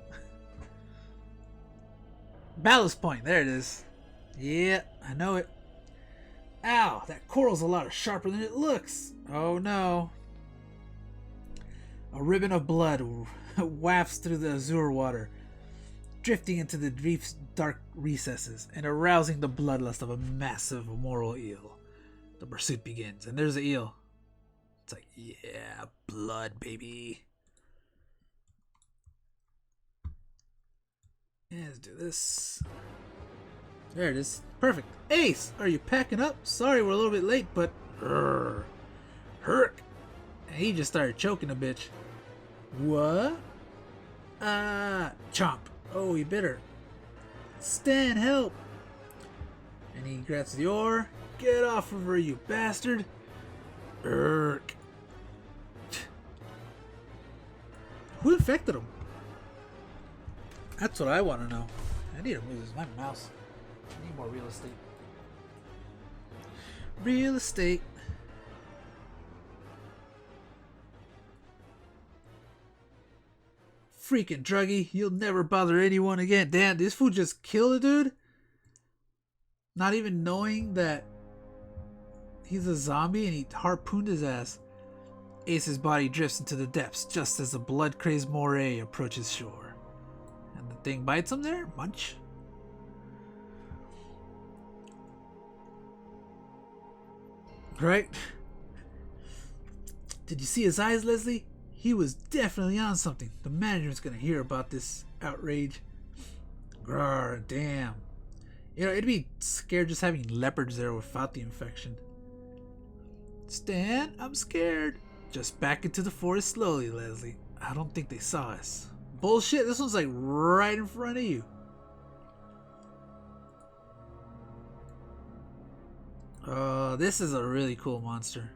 S1: Ballast Point. There it is. Yeah, I know it. Ow, that coral's a lot sharper than it looks. Oh no. A ribbon of blood wafts through the azure water, drifting into the reef's dark recesses and arousing the bloodlust of a massive moral eel. The pursuit begins, and there's the eel. It's like, yeah, blood, baby. Yeah, let's do this. There it is. Perfect. Ace, are you packing up? Sorry we're a little bit late, but... Herc. And he just started choking a bitch. What? Chomp. Oh, he bit her. Stan, help. And he grabs the oar. Get off of her, you bastard. Herc. Who infected him? That's what I want to know. I need to move this. My mouse. I need more real estate. Real estate. Freaking druggie. You'll never bother anyone again. Damn, this fool just killed a dude? Not even knowing that he's a zombie and he harpooned his ass. Ace's body drifts into the depths just as the blood-crazed moray approaches shore. And the thing bites him there? Munch. Right? Did you see his eyes, Leslie? He was definitely on something. The manager's gonna hear about this outrage. Grrr, damn. You know, it'd be scared just having leopards there without the infection. Stan, I'm scared. Just back into the forest slowly, Leslie. I don't think they saw us. Bullshit, this one's like right in front of you. This is a really cool monster.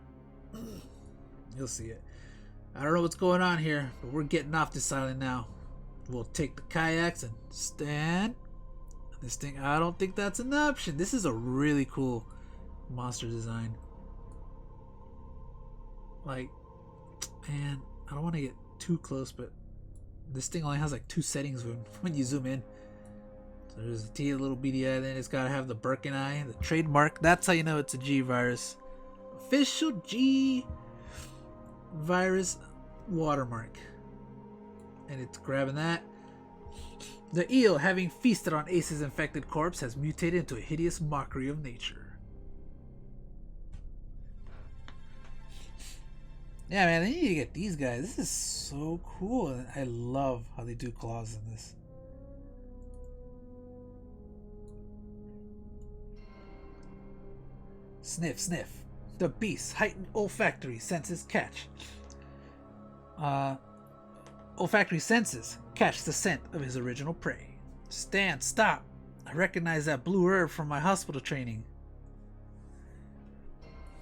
S1: You'll see it. I don't know what's going on here, but we're getting off this island now. We'll take the kayaks and stand. This thing, I don't think that's an option. This is a really cool monster design. Like, man, I don't want to get too close, but this thing only has like 2 settings when you zoom in. So there's the T, a little beady eye, then it's got to have the Birkin eye, the trademark. That's how you know it's a G-Virus. Official G-Virus watermark. And it's grabbing that. The eel, having feasted on Ace's infected corpse, has mutated into a hideous mockery of nature. Yeah, man, they need to get these guys. This is so cool. I love how they do claws in this. Sniff, sniff. The beast's heightened olfactory senses catch. Olfactory senses catch the scent of his original prey. Stan, stop! I recognize that blue herb from my hospital training.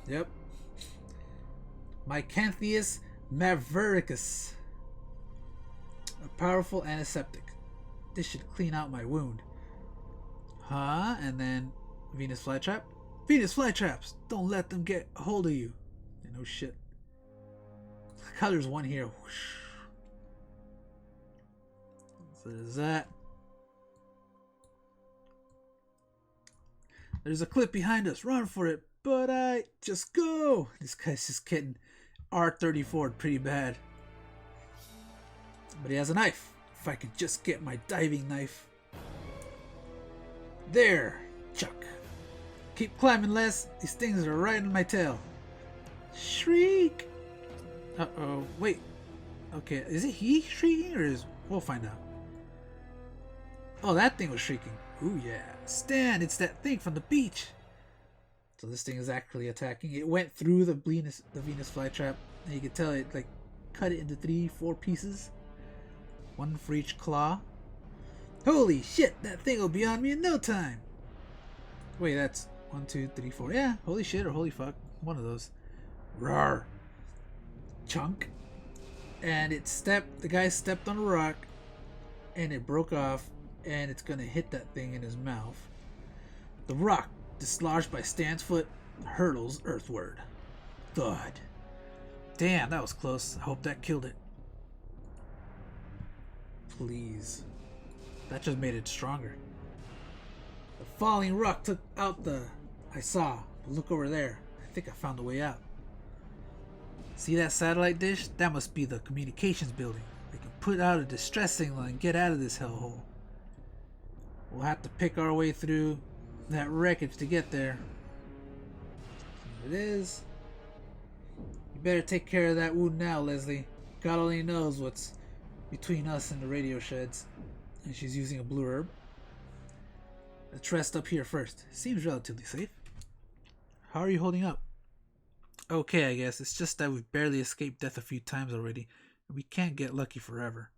S1: Yep. Mycanthus mavericus. A powerful antiseptic. This should clean out my wound. Huh? And then Venus flytrap? Venus flytraps! Don't let them get a hold of you. Yeah, no shit. There's one here. Whoosh. So there's that. There's a cliff behind us. Run for it. But I just go. This guy's just getting R34 pretty bad. But he has a knife. If I could just get my diving knife. There. Chuck. Keep climbing, Les. These things are right on my tail. Shriek. Uh-oh. Wait. Okay. Is it he shrieking or is... We'll find out. Oh, that thing was shrieking. Ooh, yeah. Stan, it's that thing from the beach. So this thing is actually attacking. It went through the Venus flytrap, and you can tell it like cut it into 3-4 pieces. One for each claw. Holy shit, that thing will be on me in no time. Wait, that's 1, 2, 3, 4. Yeah, holy shit or holy fuck. One of those. Rawr. Chunk. And the guy stepped on a rock, and it broke off, and it's gonna hit that thing in his mouth. The rock, dislodged by Stan's foot, hurtles earthward. Thud. Damn, that was close. I hope that killed it. Please. That just made it stronger. The falling rock took out the... I saw. But look over there. I think I found a way out. See that satellite dish? That must be the communications building. We can put out a distress signal and get out of this hellhole. We'll have to pick our way through that wreckage to get there. Here it is. You better take care of that wound now, Leslie. God only knows what's between us and the radio sheds. And she's using a blue herb. Let's rest up here first. Seems relatively safe. How are you holding up? Okay, I guess. It's just that we've barely escaped death a few times already. And we can't get lucky forever.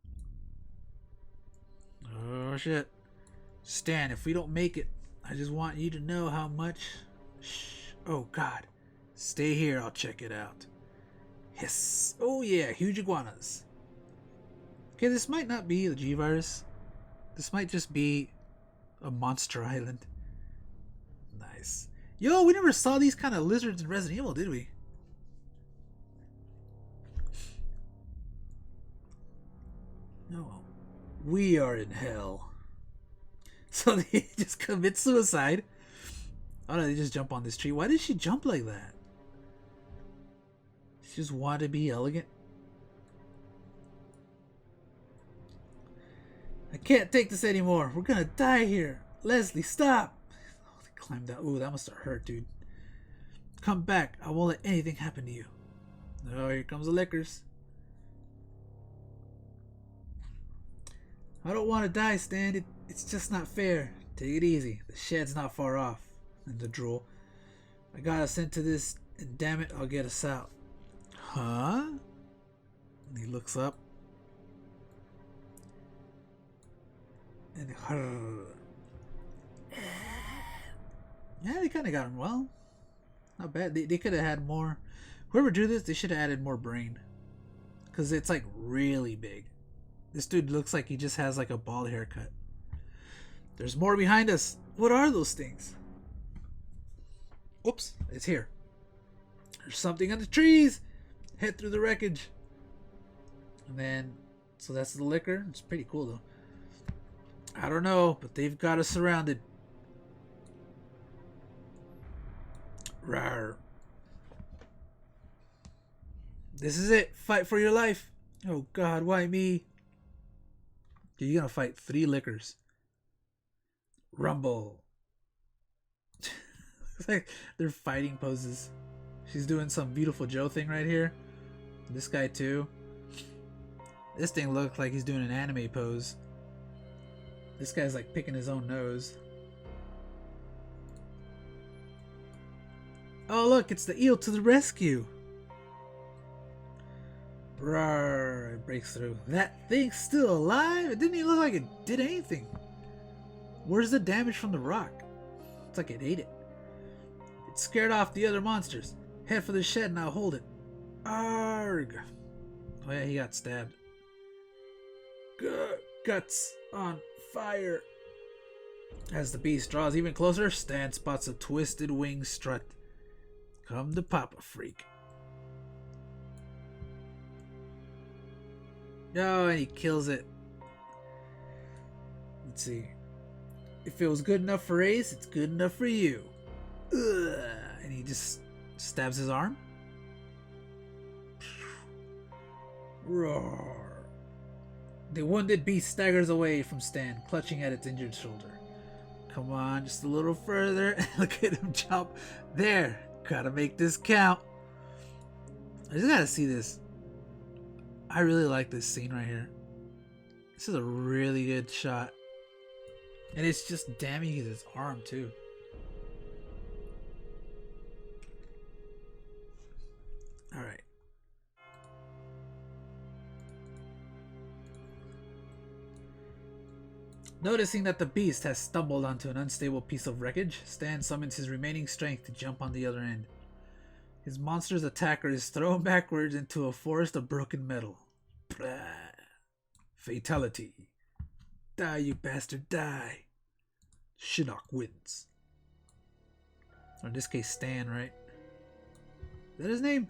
S1: Oh, shit. Stan, if we don't make it, I just want you to know how much... Shh. Oh, God. Stay here. I'll check it out. Hiss. Oh, yeah. Huge iguanas. Okay, this might not be the G-Virus. This might just be a monster island. Nice. Yo, we never saw these kind of lizards in Resident Evil, did we? No. We are in hell. So they just commit suicide. Oh no, they just jump on this tree. Why did she jump like that? She just wanted to be elegant. I can't take this anymore. We're gonna die here. Leslie, stop. Oh, they climbed out. Ooh, that must have hurt, dude. Come back. I won't let anything happen to you. Oh, here comes the liquors. I don't want to die, Stan. It's just not fair. Take it easy. The shed's not far off. And the drool. I got us into this, and damn it, I'll get us out. Huh? And he looks up. And yeah, they kind of got him well. Not bad. They could have had more. Whoever drew this, they should have added more brain. Because it's like really big. This dude looks like he just has like a bald haircut. There's more behind us. What are those things? Oops, it's here. There's something in the trees. Head through the wreckage. And then, so that's the liquor. It's pretty cool though. I don't know, but they've got us surrounded. Rawr. This is it. Fight for your life. Oh God, why me? You're gonna fight 3 liquors. Rumble. It's like they're fighting poses. She's doing some Beautiful Joe thing right here. This guy too. This thing looks like he's doing an anime pose. This guy's like picking his own nose. Oh look, it's the eel to the rescue. Roar, it breaks through. That thing's still alive? It didn't even look like it did anything. Where's the damage from the rock? It's like it ate it. It scared off the other monsters. Head for the shed and I'll hold it. Arg! Oh yeah, he got stabbed. Guts on fire. As the beast draws even closer, Stan spots a twisted wing strut. Come to Papa, freak. No, and he kills it. Let's see. If it was good enough for Ace, it's good enough for you. Ugh. And he just stabs his arm. Roar. The wounded beast staggers away from Stan, clutching at its injured shoulder. Come on, just a little further. Look at him jump. There. Gotta make this count. I just gotta see this. I really like this scene right here. This is a really good shot. And it's just damaging his arm too. Alright. Noticing that the beast has stumbled onto an unstable piece of wreckage, Stan summons his remaining strength to jump on the other end. His monster's attacker is thrown backwards into a forest of broken metal. Blah. Fatality. Die, you bastard, die. Shinnok wins. Or in this case, Stan, right? Is that his name?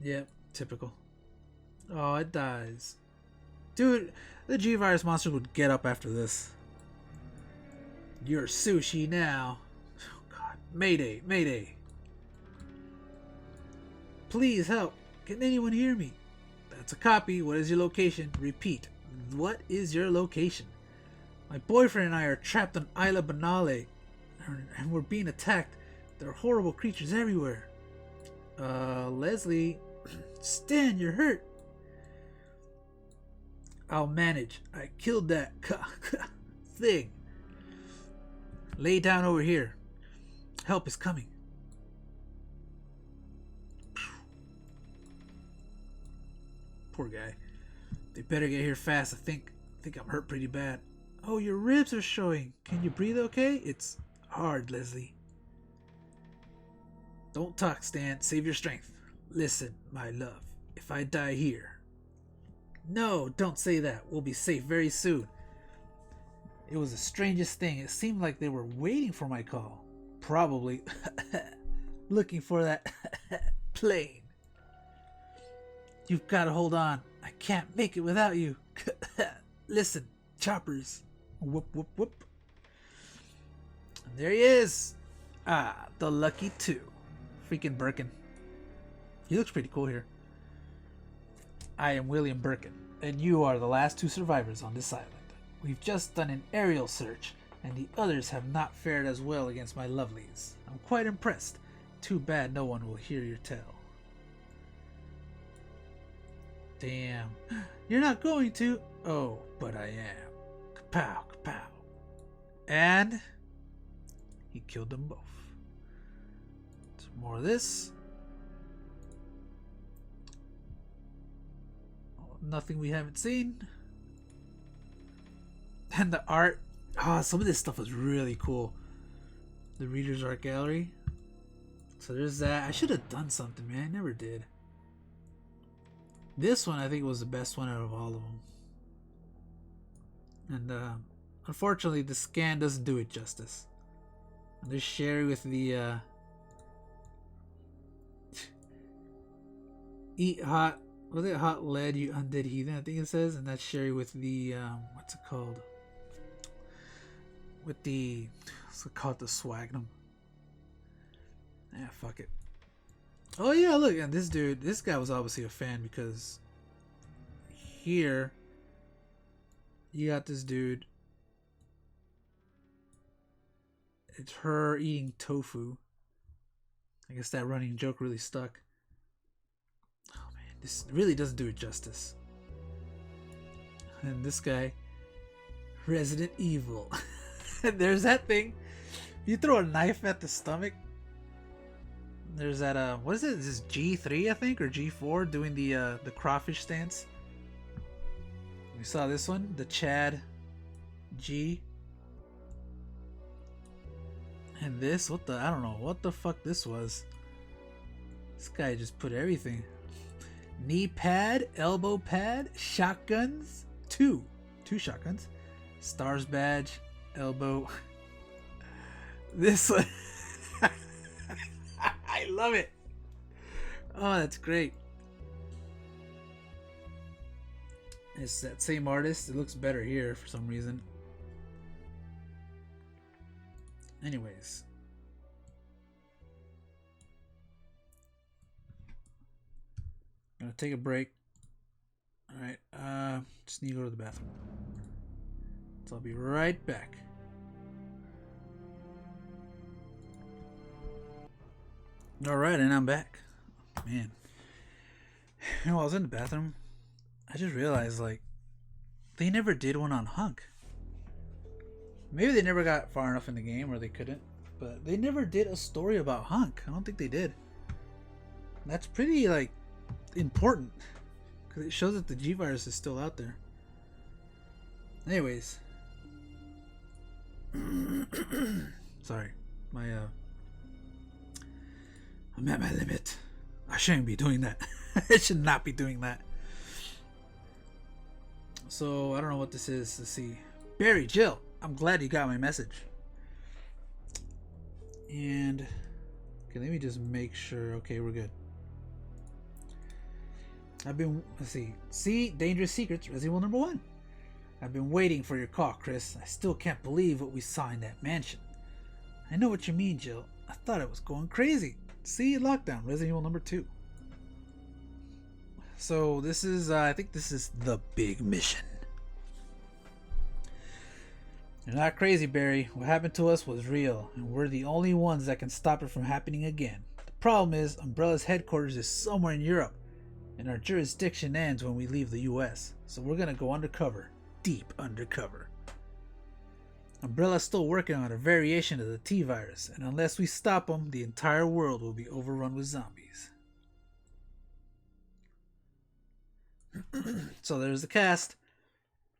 S1: Yep, typical. Oh, it dies. Dude, the G-Virus monster would get up after this. You're sushi now. Oh god. Mayday, mayday. Please help. Can anyone hear me? That's a copy. What is your location? Repeat. What is your location? My boyfriend and I are trapped on Isla Banale, and we're being attacked. There are horrible creatures everywhere. Leslie. Stan, you're hurt. I'll manage. I killed that thing. Lay down over here. Help is coming. Poor guy. They better get here fast. I think I'm hurt pretty bad. Oh, your ribs are showing. Can you breathe okay? It's hard, Leslie. Don't talk, Stan. Save your strength. Listen, my love. If I die here... No, don't say that. We'll be safe very soon. It was the strangest thing. It seemed like they were waiting for my call. Probably looking for that plane. You've got to hold on. I can't make it without you. Listen, choppers. Whoop, whoop, whoop. And there he is. Ah, the lucky two. Freaking Birkin. He looks pretty cool here. I am William Birkin, and you are the last two survivors on this island. We've just done an aerial search, and the others have not fared as well against my lovelies. I'm quite impressed. Too bad no one will hear your tale. Damn. You're not going to? Oh, but I am. Kapow, kapow. And he killed them both. Some more of this. Nothing we haven't seen. And the art. Ah, some of this stuff was really cool. The Reader's Art Gallery. So there's that. I should have done something, man. I never did. This one I think was the best one out of all of them. And unfortunately the scan doesn't do it justice. And there's Sherry with the eat hot. Was it hot lead, you undead heathen? I think it says. And that's Sherry with the what's it called? With the what's it called? The swagnum. Yeah, fuck it. Oh yeah, look, and this dude, this guy was obviously a fan because here you got this dude. It's her eating tofu. I guess that running joke really stuck. This really doesn't do it justice. And this guy, Resident Evil. And there's that thing. You throw a knife at the stomach. There's that what is it? This is G3 I think, or G4 doing the crawfish stance. We saw this one, the Chad G. And this, what the, I don't know what the fuck this was. This guy just put everything. Knee pad, elbow pad, shotguns, two shotguns, stars badge, elbow. This one, I love it. Oh, that's great. It's that same artist. It looks better here for some reason. Anyways. Gonna take a break. Alright, just need to go to the bathroom. So I'll be right back. Alright, and I'm back. Man. You know, I was in the bathroom. I just realized, like, they never did one on Hunk. Maybe they never got far enough in the game, or they couldn't. But they never did a story about Hunk. I don't think they did. That's pretty, like, important. Because it shows that the G-Virus is still out there. Anyways. Sorry. I'm at my limit. I shouldn't be doing that. I should not be doing that. So, I don't know what this is. Let's see. Barry, Jill, I'm glad you got my message. And, okay, let me just make sure. Okay, we're good. Let's see, Dangerous Secrets, Resident Evil number 1. I've been waiting for your call, Chris. I still can't believe what we saw in that mansion. I know what you mean, Jill. I thought I was going crazy. See, Lockdown, Resident Evil number 2. So this is, I think this is the big mission. You're not crazy, Barry. What happened to us was real, and we're the only ones that can stop it from happening again. The problem is, Umbrella's headquarters is somewhere in Europe, and our jurisdiction ends when we leave the US. So we're gonna go undercover, deep undercover. Umbrella's still working on a variation of the T-Virus, and unless we stop them, the entire world will be overrun with zombies. So there's the cast.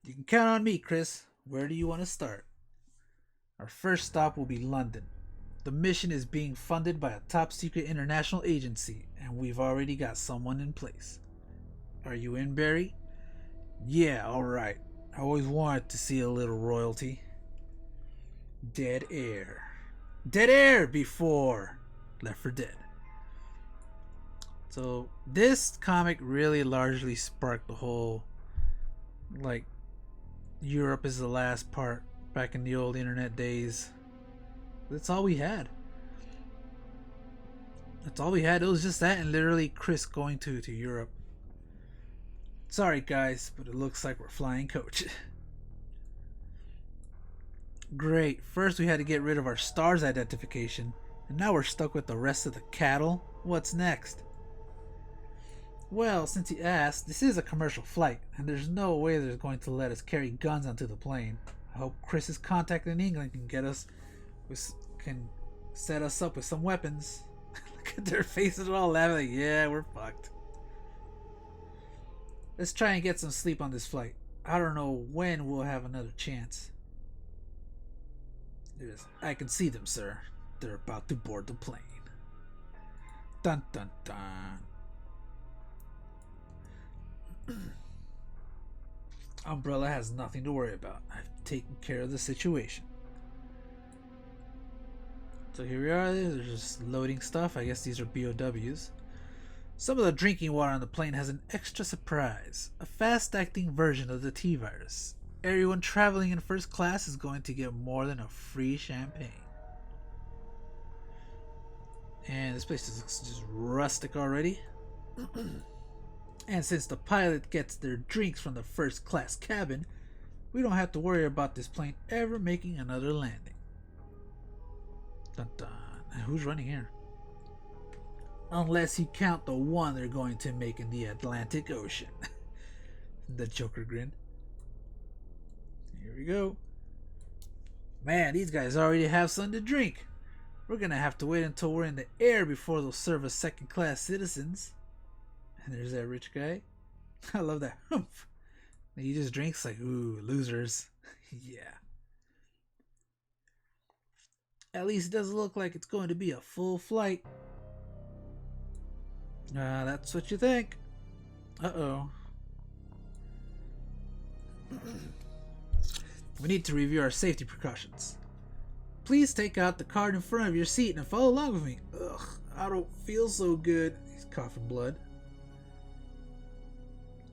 S1: You can count on me, Chris. Where do you want to start? Our first stop will be London. The mission is being funded by a top-secret international agency, and we've already got someone in place. Are you in, Barry? Yeah, alright. I always wanted to see a little royalty. Dead Air. Dead Air before Left 4 Dead. So this comic really largely sparked the whole, like, Europe is the last part back in the old internet days. That's all we had. That's all we had. It was just that and literally Chris going to Europe. Sorry guys, but it looks like we're flying coach. Great. First we had to get rid of our STARS identification, and now we're stuck with the rest of the cattle. What's next? Well, since you asked, this is a commercial flight, and there's no way they're going to let us carry guns onto the plane. I hope Chris's contact in England can set us up with some weapons. Look at their faces, all laughing like, yeah, we're fucked. Let's try and get some sleep on this flight. I don't know when we'll have another chance. I can see them, sir. They're about to board the plane. Dun dun dun. Umbrella has nothing to worry about. I've taken care of the situation. So here we are. They're just loading stuff. I guess these are BOWs. Some of the drinking water on the plane has an extra surprise. A fast-acting version of the T-Virus. Everyone traveling in first class is going to get more than a free champagne. And this place looks just rustic already. And since the pilot gets their drinks from the first class cabin, we don't have to worry about this plane ever making another landing. 'Dun, dun. And who's running here? Unless you count the one they're going to make in the Atlantic Ocean. The Joker grinned. Here we go. Man, these guys already have something to drink. We're gonna have to wait until we're in the air before they'll serve us second-class citizens. And there's that rich guy. I love that. He just drinks like, ooh, losers. Yeah. At least it doesn't look like it's going to be a full flight. That's what you think. Uh-oh. We need to review our safety precautions. Please take out the card in front of your seat and follow along with me. Ugh, I don't feel so good. He's coughing blood.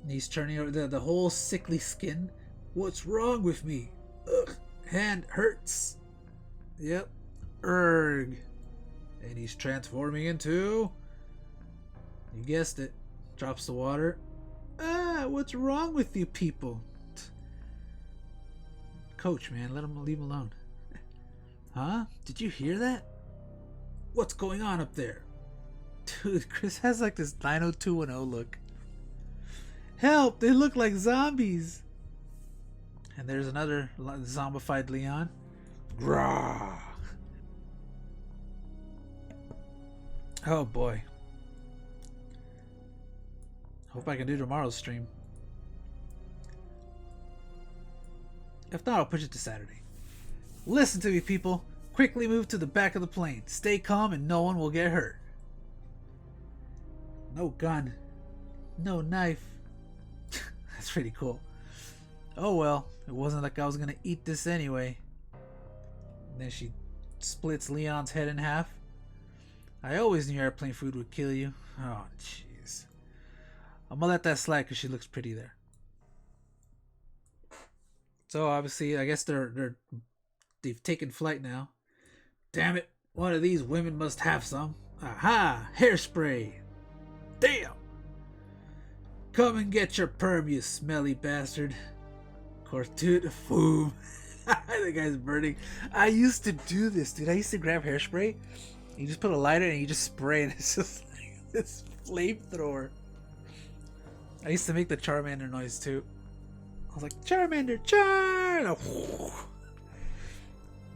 S1: And he's turning over the whole sickly skin. What's wrong with me? Ugh, hand hurts. Yep. Erg. And he's transforming into... You guessed it. Drops the water. Ah, what's wrong with you people? Coach, man, leave him alone. Huh? Did you hear that? What's going on up there? Dude, Chris has like this 90210 look. Help! They look like zombies! And there's another zombified Leon. Grah! Oh boy. Hope I can do tomorrow's stream. If not, I'll push it to Saturday. Listen to me, people. Quickly move to the back of the plane. Stay calm and no one will get hurt. No gun. No knife. That's pretty cool. Oh well, it wasn't like I was gonna eat this anyway. And then she splits Leon's head in half. I always knew airplane food would kill you. Oh, jeez. I'm gonna let that slide because she looks pretty there. So obviously, I guess they've taken flight now. Damn it! One of these women must have some. Aha! Hairspray. Damn! Come and get your perm, you smelly bastard. Cortut foom. The guy's burning. I used to do this, dude. I used to grab hairspray. You just put a lighter and you just spray, and it's just like this flamethrower. I used to make the Charmander noise too. I was like, Charmander, Char!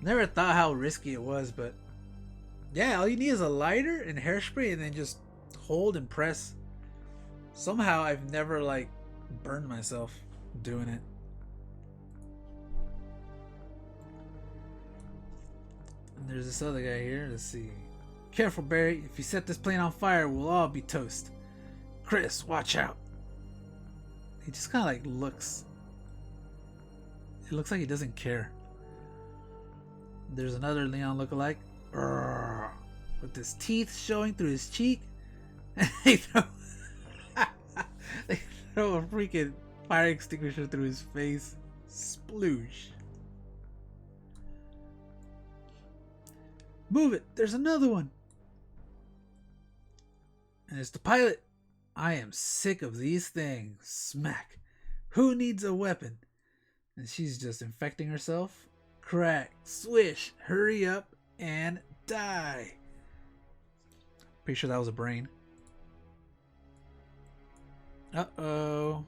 S1: Never thought how risky it was, but yeah, all you need is a lighter and hairspray, and then just hold and press. Somehow I've never like burned myself doing it. And there's this other guy here. Let's see. Careful, Barry. If you set this plane on fire, we'll all be toast. Chris, watch out. He just kind of like looks. It looks like he doesn't care. There's another Leon lookalike. With his teeth showing through his cheek. they throw a freaking fire extinguisher through his face. Sploosh. Move it! There's another one! And it's the pilot. I am sick of these things. Smack. Who needs a weapon? And she's just infecting herself. Crack. Swish. Hurry up and die. Pretty sure that was a brain. Uh-oh.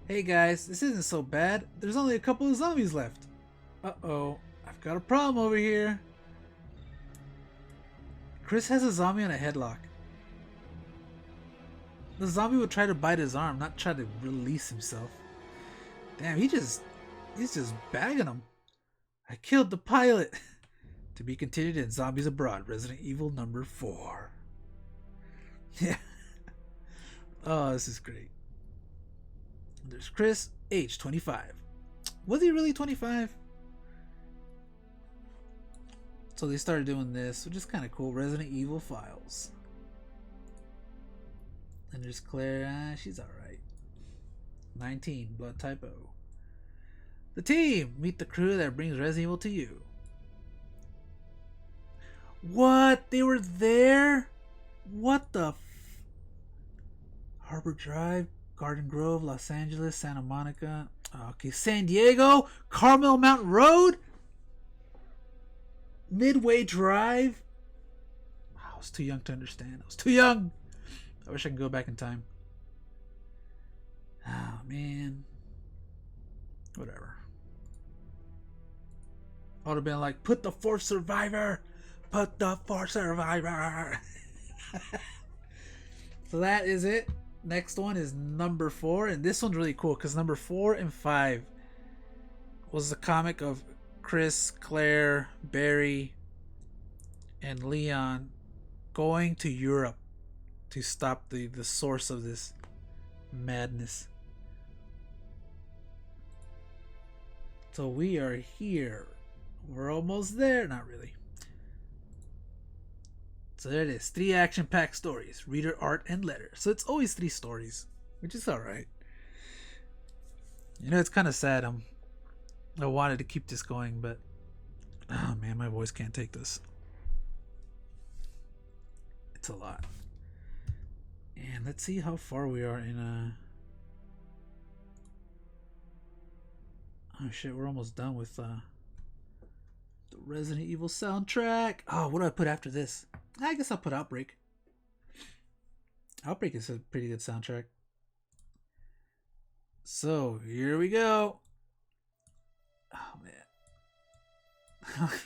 S1: Hey guys, this isn't so bad. There's only a couple of zombies left. Uh-oh. I've got a problem over here. Chris has a zombie on a headlock. The zombie would try to bite his arm, not try to release himself. Damn, he's just bagging him. I killed the pilot. To be continued in Zombies Abroad, Resident Evil number 4. Yeah. Oh, this is great. There's Chris, age 25. Was he really 25? So they started doing this, which is kind of cool. Resident Evil Files. And there's Claire. She's alright. 19. Blood typo. The team! Meet the crew that brings Resident Evil to you. What? They were there? What the Harbor Drive, Garden Grove, Los Angeles, Santa Monica. Okay, San Diego, Carmel Mountain Road, Midway Drive. I was too young to understand. I was too young. I wish I could go back in time. Oh, man. Whatever. I would have been like, put the fourth survivor. Put the fourth survivor. So that is it. Next one is number 4. And this one's really cool because number 4 and 5 was the comic of Chris, Claire, Barry, and Leon going to Europe to stop the source of this madness. So we are here. We're almost there. Not really. So there it is. 3 action-packed stories. Reader, art, and letter. So it's always 3 stories, which is alright. You know, it's kind of sad. I wanted to keep this going, but oh man, my voice can't take this. It's a lot. And let's see how far we are in oh shit, we're almost done with the Resident Evil soundtrack. Oh, what do I put after this? I guess I'll put Outbreak. Outbreak is a pretty good soundtrack. So here we go. Oh man.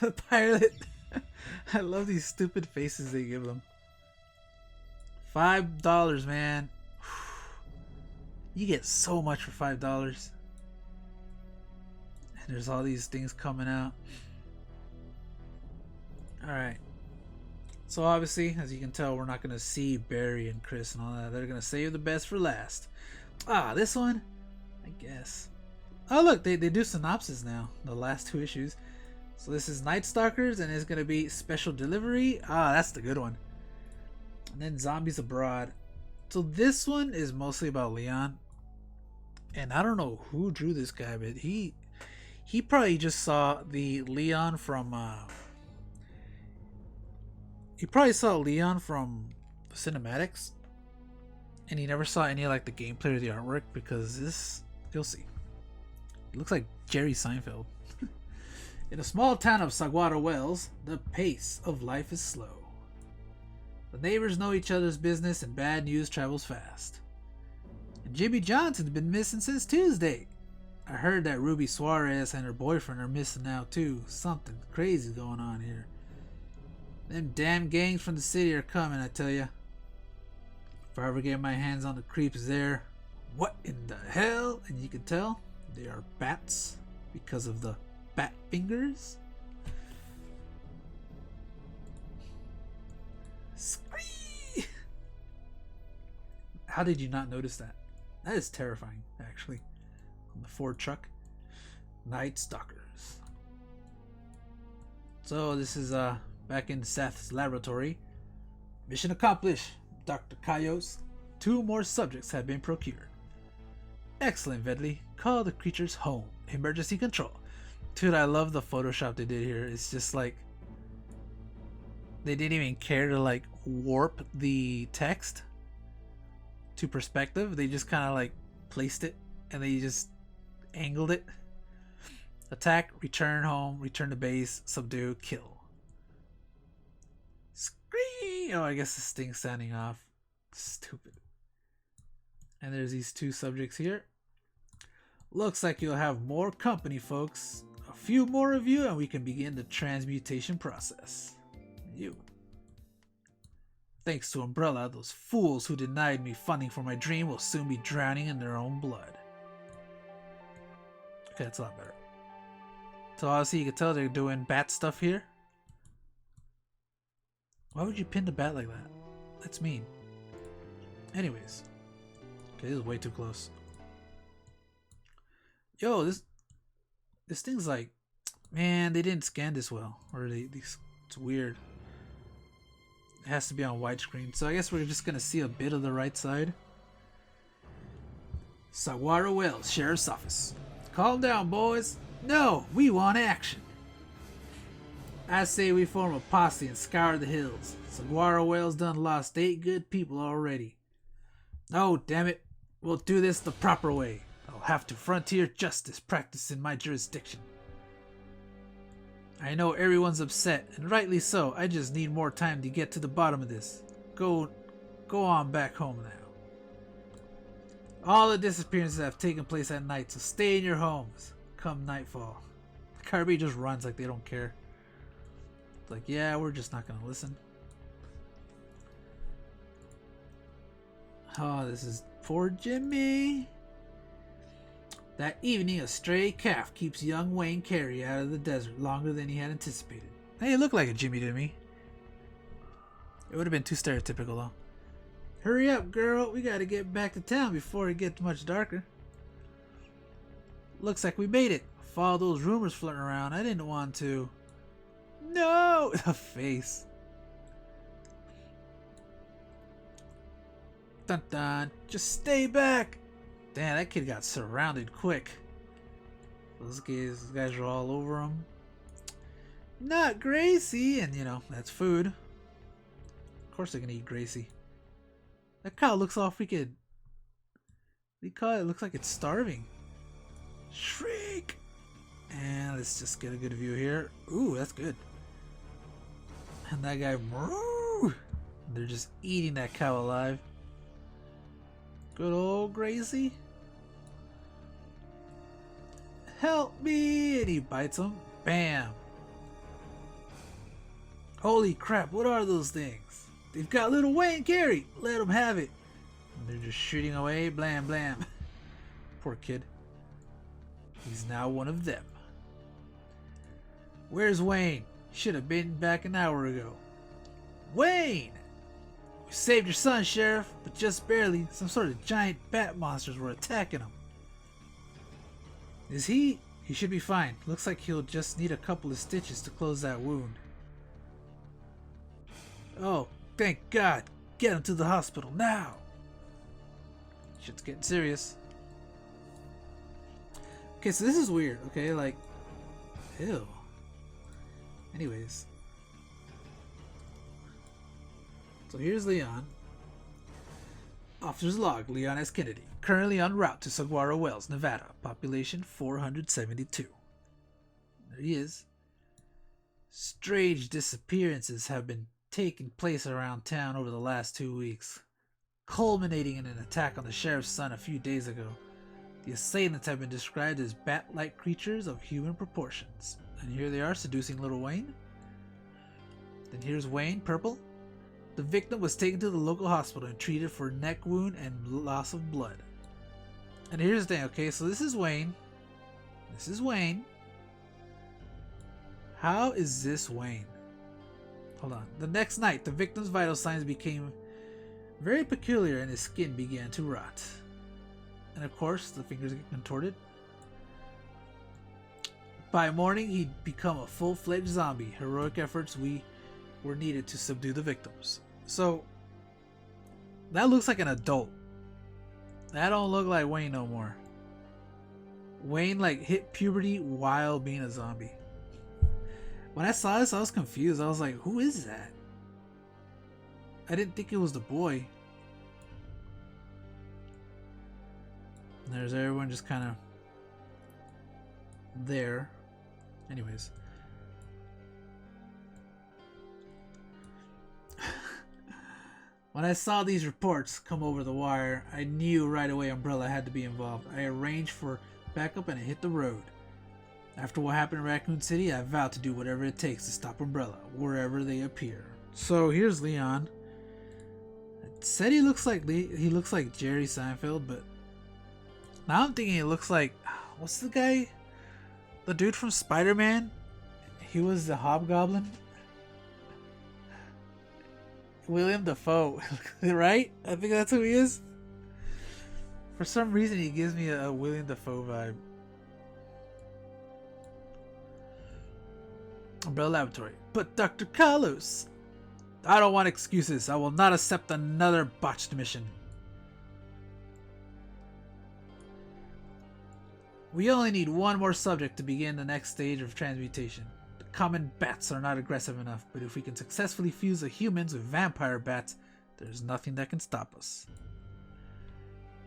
S1: The pilot. I love these stupid faces they give them. $5, man. You get so much for $5. And there's all these things coming out. Alright. So obviously, as you can tell, we're not going to see Barry and Chris and all that. They're going to save the best for last. Ah, this one? I guess. Oh look, they do synopsis now. The last 2 issues. So this is Night Stalkers and it's going to be Special Delivery. Ah, that's the good one. And then Zombies Abroad. So this one is mostly about Leon. And I don't know who drew this guy, but he probably just saw the Leon from he probably saw Leon from the cinematics, and he never saw any like the gameplay or the artwork, because this, you'll see, it looks like Jerry Seinfeld. In a small town of Saguaro Wells, the pace of life is slow. The neighbors know each other's business and bad news travels fast. And Jimmy Johnson's been missing since Tuesday. I heard that Ruby Suarez and her boyfriend are missing now too. Something crazy going on here. Them damn gangs from the city are coming, I tell ya. If I ever get my hands on the creeps there, what in the hell? And you can tell they are bats because of the bat fingers. Scree! How did you not notice that? That is terrifying, actually. On the Ford truck. Night Stalkers. So this is back in Seth's laboratory. Mission accomplished, Dr. Kaios. 2 more subjects have been procured. Excellent, Vedley. Call the creatures home. Emergency control. Dude, I love the Photoshop they did here. It's just like they didn't even care to like warp the text to perspective. They just kind of like placed it and they just angled it. Attack, return home, return to base, subdue, kill. Scream! Oh, I guess this thing's sounding off. Stupid. And there's these 2 subjects here. Looks like you'll have more company, folks. A few more of you and we can begin the transmutation process. You. Thanks to Umbrella, those fools who denied me funding for my dream will soon be drowning in their own blood. Okay, that's a lot better. So obviously you can tell they're doing bat stuff here. Why would you pin the bat like that? That's mean. Anyways. Okay, this is way too close. Yo, this thing's like, man, they didn't scan this well. Or it's weird. It has to be on widescreen. So I guess we're just gonna see a bit of the right side. Saguaro Wells, Sheriff's Office. Calm down, boys. No, we want action. I say we form a posse and scour the hills. Saguaro Wells done lost 8 good people already. No, damn it. We'll do this the proper way. I'll have to frontier justice practice in my jurisdiction. I know everyone's upset, and rightly so. I just need more time to get to the bottom of this. Go on back home now. All the disappearances have taken place at night, so stay in your homes come nightfall. Kirby just runs like they don't care. It's like, yeah, we're just not gonna listen. Oh, this is poor Jimmy. That evening, a stray calf keeps young Wayne Carey out of the desert longer than he had anticipated. Hey, it looked like a Jimmy to me. It would have been too stereotypical, though. Hurry up, girl. We gotta get back to town before it gets much darker. Looks like we made it. Follow those rumors floating around. I didn't want to. No! The face. Dun dun. Just stay back. Damn, that kid got surrounded quick. Those guys are all over him. Not Gracie! And you know, that's food. Of course they're gonna eat Gracie. That cow looks all freaking... What do you call it? It looks like it's starving. Shriek! And let's just get a good view here. Ooh, that's good. And that guy... They're just eating that cow alive. Good old Gracie. Help me! And he bites him. Bam! Holy crap, what are those things? They've got little Wayne Carey. Let them have it. And they're just shooting away. Blam, blam. Poor kid. He's now one of them. Where's Wayne? Should have been back an hour ago. Wayne! We saved your son, Sheriff, but just barely. Some sort of giant bat monsters were attacking him. Is he? He should be fine. Looks like he'll just need a couple of stitches to close that wound. Oh, thank God. Get him to the hospital now. Shit's getting serious. Okay, so this is weird, okay? Like, ew. Anyways. So here's Leon. Officer's log, Leon S. Kennedy. Currently en route to Saguaro Wells, Nevada. Population 472. There he is. Strange disappearances have been taking place around town over the last 2 weeks, culminating in an attack on the sheriff's son a few days ago. The assailants have been described as bat-like creatures of human proportions. And here they are seducing little Wayne. Then here's Wayne, purple. The victim was taken to the local hospital and treated for neck wound and loss of blood. And here's the thing, okay, so this is Wayne. This is Wayne. How is this Wayne? Hold on. The next night, the victim's vital signs became very peculiar and his skin began to rot. And of course, the fingers get contorted. By morning, he'd become a full-fledged zombie. Heroic efforts were needed to subdue the victims. So, that looks like an adult. That don't look like Wayne no more. Wayne like hit puberty while being a zombie. When I saw this, I was confused. I was like, who is that? I didn't think it was the boy. And there's everyone just kind of there. Anyways. When I saw these reports come over the wire, I knew right away Umbrella had to be involved. I arranged for backup and I hit the road. After what happened in Raccoon City, I vowed to do whatever it takes to stop Umbrella, wherever they appear. So here's Leon. It said he looks like Jerry Seinfeld, but now I'm thinking it looks like, what's the guy? The dude from Spider-Man? He was the Hobgoblin? William Dafoe, right? I think that's who he is. For some reason, he gives me a William Dafoe vibe. Umbrella Laboratory. But Dr. Carlos, I don't want excuses. I will not accept another botched mission. We only need one more subject to begin the next stage of transmutation. The common bats are not aggressive enough, but if we can successfully fuse the humans with vampire bats, there's nothing that can stop us.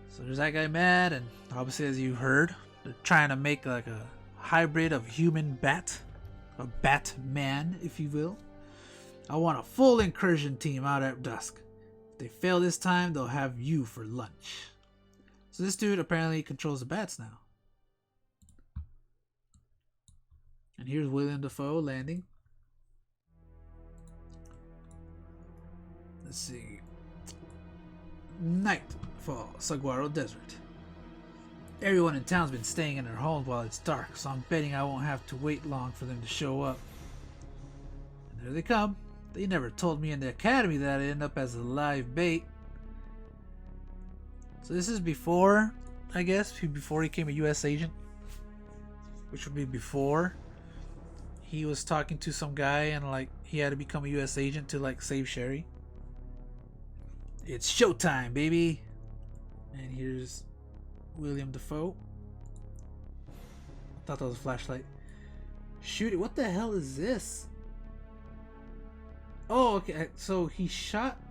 S1: So there's that guy mad, and obviously as you heard, they're trying to make like a hybrid of human bat. A Batman, if you will. I want a full incursion team out at dusk. If they fail this time, they'll have you for lunch. So this dude apparently controls the bats now. And here's William Dafoe landing. Let's see. Nightfall, Saguaro Desert. Everyone in town's been staying in their homes while it's dark, so I'm betting I won't have to wait long for them to show up. And there they come. They never told me in the academy that I'd end up as a live bait. So this is before, I guess, before he became a U.S. agent. Which would be before he was talking to some guy and like he had to become a U.S. agent to like save Sherry. It's showtime, baby! And here's William Dafoe. I thought that was a flashlight. Shoot it. What the hell is this? Oh, okay. So he shot...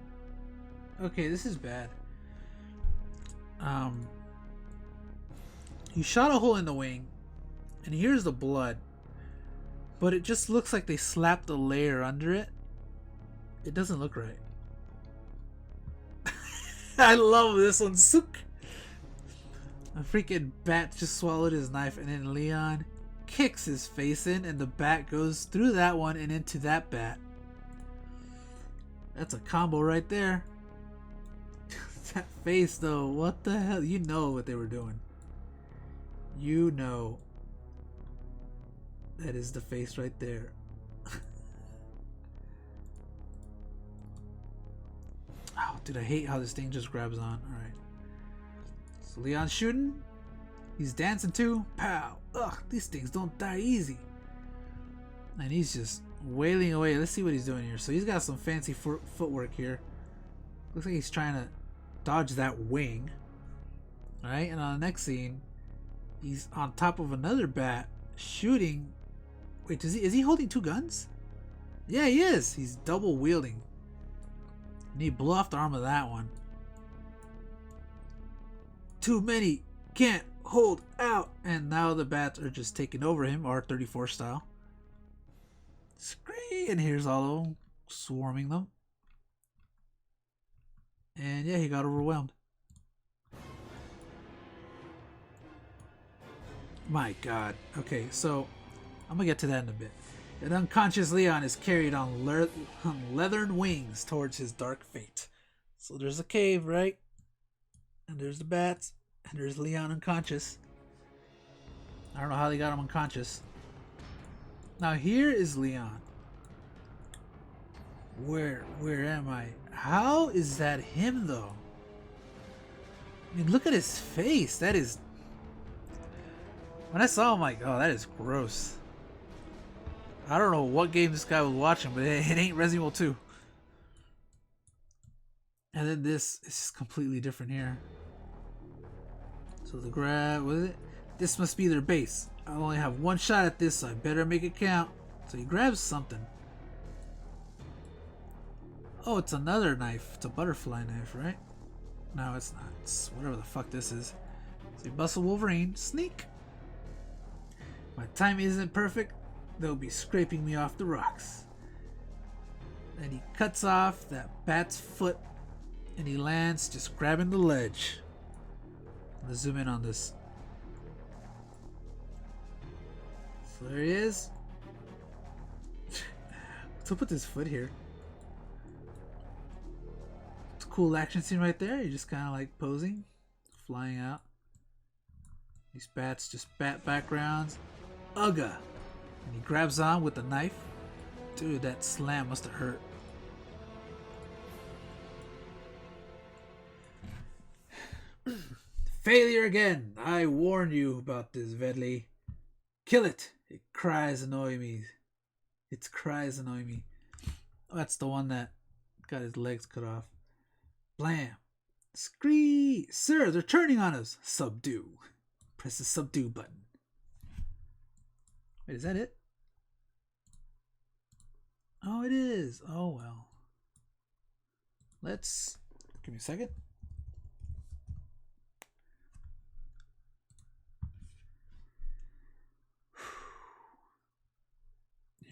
S1: Okay, this is bad. He shot a hole in the wing. And here's the blood. But it just looks like they slapped a layer under it. It doesn't look right. I love this one. Sook. A freaking bat just swallowed his knife, and then Leon kicks his face in, and the bat goes through that one and into that bat. That's a combo right there. That face, though. What the hell? You know what they were doing. You know. That is the face right there. Oh, dude, I hate how this thing just grabs on. Alright. So Leon's shooting. He's dancing too. Pow. Ugh, these things don't die easy. And he's just wailing away. Let's see what he's doing here. So he's got some fancy footwork here. Looks like he's trying to dodge that wing. Alright, and on the next scene, he's on top of another bat shooting. Wait, is he holding two guns? Yeah, he is. He's double wielding. And he blew off the arm of that one. Too many can't hold out. And now the bats are just taking over him, R-34 style. Scream! And here's all of them swarming them. And yeah, he got overwhelmed. My god. Okay, so I'm gonna get to that in a bit. An unconscious Leon is carried on leathern wings towards his dark fate. So there's a cave, right? And there's the bats. And there's Leon unconscious. I don't know how they got him unconscious. Now here is Leon. Where am I? How is that him though? I mean, look at his face. That is... When I saw him, I'm like, oh, that is gross. I don't know what game this guy was watching, but it ain't Resident Evil 2. And then this is completely different here. So the grab, what is it? This must be their base. I only have one shot at this, so I better make it count. So he grabs something. Oh, it's another knife. It's a butterfly knife, right? No, it's not. It's whatever the fuck this is. So he busts a Wolverine. Sneak! My timing isn't perfect. They'll be scraping me off the rocks. And he cuts off that bat's foot. And he lands just grabbing the ledge. Let's zoom in on this. So there he is. What's up with his foot here? It's a cool action scene right there. You're just kind of like posing, flying out. These bats, just bat backgrounds. Ugga! And he grabs on with the knife. Dude, that slam must have hurt. Failure again! I warned you about this, Vedley. Kill it! It cries annoy me. Its cries annoy me. Oh, that's the one that got his legs cut off. Blam! Scree! Sir, they're turning on us! Subdue. Press the subdue button. Wait, is that it? Oh, it is. Oh, well. Let's... Give me a second.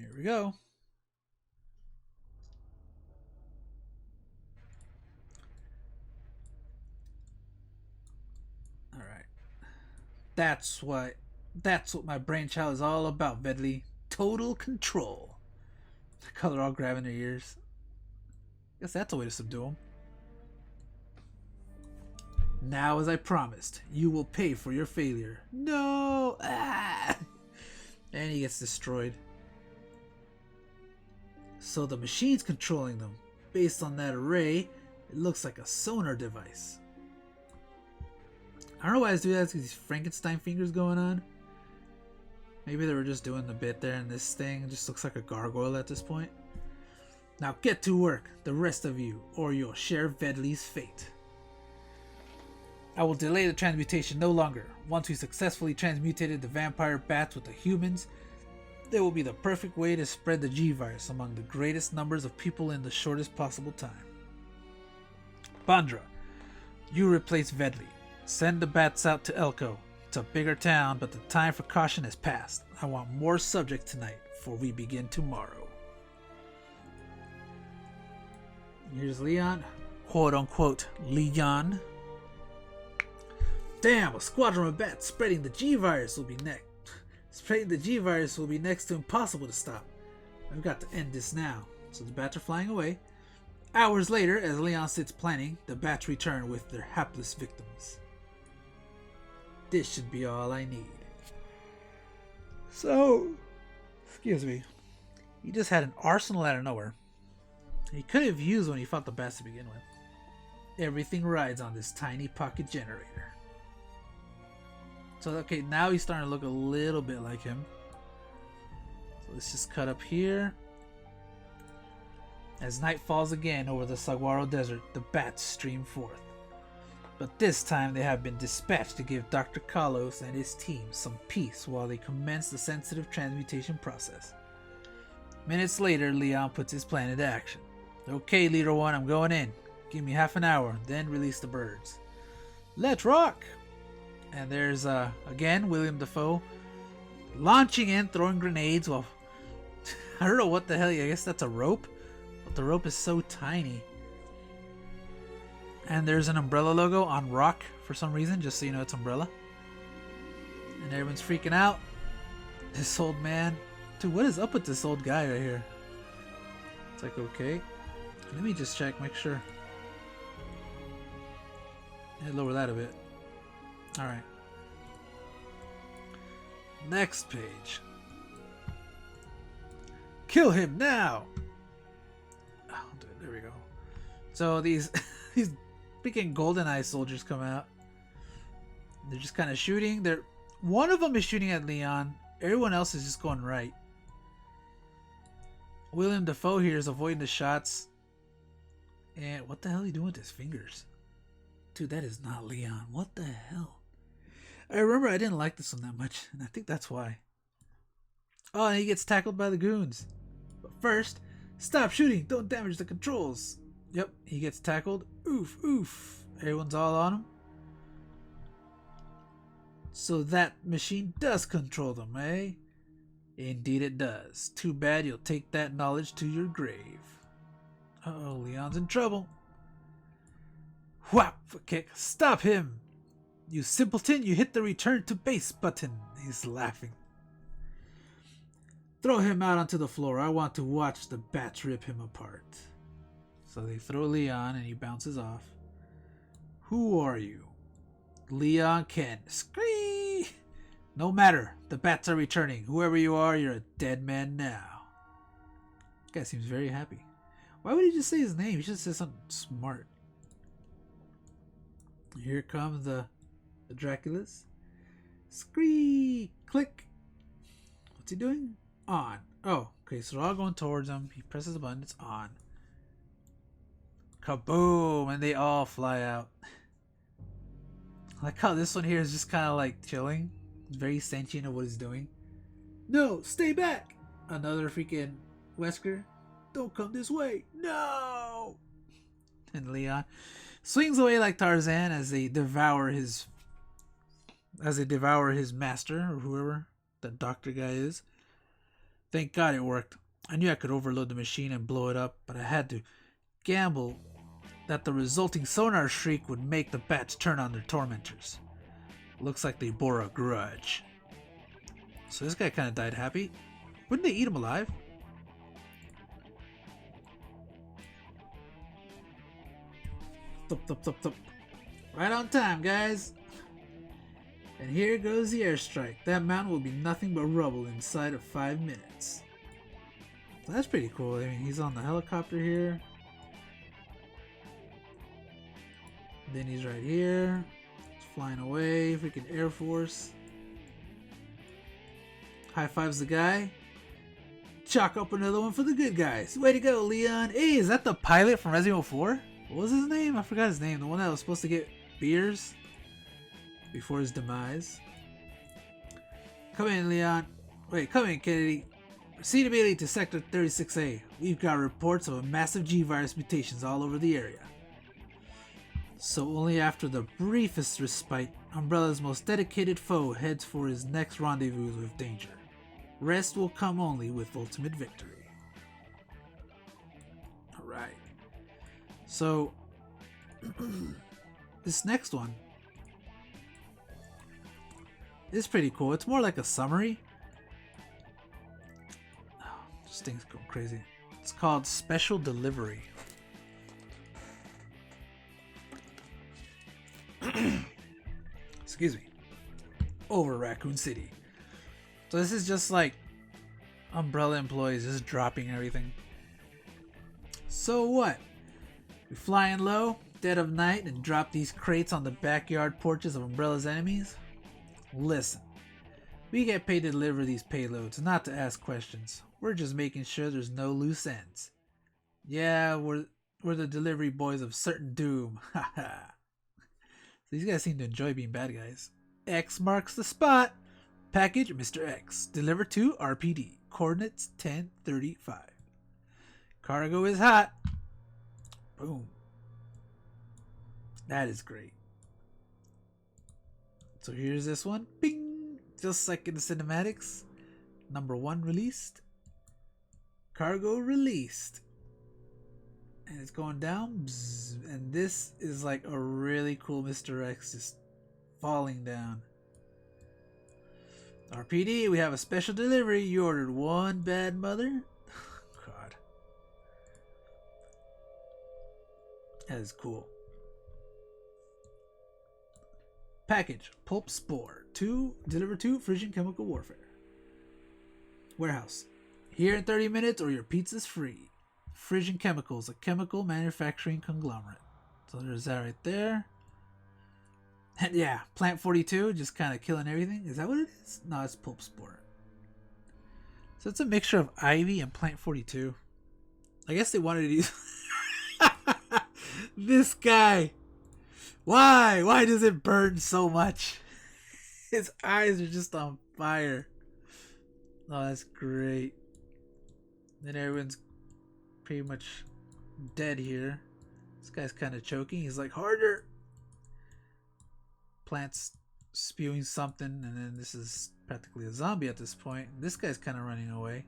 S1: Here we go. All right. That's what my brainchild is all about, Vedley. Total control. The color all grabbing their ears. Guess that's a way to subdue them. Now, as I promised, you will pay for your failure. No! Ah! And he gets destroyed. So the machine's controlling them. Based on that array, it looks like a sonar device. I don't know why this dude has these Frankenstein fingers going on. Maybe they were just doing the bit there, and this thing just looks like a gargoyle at this point. Now get to work, the rest of you, or you'll share Vedley's fate. I will delay the transmutation no longer. Once we successfully transmutated the vampire bats with the humans, it will be the perfect way to spread the G-Virus among the greatest numbers of people in the shortest possible time. Bandra, you replace Vedley. Send the bats out to Elko. It's a bigger town, but the time for caution has passed. I want more subject tonight, for we begin tomorrow. Here's Leon. Quote unquote, Leon. Damn, a squadron of bats spreading the G-Virus will be next. Spreading the G-Virus will be next to impossible to stop. I've got to end this now. So the bats are flying away. Hours later, as Leon sits planning, the bats return with their hapless victims. This should be all I need. So, excuse me, he just had an arsenal out of nowhere. He could have used when he fought the bats to begin with. Everything rides on this tiny pocket generator. So, okay, now he's starting to look a little bit like him. So let's just cut up here. As night falls again over the Saguaro Desert, the bats stream forth. But this time they have been dispatched to give Dr. Kalos and his team some peace while they commence the sensitive transmutation process. Minutes later, Leon puts his plan into action. Okay, Leader 1, I'm going in. Give me half an hour, then release the birds. Let's rock! And there's, again, William Dafoe launching in, throwing grenades while... I don't know what the hell, I guess that's a rope? But the rope is so tiny. And there's an Umbrella logo on rock for some reason, just so you know it's Umbrella. And everyone's freaking out. This old man... Dude, what is up with this old guy right here? It's like, okay. Let me just check, make sure. Yeah, lower that a bit. Alright. Next page. Kill him now! Oh, dude, there we go. So these these freaking GoldenEye soldiers come out. They're just kind of shooting. One of them is shooting at Leon. Everyone else is just going right. William Dafoe here is avoiding the shots. And what the hell are you doing with his fingers? Dude, that is not Leon. What the hell? I remember I didn't like this one that much, and I think that's why. Oh, and he gets tackled by the goons. But first, stop shooting. Don't damage the controls. Yep, he gets tackled. Oof, oof. Everyone's all on him. So that machine does control them, eh? Indeed it does. Too bad you'll take that knowledge to your grave. Uh-oh, Leon's in trouble. Whap! A kick. Stop him! You simpleton, you hit the return to base button. He's laughing. Throw him out onto the floor. I want to watch the bats rip him apart. So they throw Leon and he bounces off. Who are you? Leon Kent. Scree! No matter. The bats are returning. Whoever you are, you're a dead man now. This guy seems very happy. Why would he just say his name? He should say something smart. Here comes the Draculas. Scree! Click! What's he doing? On. Oh, okay, so they're all going towards him. He presses the button, it's on. Kaboom! And they all fly out. I like how this one here is just kind of like chilling. It's very sentient of what he's doing. No, stay back! Another freaking Wesker. Don't come this way. No! And Leon swings away like Tarzan as they devour his master or whoever that doctor guy is. Thank God it worked. I knew I could overload the machine and blow it up, but I had to gamble that the resulting sonar shriek would make the bats turn on their tormentors. Looks like they bore a grudge. So this guy kind of died happy. Wouldn't they eat him alive? Thup, thup, thup, thup. Right on time, guys. And here goes the airstrike. That mountain will be nothing but rubble inside of 5 minutes. So that's pretty cool. I mean, he's on the helicopter here. Then he's right here. He's flying away. Freaking Air Force. High fives the guy. Chalk up another one for the good guys. Way to go, Leon. Hey, is that the pilot from Resident Evil 4? What was his name? I forgot his name. The one that was supposed to get beers before his demise. Come in, Leon. Wait, come in, Kennedy. Proceed immediately to Sector 36A. We've got reports of a massive G-virus mutations all over the area. So only after the briefest respite, Umbrella's most dedicated foe heads for his next rendezvous with danger. Rest will come only with ultimate victory. Alright. So, this next one is pretty cool. It's more like a summary. Oh, this thing's going crazy. It's called Special Delivery. Excuse me. Over Raccoon City. So this is just like Umbrella employees just dropping everything. So what? We flying low, dead of night, and drop these crates on the backyard porches of Umbrella's enemies? Listen, we get paid to deliver these payloads, not to ask questions. We're just making sure there's no loose ends. Yeah, we're the delivery boys of certain doom. Haha. These guys seem to enjoy being bad guys. X marks the spot. Package Mr. X. Deliver to RPD. Coordinates 1035. Cargo is hot. Boom. That is great. So here's this one. Bing! Just like in the cinematics. Number 1 released. Cargo released. And it's going down. Bzz, and this is like a really cool Mr. X just falling down. RPD, we have a special delivery. You ordered one bad mother? God. That is cool. Package, Pulp Spore. 2, deliver to Frisian Chemical Warfare. Warehouse. Here in 30 minutes or your pizza's free. Frisian Chemicals, a chemical manufacturing conglomerate. So there's that right there. And yeah, Plant 42, just kind of killing everything. Is that what it is? No, it's Pulp Spore. So it's a mixture of Ivy and Plant 42. I guess they wanted to use... This guy. Why? Why does it burn so much? His eyes are just on fire. Oh, that's great. Then everyone's pretty much dead here. This guy's kind of choking. He's like, harder. Plant's spewing something, and then this is practically a zombie at this point. This guy's kind of running away.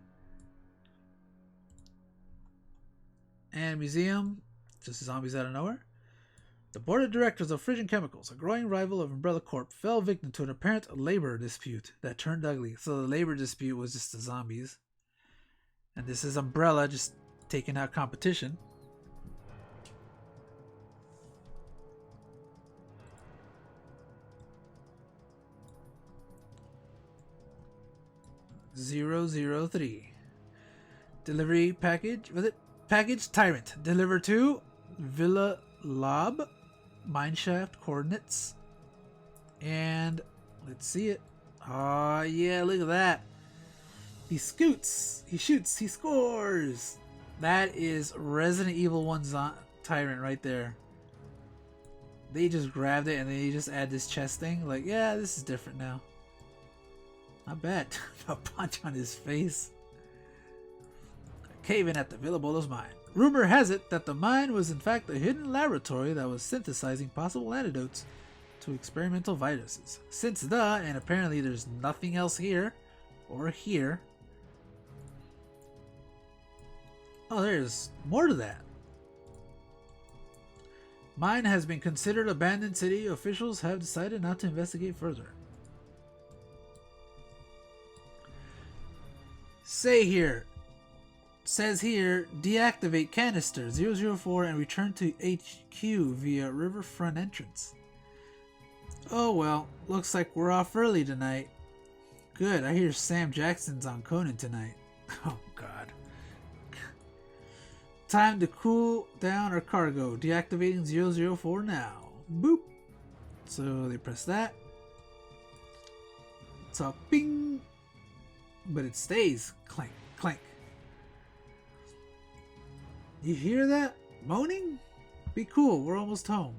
S1: And museum, just zombies out of nowhere. The board of directors of Frisian Chemicals, a growing rival of Umbrella Corp, fell victim to an apparent labor dispute that turned ugly. So the labor dispute was just the zombies. And this is Umbrella just taking out competition. .003. Delivery package. Was it? Package Tyrant. Deliver to Villa Lob. Mineshaft coordinates. And let's see it. Oh yeah, look at that. He scoots. He shoots. He scores. That is Resident Evil 1 Tyrant right there. They just grabbed it and they just add this chest thing. Like, yeah, this is different now. Not bad. A punch on his face. Cave-in at the Villa Bolos mine. Rumor has it that the mine was in fact a hidden laboratory that was synthesizing possible antidotes to experimental viruses. Since and apparently there's nothing else here or here. Oh, there's more to that. Mine has been considered abandoned city. Officials have decided not to investigate further. Says here, deactivate canister 004 and return to HQ via riverfront entrance. Oh well, looks like we're off early tonight. Good, I hear Sam Jackson's on Conan tonight. Oh god. Time to cool down our cargo. Deactivating 004 now. Boop. So they press that. It's a ping. But it stays. Clank, clank. You hear that? Moaning? Be cool, we're almost home.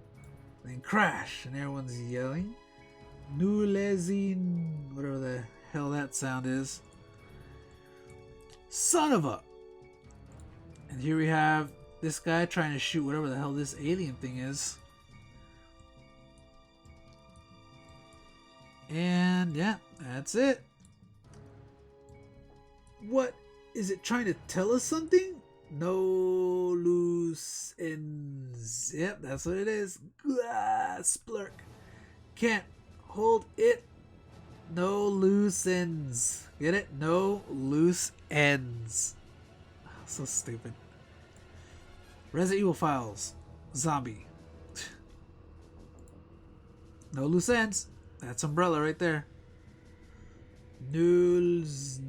S1: Then crash, and everyone's yelling. Nulezin, whatever the hell that sound is. Son of a... And here we have this guy trying to shoot whatever the hell this alien thing is. And yeah, that's it. What? Is it trying to tell us something? No loose ends. Yep, that's what it is. Splurk. Can't hold it. No loose ends. Get it? No loose ends. So stupid. Resident Evil Files. Zombie. No loose ends. That's Umbrella right there. Nulls.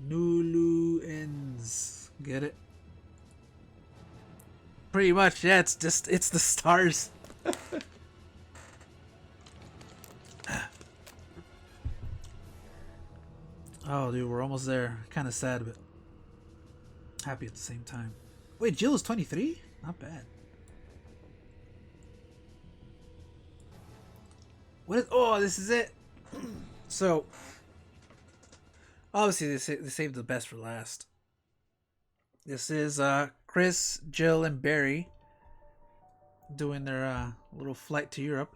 S1: Nulu ends. Get it? Pretty much, yeah, it's the stars. Oh, dude, we're almost there. Kind of sad, but happy at the same time. Wait, Jill is 23? Not bad. What is... Oh, this is it. So, obviously, they saved the best for last. This is Chris, Jill, and Barry doing their little flight to Europe.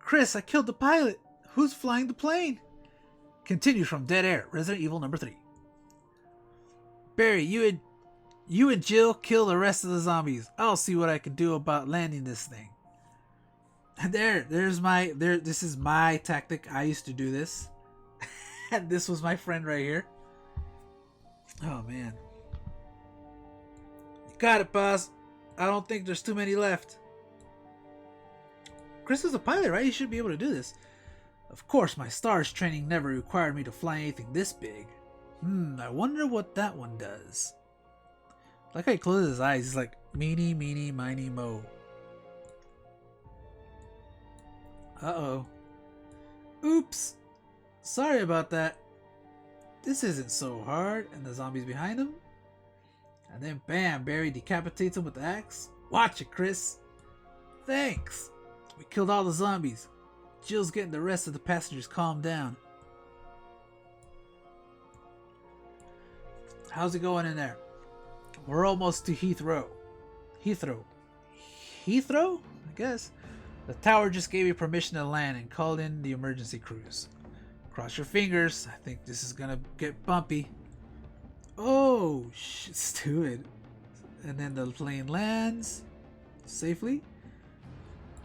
S1: Chris, I killed the pilot. Who's flying the plane? Continues from Dead Air, Resident Evil number 3. Barry, you and Jill kill the rest of the zombies. I'll see what I can do about landing this thing. And this is my tactic. I used to do this. And this was my friend right here. Oh man. Got it, boss. I don't think there's too many left. Chris is a pilot, right? He should be able to do this. Of course, my STARS training never required me to fly anything this big. I wonder what that one does. Like how he closes his eyes, he's like, meeny, meeny, miny, mo. Uh-oh. Oops. Sorry about that. This isn't so hard. And the zombies behind him. And then bam, Barry decapitates him with the axe. Watch it, Chris. Thanks. We killed all the zombies. Jill's getting the rest of the passengers calmed down. How's it going in there? We're almost to Heathrow. Heathrow, I guess. The tower just gave you permission to land and called in the emergency crews. Cross your fingers. I think this is gonna get bumpy. Oh, let's do it. And then the plane lands safely.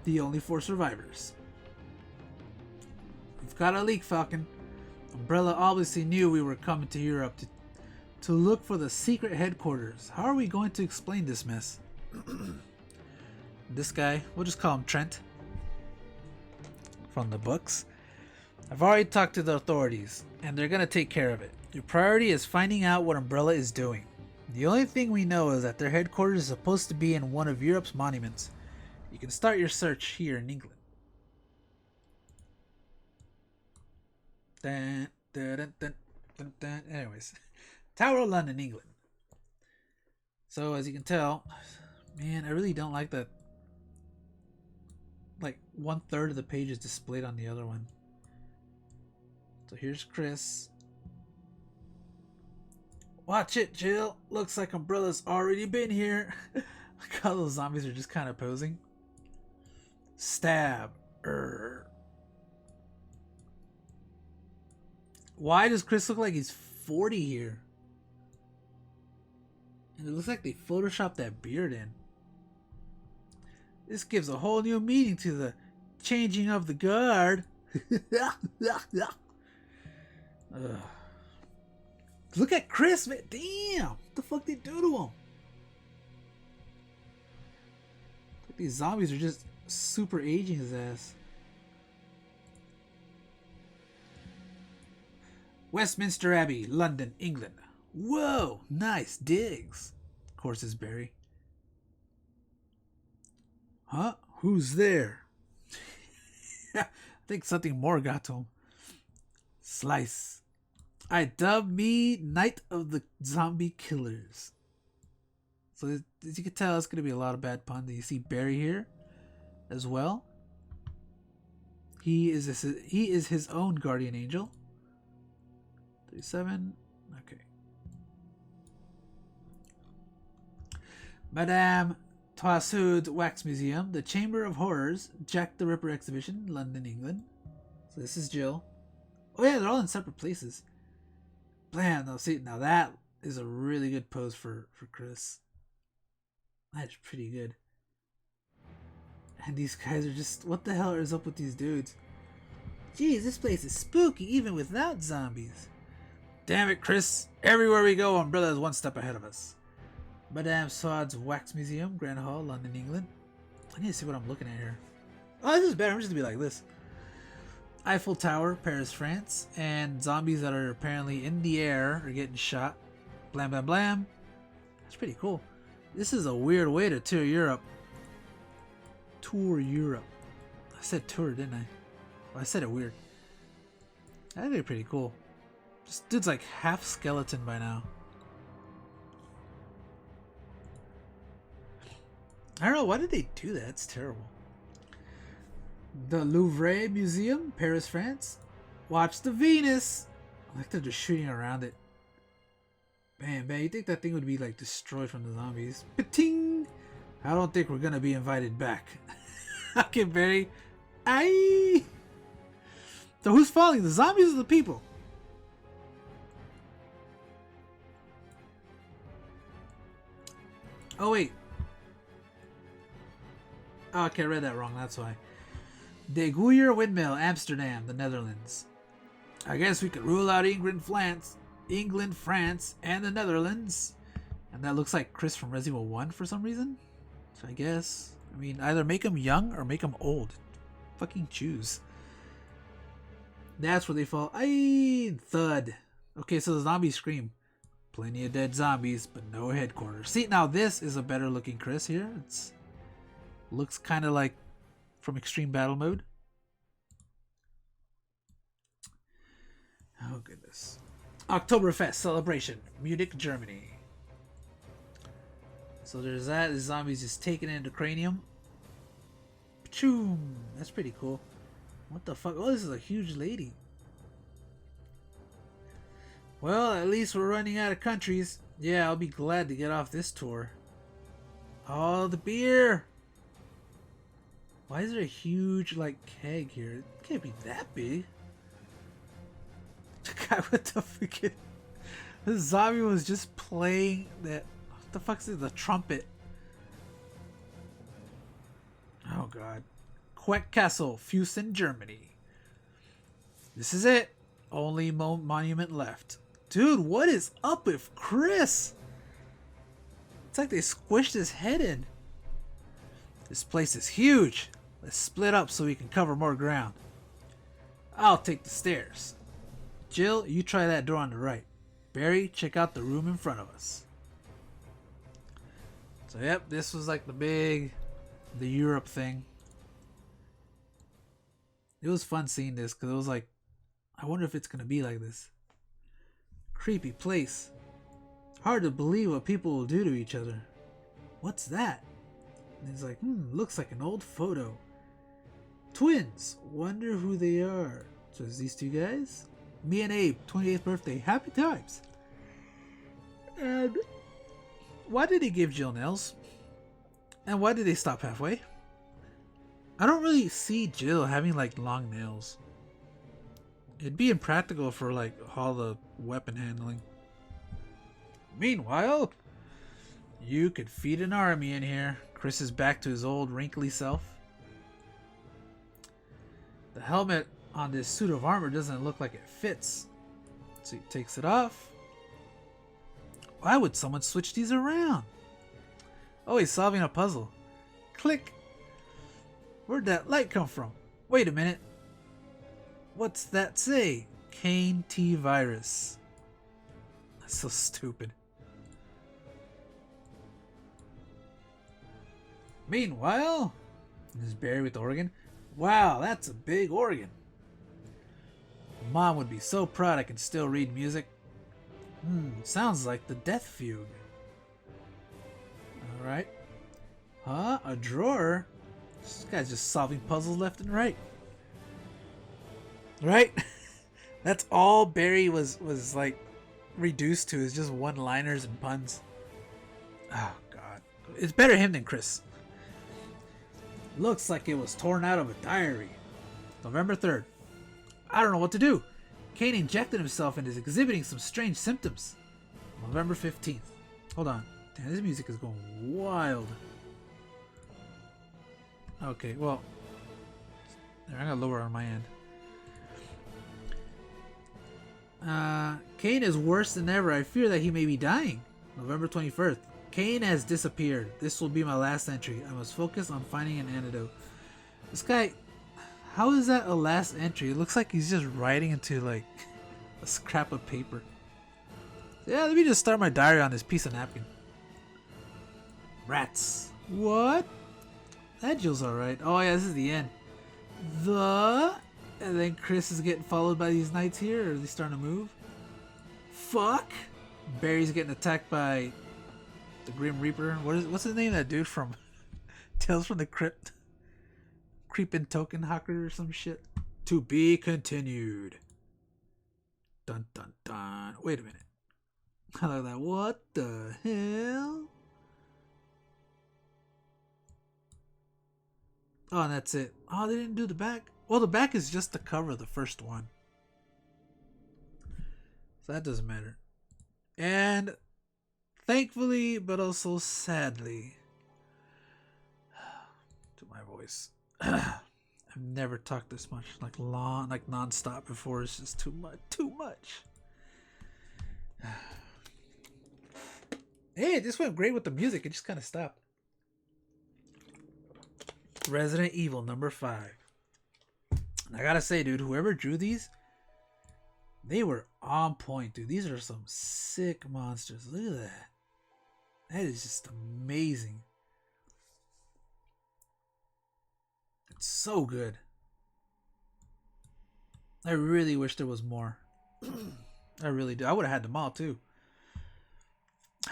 S1: The only 4 survivors. We've got a leak, Falcon. Umbrella obviously knew we were coming to Europe to look for the secret headquarters. How are we going to explain this mess? This guy, we'll just call him Trent. From the books. I've already talked to the authorities, and they're gonna take care of it. Your priority is finding out what Umbrella is doing. The only thing we know is that their headquarters is supposed to be in one of Europe's monuments. You can start your search here in England. Dun, dun, dun, dun, dun, dun. Anyways, Tower of London, England. So as you can tell, man, I really don't like that. Like 1/3 of the page is displayed on the other one. So here's Chris. Watch it, Jill. Looks like Umbrella's already been here. Look how those zombies are just kind of posing. Stab. Why does Chris look like he's 40 here? And it looks like they photoshopped that beard in. This gives a whole new meaning to the changing of the guard. Look at Chris, man. Damn. What the fuck they do to him? These zombies are just super aging his ass. Westminster Abbey, London, England. Whoa, nice digs. Of course, it's Barry. Huh? Who's there? I think something more got to him. Slice. I dub me Night of the Zombie Killers. So as you can tell, it's going to be a lot of bad puns. You see Barry here as well. He is his own guardian angel. 37. Okay. Madame Tussauds Wax Museum, the Chamber of Horrors, Jack the Ripper Exhibition, London, England. So this is Jill. Oh yeah, they're all in separate places. Blam. No, see, now that is a really good pose for Chris. That's pretty good. And these guys are just... What the hell is up with these dudes? Geez, this place is spooky even without zombies. Damn it, Chris. Everywhere we go, Umbrella is one step ahead of us. Madame Tussauds Wax Museum, Grand Hall, London, England. I need to see what I'm looking at here. Oh, this is better. I'm just going to be like this. Eiffel Tower, Paris, France. And zombies that are apparently in the air are getting shot. Blam, blam, blam. That's pretty cool. This is a weird way to tour Europe. Tour Europe. I said tour, didn't I? Well, I said it weird. That'd be pretty cool. This dude's like half skeleton by now. I don't know, why did they do that? It's terrible. The Louvre Museum, Paris, France. Watch the Venus. I like they're just shooting around it. Bam, bam. You think that thing would be like destroyed from the zombies? Pating! I don't think we're gonna be invited back. Okay, Barry. Aye. So who's falling? The zombies or the people? Oh wait. Oh, okay, I read that wrong. That's why. De Gooijer Windmill, Amsterdam, the Netherlands. I guess we could rule out England, France, and the Netherlands. And that looks like Chris from Resident Evil 1 for some reason. So I guess. I mean, either make him young or make him old. Fucking choose. That's where they fall. Aye, thud. Okay, so the zombies scream. Plenty of dead zombies, but no headquarters. See, now this is a better looking Chris here. It's looks kind of like from Extreme Battle Mode. Oh, goodness. Oktoberfest celebration, Munich, Germany. So there's that. The zombies just taking into cranium. Choom. That's pretty cool. What the fuck? Oh, this is a huge lady. Well, at least we're running out of countries. Yeah, I'll be glad to get off this tour. Oh, the beer. Why is there a huge, like, keg here? It can't be that big. The guy with the freaking... The zombie was just playing that... What the fuck is it? The trumpet. Oh, God. Queck Castle, Fusen, Germany. This is it. Only monument left. Dude, what is up with Chris? It's like they squished his head in. This place is huge. Let's split up so we can cover more ground. I'll take the stairs. Jill, you try that door on the right. Barry, check out the room in front of us. So yep, this was like the Europe thing. It was fun seeing this because it was like, I wonder if it's going to be like this. Creepy place. Hard to believe what people will do to each other. What's that? And he's like, looks like an old photo. Twins. Wonder who they are. So it's these two guys? Me and Abe, 28th birthday. Happy times. And why did he give Jill nails? And why did they stop halfway? I don't really see Jill having like long nails. It'd be impractical for like all the weapon handling. Meanwhile, You could feed an army in here. Chris is back to his old wrinkly self. The helmet on this suit of armor doesn't look like it fits. So he takes it off. Why would someone switch these around? Oh, he's solving a puzzle. Click. Where'd that light come from? Wait a minute. What's that say? Kane T virus. That's so stupid. Meanwhile, there's Barry with the organ. Wow, that's a big organ. Mom would be so proud I can still read music. Sounds like the Death Fugue. Alright. Huh? A drawer? This guy's just solving puzzles left and right. Right? That's all Barry was like reduced to, is just one-liners and puns. Oh god. It's better him than Chris. Looks like it was torn out of a diary. November 3rd. I don't know what to do. Kane injected himself and is exhibiting some strange symptoms. November 15th. Hold on. Damn, this music is going wild. Okay, well. I'm gonna lower on my end. Kane is worse than ever. I fear that he may be dying. November 21st. Kane has disappeared. This will be my last entry. I must focus on finding an antidote. This guy, how is that a last entry? It looks like he's just writing into like a scrap of paper. Yeah, let me just start my diary on this piece of napkin. Rats. What? That Jill's alright. Oh yeah, this is the end. And then Chris is getting followed by these knights here. Are they starting to move? Fuck. Barry's getting attacked by the Grim Reaper. What's his name? That dude from Tales from the Crypt. Creeping Token Hawker or some shit. To be continued. Dun dun dun. Wait a minute. I like that. What the hell? Oh, and that's it. Oh, they didn't do the back. Well, the back is just the cover of the first one. So that doesn't matter. And thankfully, but also sadly, to my voice, I've never talked this much, like non-stop before. It's just too much. Hey, this went great with the music. It just kind of stopped. Resident Evil number 5. And I gotta say, dude, whoever drew these, they were on point, dude. These are some sick monsters. Look at that. That is just amazing. It's so good. I really wish there was more. I really do. I would have had them all too.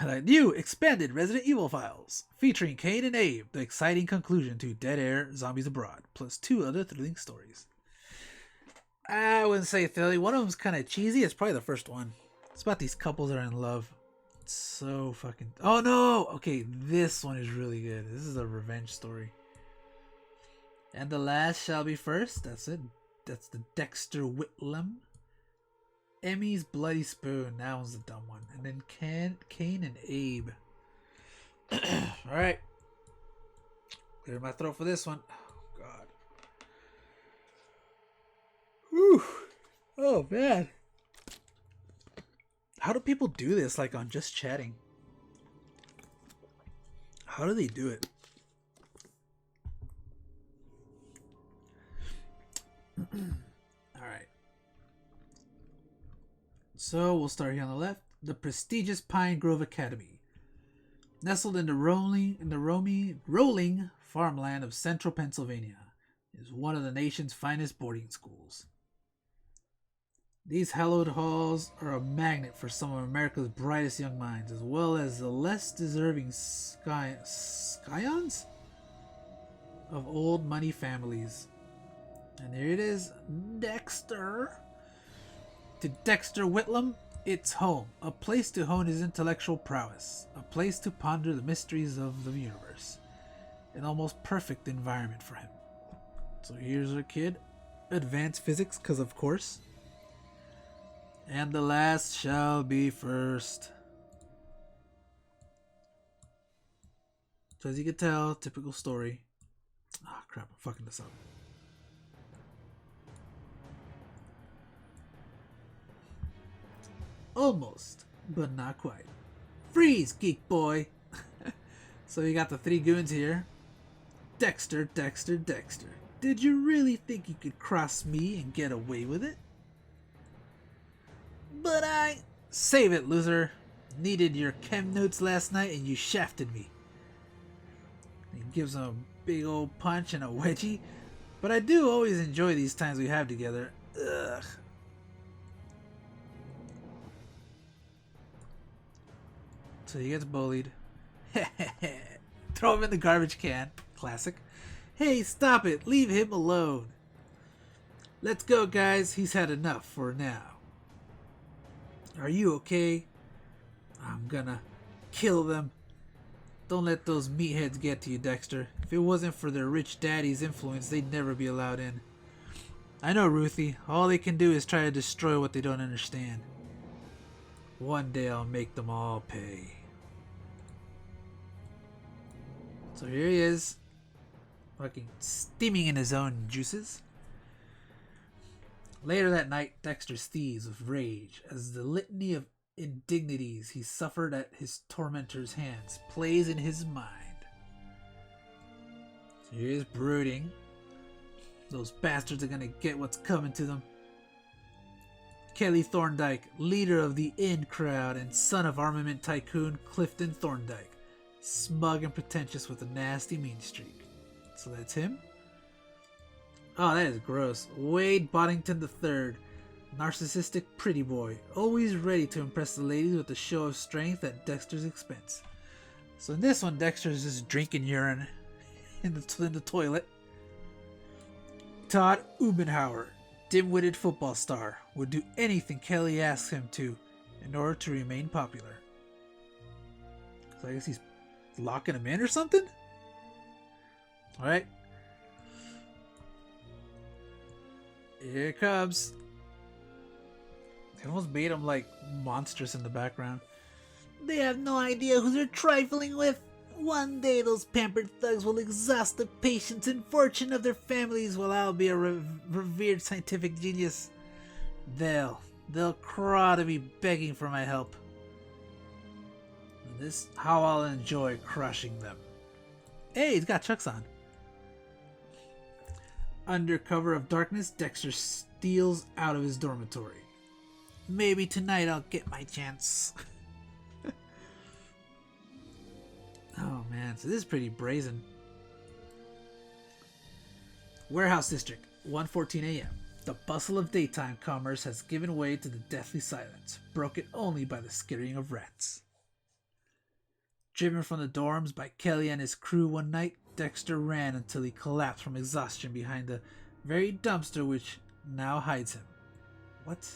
S1: Like new expanded Resident Evil files featuring Kane and Abe, the exciting conclusion to Dead Air Zombies Abroad, plus 2 other thrilling stories. I wouldn't say thrilling. One of them's kind of cheesy. It's probably the first one. It's about these couples that are in love. It's so fucking... Oh no! Okay, this one is really good. This is a revenge story. And the last shall be first. That's it. That's the Dexter Whitlam. Emmy's Bloody Spoon. That one's the dumb one. And then Kane and Abe. Alright. Clear my throat for this one. Oh, God. Whew. Oh, man. How do people do this, like, on just chatting? How do they do it? Alright. So we'll start here on the left. The prestigious Pine Grove Academy, nestled in the rolling farmland of central Pennsylvania, is one of the nation's finest boarding schools. These hallowed halls are a magnet for some of America's brightest young minds, as well as the less deserving scions of old money families. And here it is, Dexter. To Dexter Whitlam, it's home, a place to hone his intellectual prowess, a place to ponder the mysteries of the universe, an almost perfect environment for him. So here's our kid, advanced physics, because of course. And the last shall be first. So as you can tell, typical story. Ah, crap, I'm fucking this up. Almost, but not quite. Freeze, geek boy! So you got the three goons here. Dexter, Dexter, Dexter. Did you really think you could cross me and get away with it? But I... Save it, loser. Needed your chem notes last night and you shafted me. He gives him a big old punch and a wedgie. But I do always enjoy these times we have together. Ugh. So he gets bullied. Throw him in the garbage can. Classic. Hey, stop it. Leave him alone. Let's go, guys. He's had enough for now. Are you okay? I'm gonna kill them. Don't let those meatheads get to you, Dexter. If it wasn't for their rich daddy's influence, they'd never be allowed in. I know, Ruthie. All they can do is try to destroy what they don't understand. One day I'll make them all pay. So here he is. Fucking steaming in his own juices. Later that night, Dexter seethes with rage as the litany of indignities he suffered at his tormentor's hands plays in his mind. So he is brooding. Those bastards are gonna get what's coming to them. Kelly Thorndyke, leader of the In crowd and son of armament tycoon Clifton Thorndyke, smug and pretentious with a nasty mean streak. So that's him? Oh, that is gross. Wade Boddington III, narcissistic pretty boy, always ready to impress the ladies with a show of strength at Dexter's expense. So in this one, Dexter is just drinking urine in the toilet. Todd Ubenhauer, dim-witted football star, would do anything Kelly asks him to in order to remain popular. So I guess he's locking him in or something? Alright. Here it comes. They almost made him like monstrous in the background. They have no idea who they're trifling with. One day those pampered thugs will exhaust the patience and fortune of their families while I'll be a revered scientific genius. They'll crawl to me begging for my help. And this how I'll enjoy crushing them. Hey, he's got Chucks on. Under cover of darkness, Dexter steals out of his dormitory. Maybe tonight I'll get my chance. Oh man, so this is pretty brazen. Warehouse District, 1:14 a.m. The bustle of daytime commerce has given way to the deathly silence, broken only by the skittering of rats. Driven from the dorms by Kelly and his crew one night, Dexter ran until he collapsed from exhaustion behind the very dumpster which now hides him. What?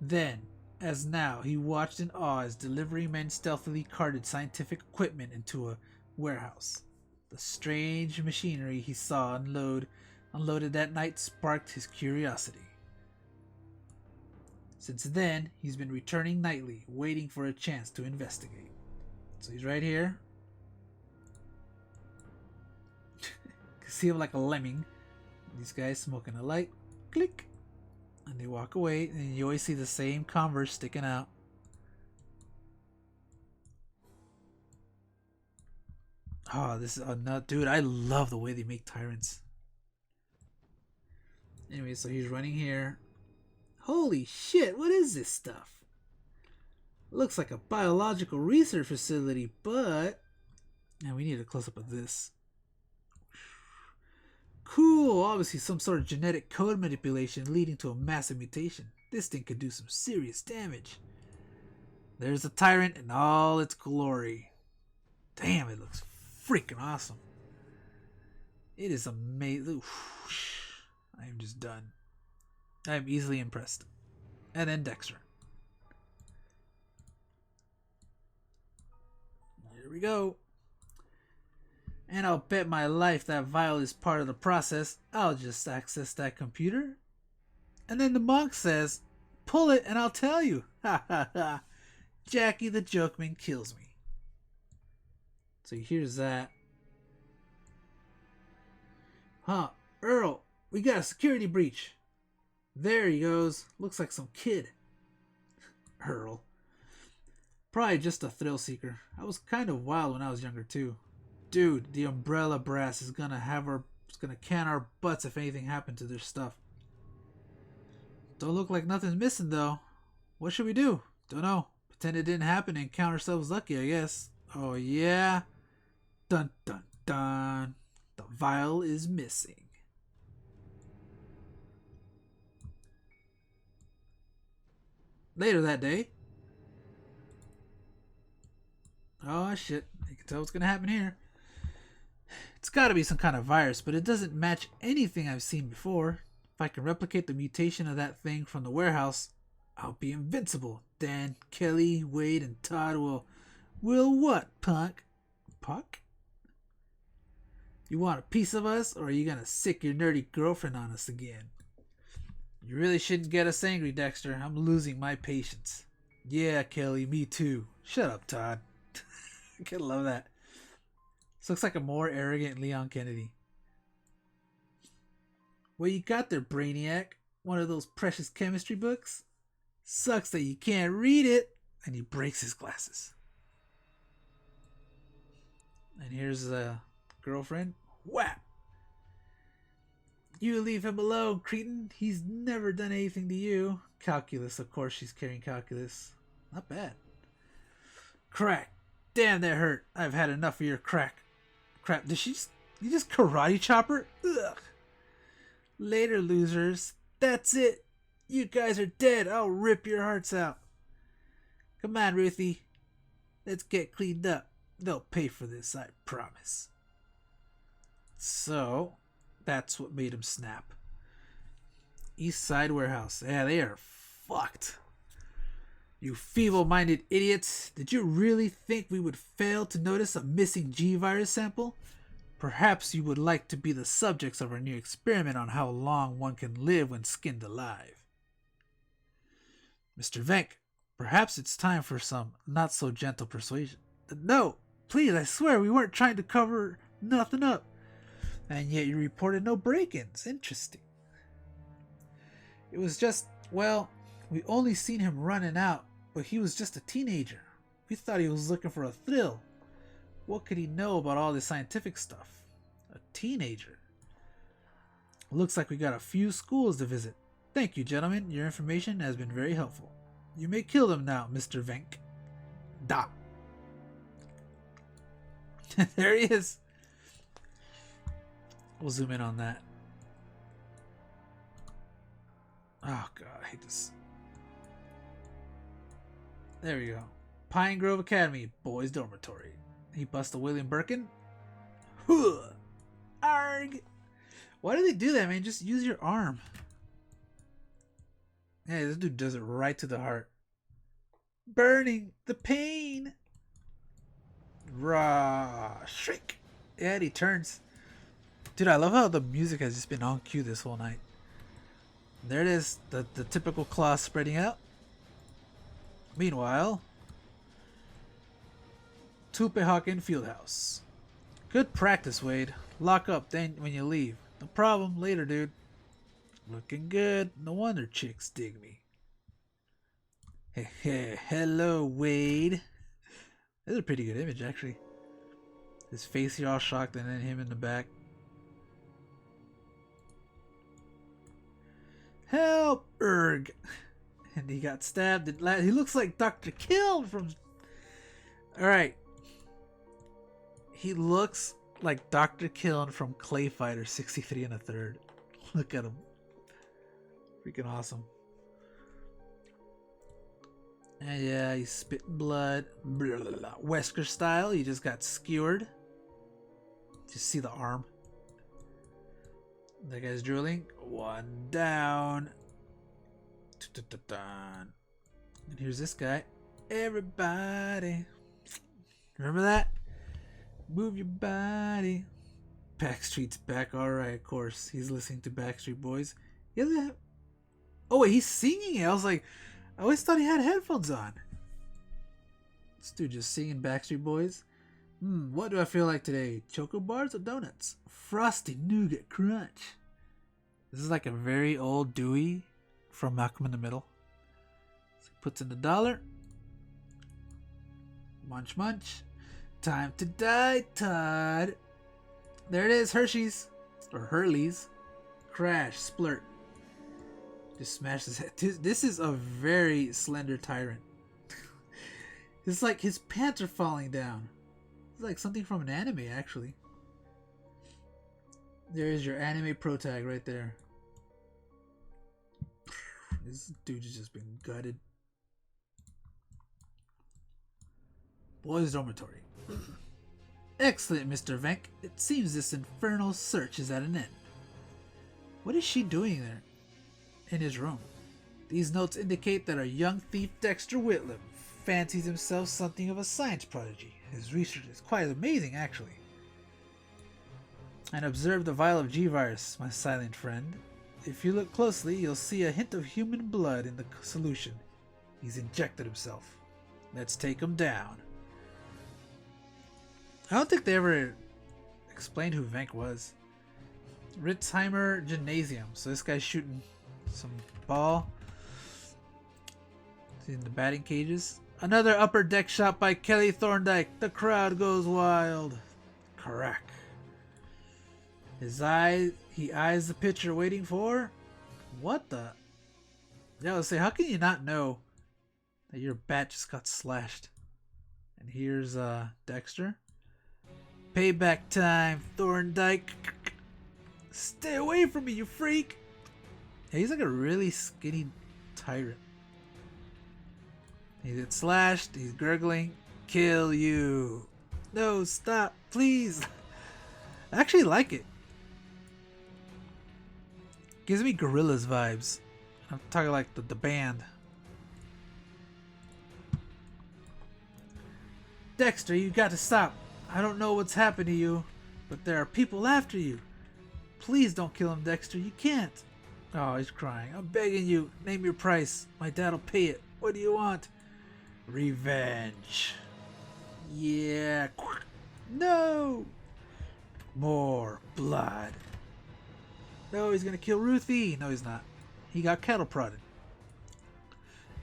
S1: Then, as now, he watched in awe as delivery men stealthily carted scientific equipment into a warehouse. The strange machinery he saw unloaded that night sparked his curiosity. Since then, he's been returning nightly, waiting for a chance to investigate. So he's right here. See him like a lemming. These guys smoking a light. Click. And they walk away, and you always see the same Converse sticking out. Oh, this is no, dude. I love the way they make tyrants. Anyway, so he's running here. Holy shit! What is this stuff? Looks like a biological research facility, but man, we need a close up of this. Cool, obviously some sort of genetic code manipulation leading to a massive mutation. This thing could do some serious damage. There's a tyrant in all its glory. Damn, it looks freaking awesome. It is amazing. I am just done. I am easily impressed. And then Dexter. Here we go. And I'll bet my life that vial is part of the process. I'll just access that computer. And then the monk says, pull it and I'll tell you. Ha ha ha. Jackie the Jokeman kills me. So he hears that. Huh, Earl, we got a security breach. There he goes. Looks like some kid. Earl. Probably just a thrill seeker. I was kind of wild when I was younger too. Dude, the Umbrella Brass is gonna can our butts if anything happened to their stuff. Don't look like nothing's missing though. What should we do? Don't know. Pretend it didn't happen and count ourselves lucky, I guess. Oh yeah? Dun dun dun. The vial is missing. Later that day. Oh shit. You can tell what's gonna happen here. It's gotta be some kind of virus, but it doesn't match anything I've seen before. If I can replicate the mutation of that thing from the warehouse, I'll be invincible. Dan, Kelly, Wade, and Todd will what, punk? Punk? You want a piece of us, or are you gonna sick your nerdy girlfriend on us again? You really shouldn't get us angry, Dexter. I'm losing my patience. Yeah, Kelly, me too. Shut up, Todd. I can love that. This looks like a more arrogant Leon Kennedy. What you got there, Brainiac? One of those precious chemistry books? Sucks that you can't read it. And he breaks his glasses. And here's a girlfriend. Whap! You leave him alone, cretin. He's never done anything to you. Calculus, of course she's carrying calculus. Not bad. Crack. Damn, that hurt. I've had enough of your crack. Crap, you just karate chop her? Ugh. Later, losers. That's it. You guys are dead. I'll rip your hearts out. Come on, Ruthie. Let's get cleaned up. They'll pay for this, I promise. So, that's what made him snap. East Side Warehouse. Yeah, they are fucked. You feeble-minded idiots. Did you really think we would fail to notice a missing G-virus sample? Perhaps you would like to be the subjects of our new experiment on how long one can live when skinned alive. Mr. Venk, perhaps it's time for some not-so-gentle persuasion. No, please, I swear we weren't trying to cover nothing up. And yet you reported no break-ins. Interesting. It was just, well, we only seen him running out, but he was just a teenager. We thought he was looking for a thrill. What could he know about all this scientific stuff? A teenager. Looks like we got a few schools to visit. Thank you, gentlemen. Your information has been very helpful. You may kill them now, Mr. Venk. Da. There he is. We'll zoom in on that. Oh god, I hate this. There we go. Pine Grove Academy, boys' dormitory. He bust a William Birkin. Huh. Arg. Why do they do that, man? Just use your arm. Yeah, this dude does it right to the heart. Burning. The pain. Rah. Shriek. Yeah, and he turns. Dude, I love how the music has just been on cue this whole night. There it is. The typical claw spreading out. Meanwhile, Tupehocken Fieldhouse. Good practice, Wade. Lock up then when you leave. No problem. Later, dude. Looking good. No wonder chicks dig me. Hey, hello, Wade. This is a pretty good image, actually. His face here all shocked and then him in the back. Help! Erg! And he got stabbed. He looks like Dr. Kill from... Alright. He looks like Dr. Kiln from Clay Fighter 63 and a third. Look at him. Freaking awesome. And yeah, he's spitting blood. Blah, blah, blah. Wesker style, he just got skewered. Just see the arm. That guy's drilling. One down. And here's this guy. Everybody. Remember that? Move your body. Backstreet's back. Alright, of course. He's listening to Backstreet Boys. Oh, wait, he's singing it. I was like, I always thought he had headphones on. This dude just singing Backstreet Boys. What do I feel like today? Choco bars or donuts? Frosty nougat crunch. This is like a very old Dewey from Malcolm in the Middle. So he puts in the dollar. Munch, munch. Time to die, Todd. There it is, Hershey's. Or Hurley's. Crash, splurt. Just smash his head. This is a very slender tyrant. It's like his pants are falling down. It's like something from an anime, actually. There's your anime pro tag right there. This dude has just been gutted. Boys' dormitory. Excellent, Mr. Venk. It seems this infernal search is at an end. What is she doing there? In his room. These notes indicate that our young thief Dexter Whitlam fancies himself something of a science prodigy. His research is quite amazing, actually. And observe the vial of G-Virus, my silent friend. If you look closely, you'll see a hint of human blood in the solution. He's injected himself. Let's take him down. I don't think they ever explained who Venk was. Ritzheimer Gymnasium. So this guy's shooting some ball. In the batting cages. Another upper deck shot by Kelly Thorndyke. The crowd goes wild. Crack. He eyes the pitcher waiting for... What the... Yeah, let's say, how can you not know that your bat just got slashed? And here's Dexter. Payback time, Thorndyke. Stay away from me, you freak. Yeah, he's like a really skinny tyrant. He gets slashed, he's gurgling. Kill you. No, stop, please. I actually like it. Gives me Gorillaz vibes. I'm talking like the band. Dexter, you got to stop. I don't know what's happened to you, but there are people after you. Please don't kill him, Dexter. You can't. Oh, he's crying. I'm begging you. Name your price. My dad'll pay it. What do you want? Revenge. Yeah. No. More blood. No, he's gonna kill Ruthie. No, he's not. He got cattle prodded.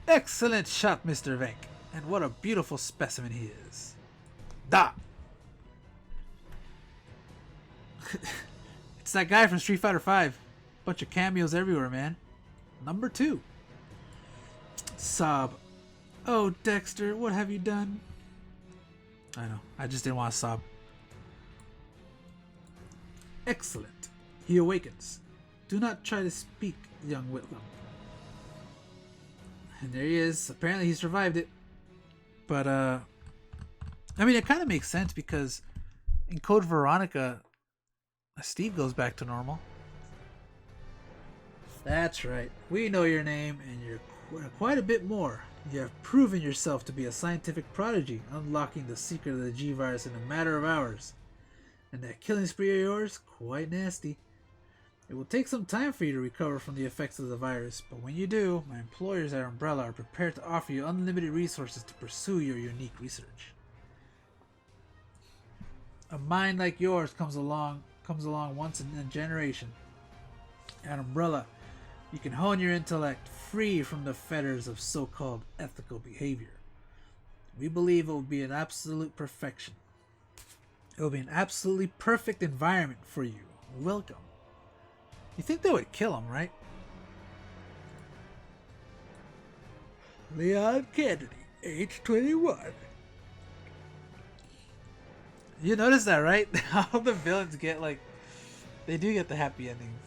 S1: Excellent shot, Mr. Venk. And what a beautiful specimen he is. Da! It's that guy from Street Fighter V. Bunch of cameos everywhere, man. Number 2. Sob. Oh, Dexter, what have you done? I know. I just didn't want to sob. Excellent. He awakens. Do not try to speak, young Whitlam. And there he is. Apparently he survived it. But, I mean, it kind of makes sense because in Code Veronica, Steve goes back to normal. That's right. We know your name, and you're quite a bit more. You have proven yourself to be a scientific prodigy, unlocking the secret of the G-Virus in a matter of hours. And that killing spree of yours, quite nasty. It will take some time for you to recover from the effects of the virus, but when you do, my employers at Umbrella are prepared to offer you unlimited resources to pursue your unique research. A mind like yours comes along once in a generation. At Umbrella, you can hone your intellect free from the fetters of so-called ethical behavior. We believe it will be an absolute perfection. It will be an absolutely perfect environment for you. Welcome. You think they would kill him, right? Leon Kennedy, age 21. You notice that, right? All the villains get, like, they do get the happy endings.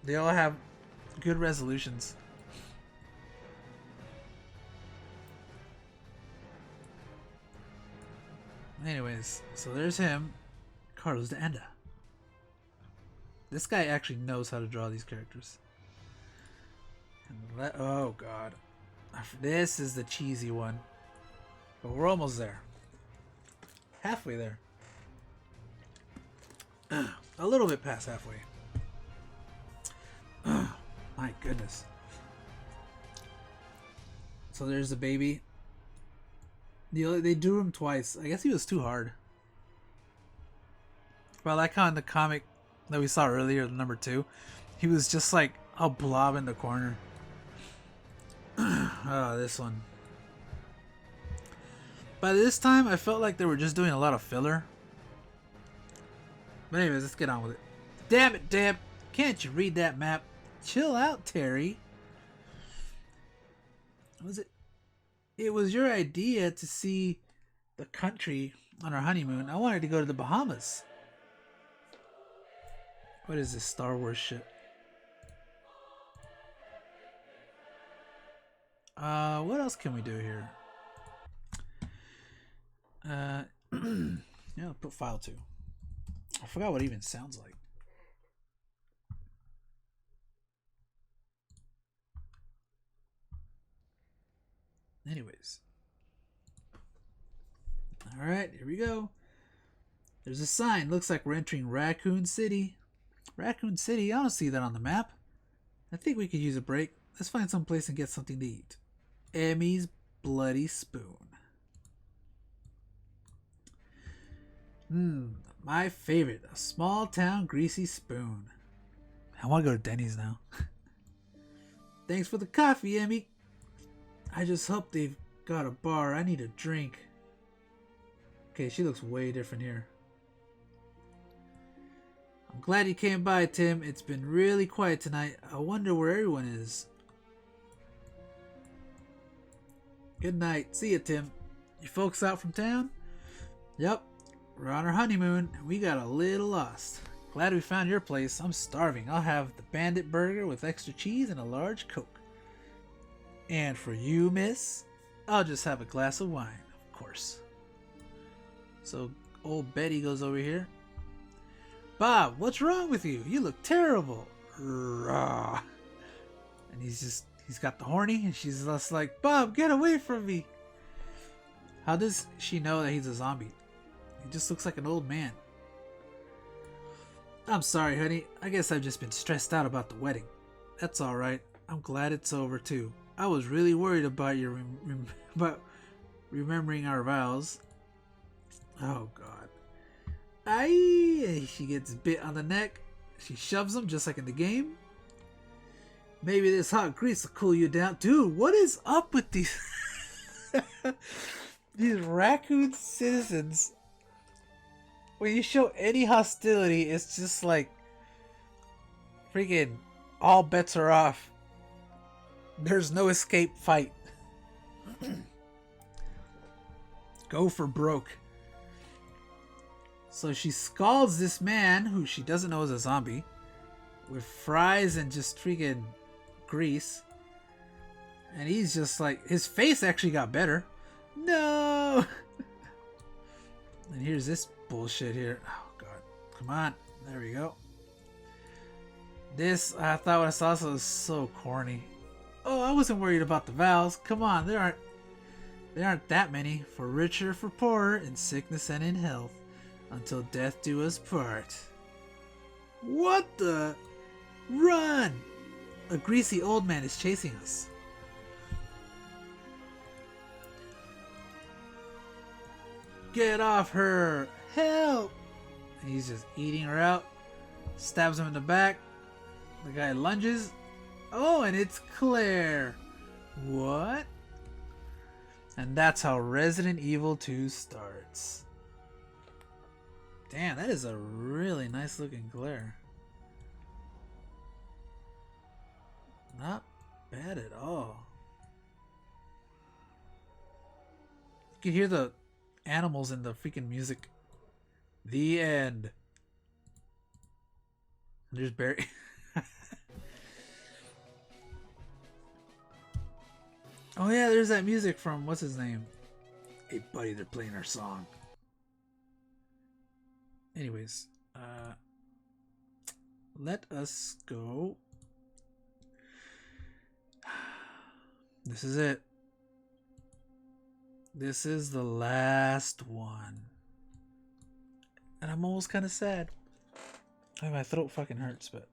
S1: They all have good resolutions. Anyways, so there's him, Carlos de Anda. This guy actually knows how to draw these characters. And oh god. This is the cheesy one. But we're almost there. Halfway there. A little bit past halfway. My goodness. So there's the baby. They drew him twice. I guess he was too hard. But I like how in the comic that we saw earlier, number 2, he was just like a blob in the corner. Oh, this one. By this time, I felt like they were just doing a lot of filler. But anyways, let's get on with it. Damn it, Deb. Can't you read that map? Chill out, Terry. Was it? It was your idea to see the country on our honeymoon. I wanted to go to the Bahamas. What is this Star Wars shit? What else can we do here? Yeah, I'll put file 2. I forgot what it even sounds like. Anyways. Alright, here we go. There's a sign. Looks like we're entering Raccoon City. Raccoon City? I don't see that on the map. I think we could use a break. Let's find some place and get something to eat. Emmy's Bloody Spoon. My favorite. A small town greasy spoon. I want to go to Denny's now. Thanks for the coffee, Emmy. I just hope they've got a bar. I need a drink. Okay, she looks way different here. I'm glad you came by, Tim. It's been really quiet tonight. I wonder where everyone is. Good night. See ya, Tim. You folks out from town? Yep. We're on our honeymoon, and we got a little lost. Glad we found your place. I'm starving. I'll have the bandit burger with extra cheese and a large Coke. And for you, miss, I'll just have a glass of wine, of course. So old Betty goes over here. Bob, what's wrong with you? You look terrible. Rah. And he's got the horny, and she's just like, Bob, get away from me. How does she know that he's a zombie? He just looks like an old man. I'm sorry, honey. I guess I've just been stressed out about the wedding. That's alright. I'm glad it's over, too. I was really worried about your about remembering our vows. Oh, God. Aye! She gets bit on the neck. She shoves him just like in the game. Maybe this hot grease will cool you down. Dude, what is up with these... these raccoon citizens? When you show any hostility, it's just like... freaking all bets are off. There's no escape fight. Go for broke. So she scalds this man, who she doesn't know is a zombie, with fries and just freaking grease. And he's just like, his face actually got better. No! And here's this bullshit here. Oh, God. Come on. There we go. This, I thought when I saw this, was so corny. Oh, I wasn't worried about the vows. Come on, there aren't that many. For richer, for poorer, in sickness and in health, until death do us part. What the? Run! A greasy old man is chasing us. Get off her! Help! And he's just eating her out. Stabs him in the back. The guy lunges. Oh, and it's Claire. What? And that's how Resident Evil 2 starts. Damn, that is a really nice looking Claire. Not bad at all. You can hear the animals in the freaking music. The end. There's Barry. Oh yeah, there's that music from, what's his name? Hey buddy, they're playing our song. Anyways, let us go. This is it. This is the last one. And I'm almost kind of sad. I mean, my throat fucking hurts, but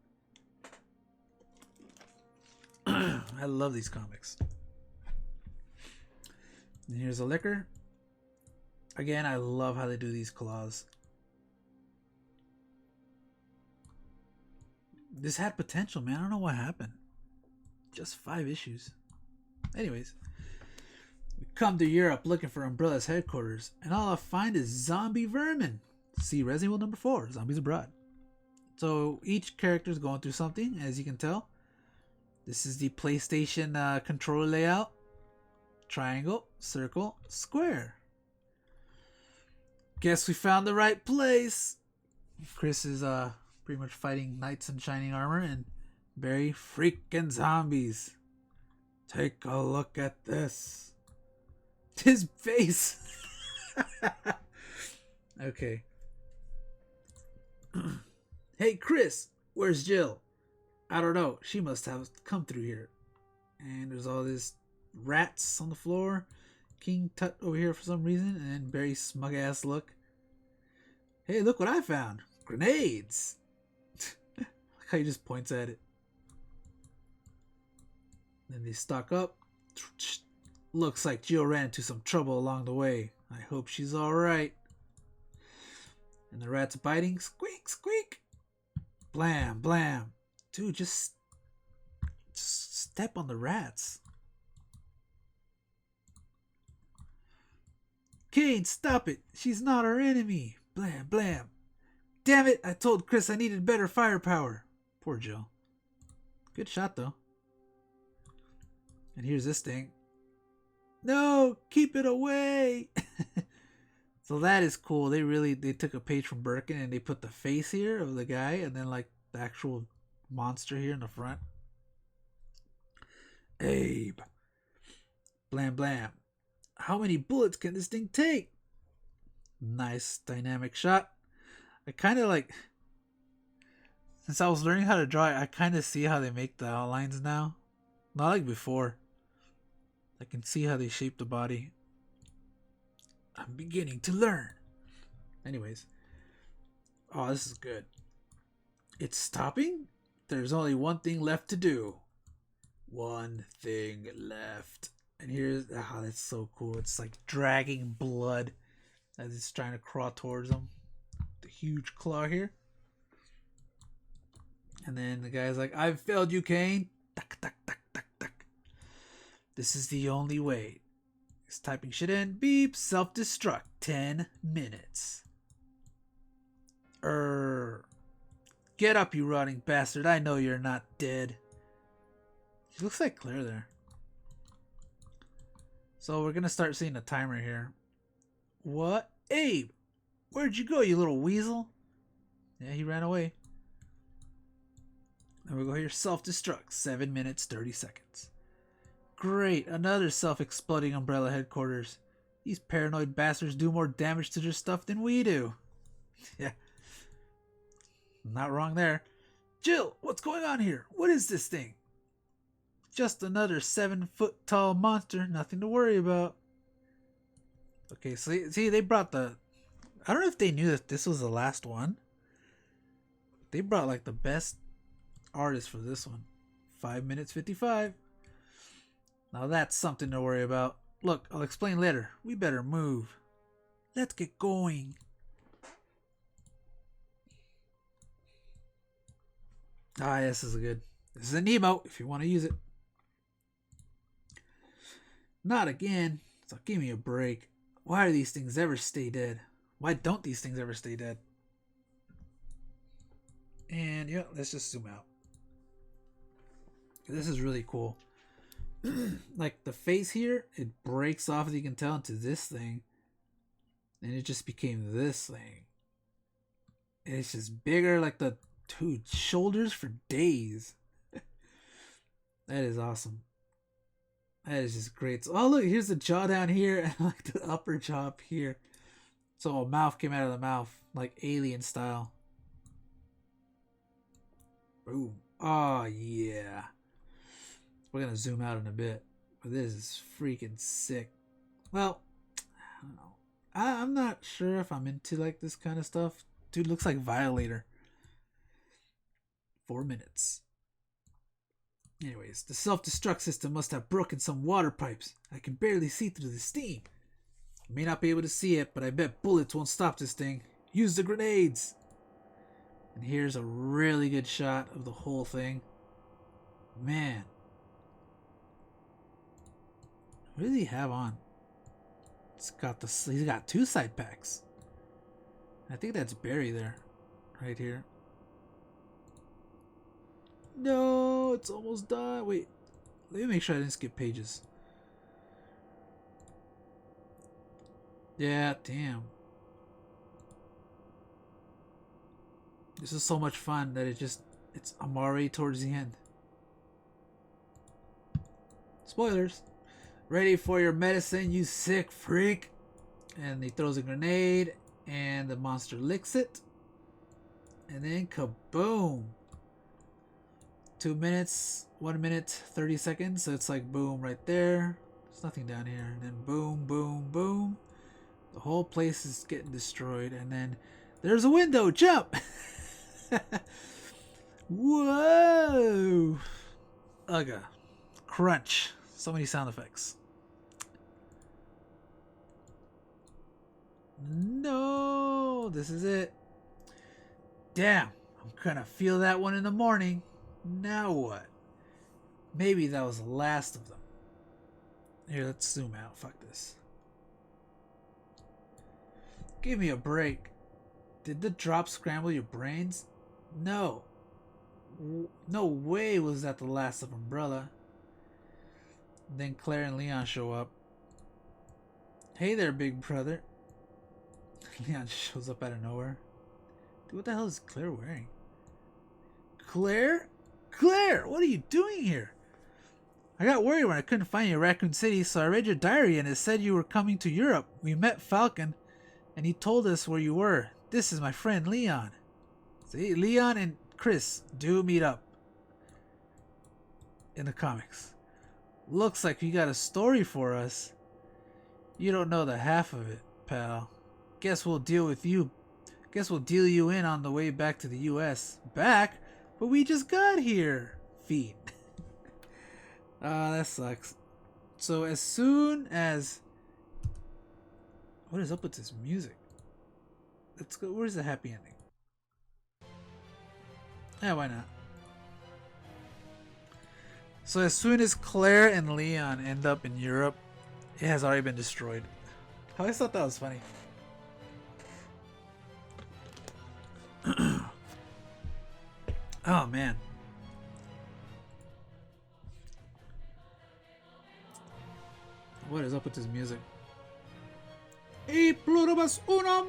S1: I love these comics. And here's a liquor. Again, I love how they do these claws. This had potential, man. I don't know what happened. Just 5 issues. Anyways, we come to Europe looking for Umbrella's headquarters, and all I find is zombie vermin. See Resident Evil number 4, Zombies Abroad. So each character is going through something, as you can tell. This is the PlayStation controller layout. Triangle, circle, square. Guess we found the right place. Chris is pretty much fighting knights in shining armor and very freaking zombies. Take a look at this. His face. Okay. Hey Chris, where's Jill? I don't know. She must have come through here. And there's all this rats on the floor. King Tut over here for some reason. And then very smug ass look. Hey, look what I found. Grenades. Look how he just points at it. Then they stock up. Looks like Jill ran into some trouble along the way. I hope she's alright. And the rat's biting. Squeak, squeak. Blam, blam. Dude, just step on the rats. Kane, stop it. She's not our enemy. Blam, blam. Damn it, I told Chris I needed better firepower. Poor Jill. Good shot, though. And here's this thing. No, keep it away. So that is cool. They took a page from Birkin and they put the face here of the guy and then like the actual monster here in the front. Abe. Blam blam. How many bullets can this thing take? Nice dynamic shot. I kind of like, since I was learning how to draw it, I kind of see how they make the outlines now. Not like before. I can see how they shape the body. I'm beginning to learn. Anyways. Oh, this is good. It's stopping? There's only one thing left to do. One thing left. And here's, oh, that's so cool. It's like dragging blood as it's trying to crawl towards them. The huge claw here. And then the guy's like, I've failed you, Kane. Tuck, tuck, tuck, tuck, tuck. This is the only way. He's typing shit in. Beep. Self-destruct. 10 minutes. Get up, you rotting bastard. I know you're not dead. She looks like Claire there. So we're going to start seeing a timer here. What? Abe! Where'd you go, you little weasel? Yeah, he ran away. And we go here. Self-destruct. 7 minutes, 30 seconds. Great. Another self-exploding Umbrella headquarters. These paranoid bastards do more damage to their stuff than we do. Yeah. Not wrong there. Jill, what's going on here? What is this thing? Just another 7-foot tall monster. Nothing to worry about. Okay, so see, they brought the... I don't know if they knew that this was the last one. They brought like the best artist for this one. 5 minutes 55. Now that's something to worry about. Look, I'll explain later. We better move. Let's get going. Ah, yes, this is good. This is an emote if you want to use it. Not again. So give me a break. Why do these things ever stay dead? Why don't these things ever stay dead? And yeah, let's just zoom out. This is really cool. Like the face here, it breaks off, as you can tell, into this thing. And it just became this thing. And it's just bigger, like the dude, shoulders for days. That is awesome. That is just great. So, oh look, here's the jaw down here and like the upper jaw up here. So a mouth came out of the mouth, like alien style. Boom. Oh yeah. We're gonna zoom out in a bit. But this is freaking sick. Well, I don't know. I'm not sure if I'm into like this kind of stuff. Dude looks like Violator. 4 minutes. Anyways, the self-destruct system must have broken some water pipes. I can barely see through the steam. I may not be able to see it, but I bet bullets won't stop this thing. Use the grenades. And here's a really good shot of the whole thing. Man. What does he have on? He's got 2 side packs. I think that's Barry there. Right here. No, it's almost done. Wait. Let me make sure I didn't skip pages. Yeah, damn. This is so much fun that I'm already towards the end. Spoilers. Ready for your medicine, you sick freak. And he throws a grenade and the monster licks it. And then kaboom. 2 minutes, 1 minute, 30 seconds. So it's like boom right there. There's nothing down here. And then boom, boom, boom. The whole place is getting destroyed. And then there's a window. Jump! Whoa! Ugga. Crunch. So many sound effects. No! This is it. Damn. I'm gonna feel that one in the morning. Now what? Maybe that was the last of them. Here, let's zoom out. Fuck this. Give me a break. Did the drop scramble your brains? No. No way was that the last of Umbrella. Then Claire and Leon show up. Hey there, big brother. Leon shows up out of nowhere. Dude, what the hell is Claire wearing? Claire? Claire, what are you doing here? I got worried when I couldn't find you in Raccoon City, so I read your diary and it said you were coming to Europe. We met Falcon, and he told us where you were. This is my friend Leon. See, Leon and Chris do meet up in the comics. Looks like you got a story for us. You don't know the half of it, pal. Guess we'll deal you in on the way back to the US. Back? But we just got here. Feet. That sucks. So as soon as... What is up with this music? Let's go. Where's the happy ending? Yeah, why not? So as soon as Claire and Leon end up in Europe, it has already been destroyed. I always thought that was funny. Oh man. What is up with this music? E pluribus unum.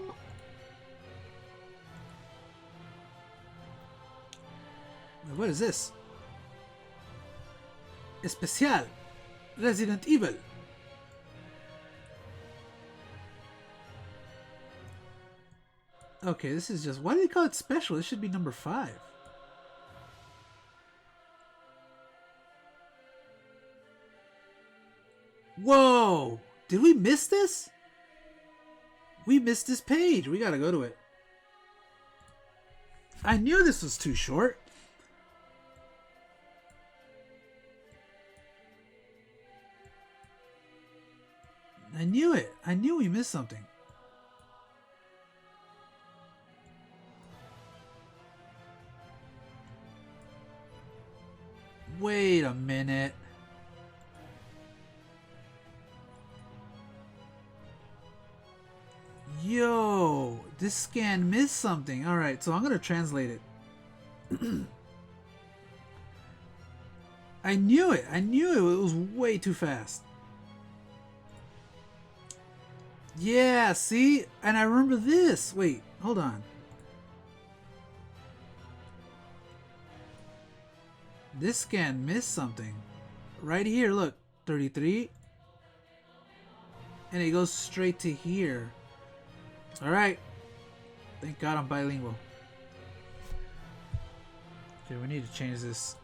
S1: What is this? Especial Resident Evil. Okay, this is just... Why do they call it special? This should be number 5. Whoa! Did we miss this? We missed this page. We gotta go to it. I knew this was too short. I knew it. I knew we missed something. Wait a minute. Yo, this scan missed something. Alright, so I'm going to translate it. I knew it. I knew it. It was way too fast. Yeah, see? And I remember this. Wait, hold on. This scan missed something. Right here, look. 33. And it goes straight to here. Alright. Thank God I'm bilingual. Okay, we need to change this.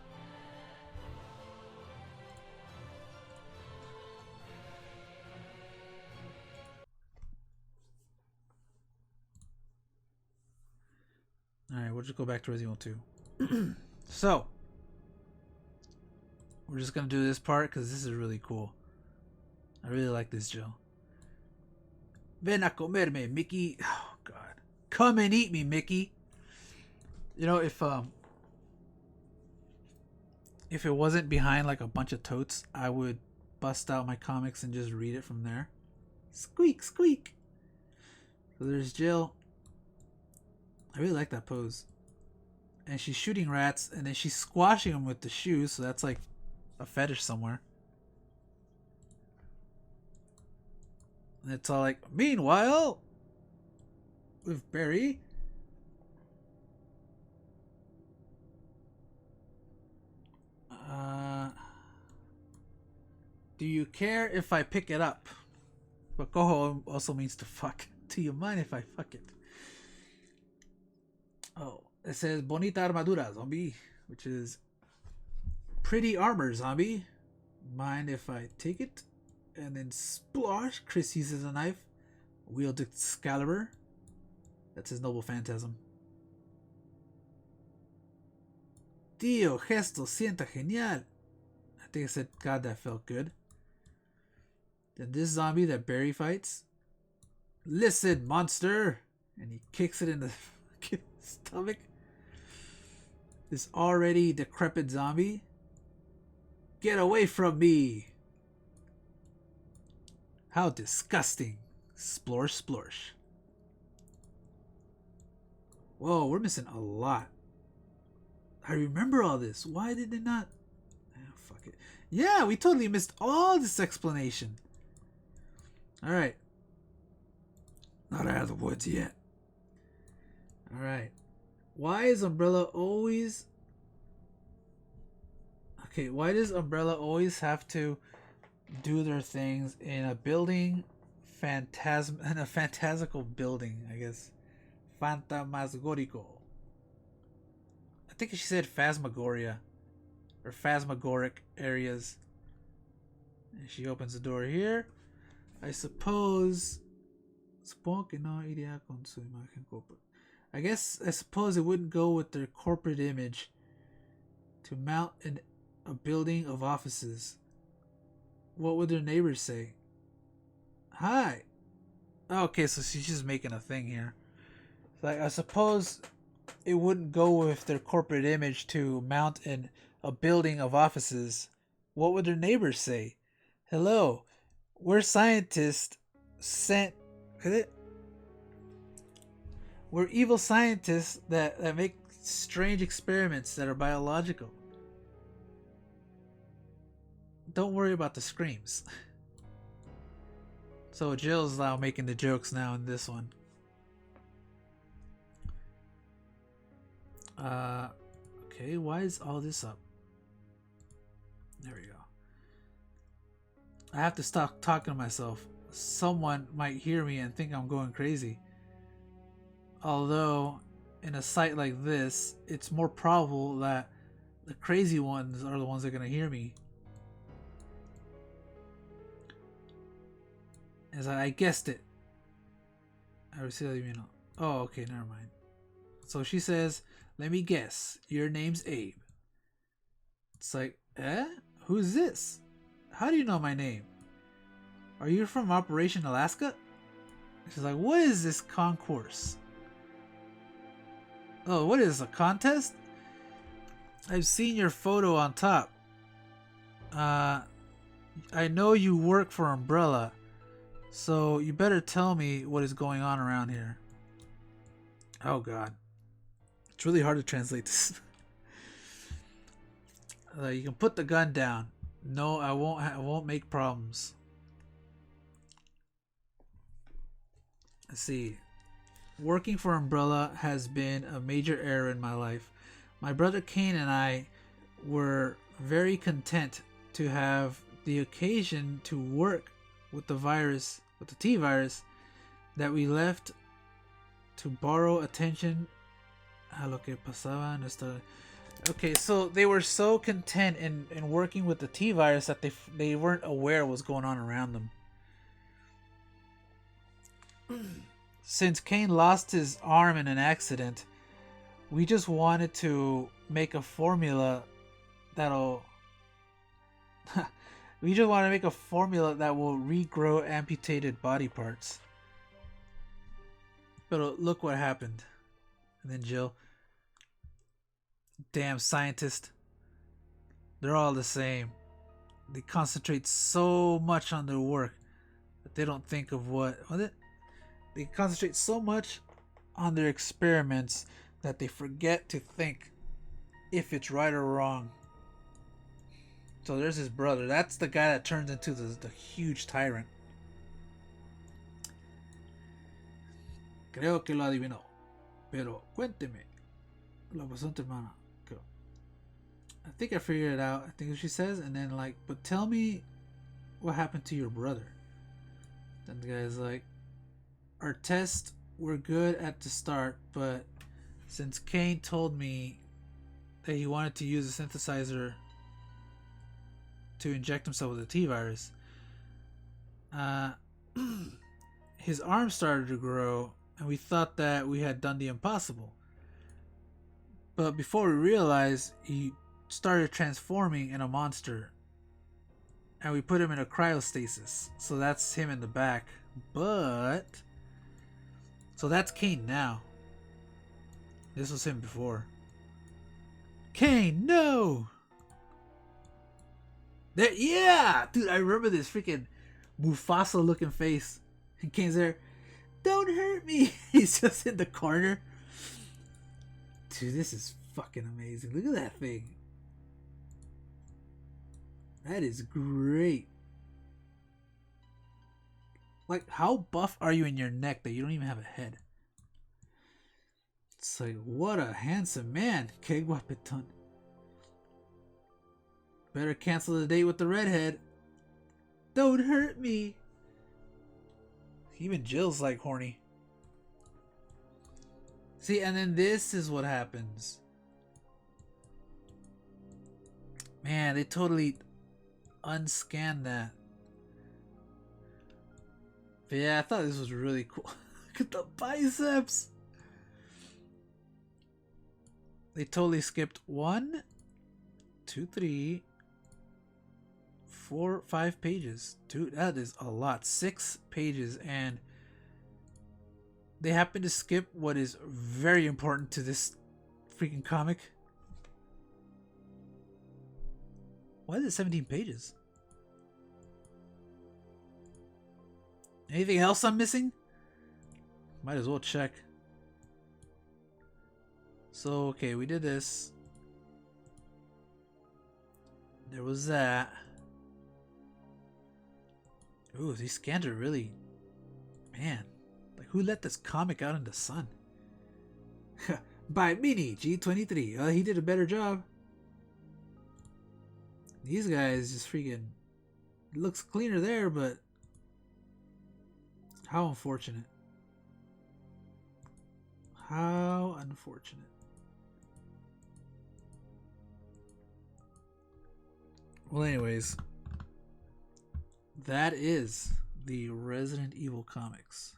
S1: Alright, we'll just go back to Resident Evil 2. So, we're just going to do this part because this is really cool. I really like this, Jill. Ven a comerme, Mickey. Oh, God. Come and eat me, Mickey. You know, if it wasn't behind like a bunch of totes, I would bust out my comics and just read it from there. Squeak, squeak. So there's Jill. I really like that pose. And she's shooting rats, and then she's squashing them with the shoes, so that's like a fetish somewhere. And it's all like, meanwhile, with Barry. Do you care if I pick it up? But cojo also means to fuck. Do you mind if I fuck it? Oh, it says bonita armadura, zombie, which is pretty armor, zombie. Mind if I take it? And then splosh, Chris uses a knife, wields Excalibur. That's his noble phantasm. Tío, gesto, sienta genial. I think I said, God, that felt good. Then this zombie that Barry fights. Listen, monster! And he kicks it in the stomach. This already decrepit zombie. Get away from me! How disgusting. Splorsh, splorsh. Whoa, we're missing a lot. I remember all this. Why did they not... Oh, fuck it. Yeah, we totally missed all this explanation. Alright. Not out of the woods yet. Alright. Why is Umbrella always... Okay, why does Umbrella always have to do their things in a building... in a fantastical building, I guess. Fantasmagorico. I think she said Phasmagoria. Or Phasmagoric areas. And she opens the door here. I suppose... I guess I suppose it wouldn't go with their corporate image to mount a building of offices. What would their neighbors say? Hi. Okay, so she's just making a thing here. Like, I suppose it wouldn't go with their corporate image to mount a building of offices. What would their neighbors say? Hello, we're scientists sent... We're evil scientists that make strange experiments that are biological. Don't worry about the screams. So Jill's now making the jokes now in this one. Okay, why is all this up? There we go. I have to stop talking to myself. Someone might hear me and think I'm going crazy. Although, in a site like this, it's more probable that the crazy ones are the ones that are going to hear me. As I guessed it. I received you know. Oh, okay, never mind. So she says, let me guess, your name's Abe. It's like, who's this? How do you know my name? Are you from Operation Alaska? She's like, what is this concourse? Oh, what is this, a contest? I've seen your photo on top. I know you work for Umbrella, so you better tell me what is going on around here. Oh god. It's really hard to translate this. You can put the gun down. No, I won't make problems. Let's see. Working for Umbrella has been a major error in my life. My brother Kane and I were very content to have the occasion to work with the virus, with the T virus, that we left to borrow attention a lo que pasaba en nuestra... Okay, so they were so content in working with the T virus that they weren't aware what was going on around them. Since Kane lost his arm in an accident, we just wanted to make a formula that'll... we just want to make a formula that will regrow amputated body parts. But look what happened. And then Jill... Damn scientist. They're all the same. They concentrate so much on their work that they don't think of they concentrate so much on their experiments that they forget to think if it's right or wrong. So there's his brother. That's the guy that turns into the huge tyrant. Creo que lo adivinó. Pero cuénteme. Lo pasó tu hermana. I think I figured it out. I think what she says, and then like, but tell me what happened to your brother. Then the guy's like, our tests were good at the start, but since Kane told me that he wanted to use a synthesizer to inject himself with a T-virus, his arm started to grow, and we thought that we had done the impossible. But before we realized, he started transforming in a monster, and we put him in a cryostasis. So that's him in the back. But so that's Kane now. This was him before. Kane, no. There, yeah, dude, I remember this freaking Mufasa looking face. And Kane's there. Don't hurt me. He's just in the corner. Dude, this is fucking amazing. Look at that thing. That is great. Like, how buff are you in your neck that you don't even have a head? It's like, what a handsome man. Que guapetón. Better cancel the date with the redhead. Don't hurt me. Even Jill's like horny. See, and then this is what happens. Man, they totally unscanned that. But yeah, I thought this was really cool. Look at the biceps. They totally skipped 1, 2, 3, 4, 5 pages. Dude, that is a lot. 6 pages, and they happen to skip what is very important to this freaking comic. Why is it 17 pages? Anything else I'm missing? Might as well check. So, okay, we did this. There was that. Ooh, these scans are really... Man, like who let this comic out in the sun? By Mini G23. He did a better job. These guys just freaking... It looks cleaner there, but... How unfortunate. How unfortunate. Well, anyways, that is the Resident Evil comics.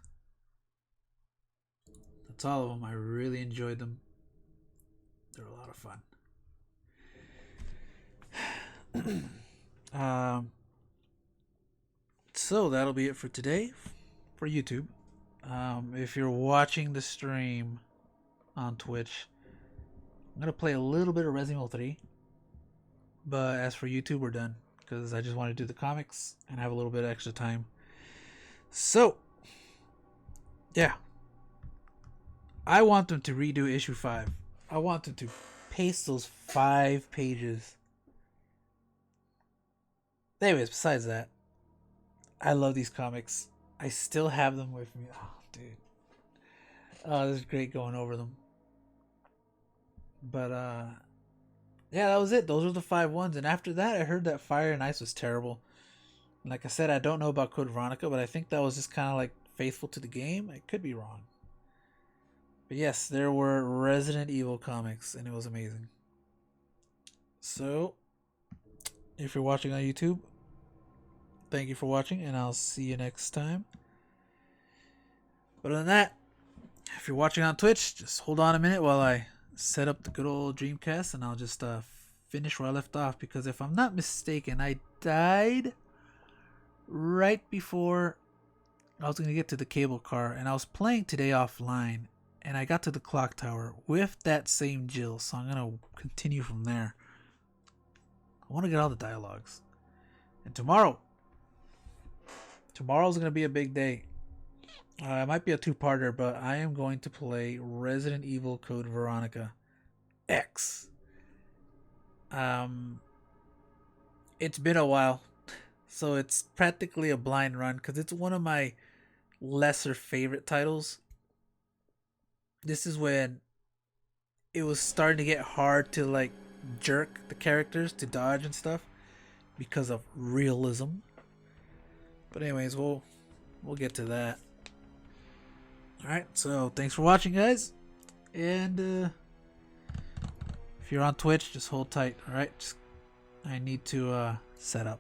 S1: That's all of them. I really enjoyed them. They're a lot of fun. So that'll be it for today for YouTube. If you're watching the stream on Twitch, I'm gonna play a little bit of Resident Evil 3. But as for YouTube, we're done because I just want to do the comics and have a little bit of extra time. So, yeah. I want them to redo issue 5. I want them to paste those 5 pages. Anyways, besides that, I love these comics. I still have them with me. Oh, dude. Oh, this is great going over them. But, yeah, that was it. Those were the 5 ones. And after that, I heard that Fire and Ice was terrible. Like I said, I don't know about Code Veronica, but I think that was just kind of like faithful to the game. I could be wrong. But yes, there were Resident Evil comics, and it was amazing. So, if you're watching on YouTube, thank you for watching, and I'll see you next time. But other than that, if you're watching on Twitch, just hold on a minute while I set up the good old Dreamcast, and I'll just finish where I left off, because if I'm not mistaken, I died right before I was going to get to the cable car, and I was playing today offline, and I got to the clock tower with that same Jill, so I'm gonna continue from there. I want to get all the dialogues. And tomorrow's gonna be a big day. It might be a two-parter, but I am going to play Resident Evil Code Veronica X. It's been a while, so it's practically a blind run because it's one of my lesser favorite titles. This is when it was starting to get hard to like jerk the characters to dodge and stuff because of realism. But anyways, we'll get to that. Alright, so thanks for watching, guys. And if you're on Twitch, just hold tight. Alright, I need to set up.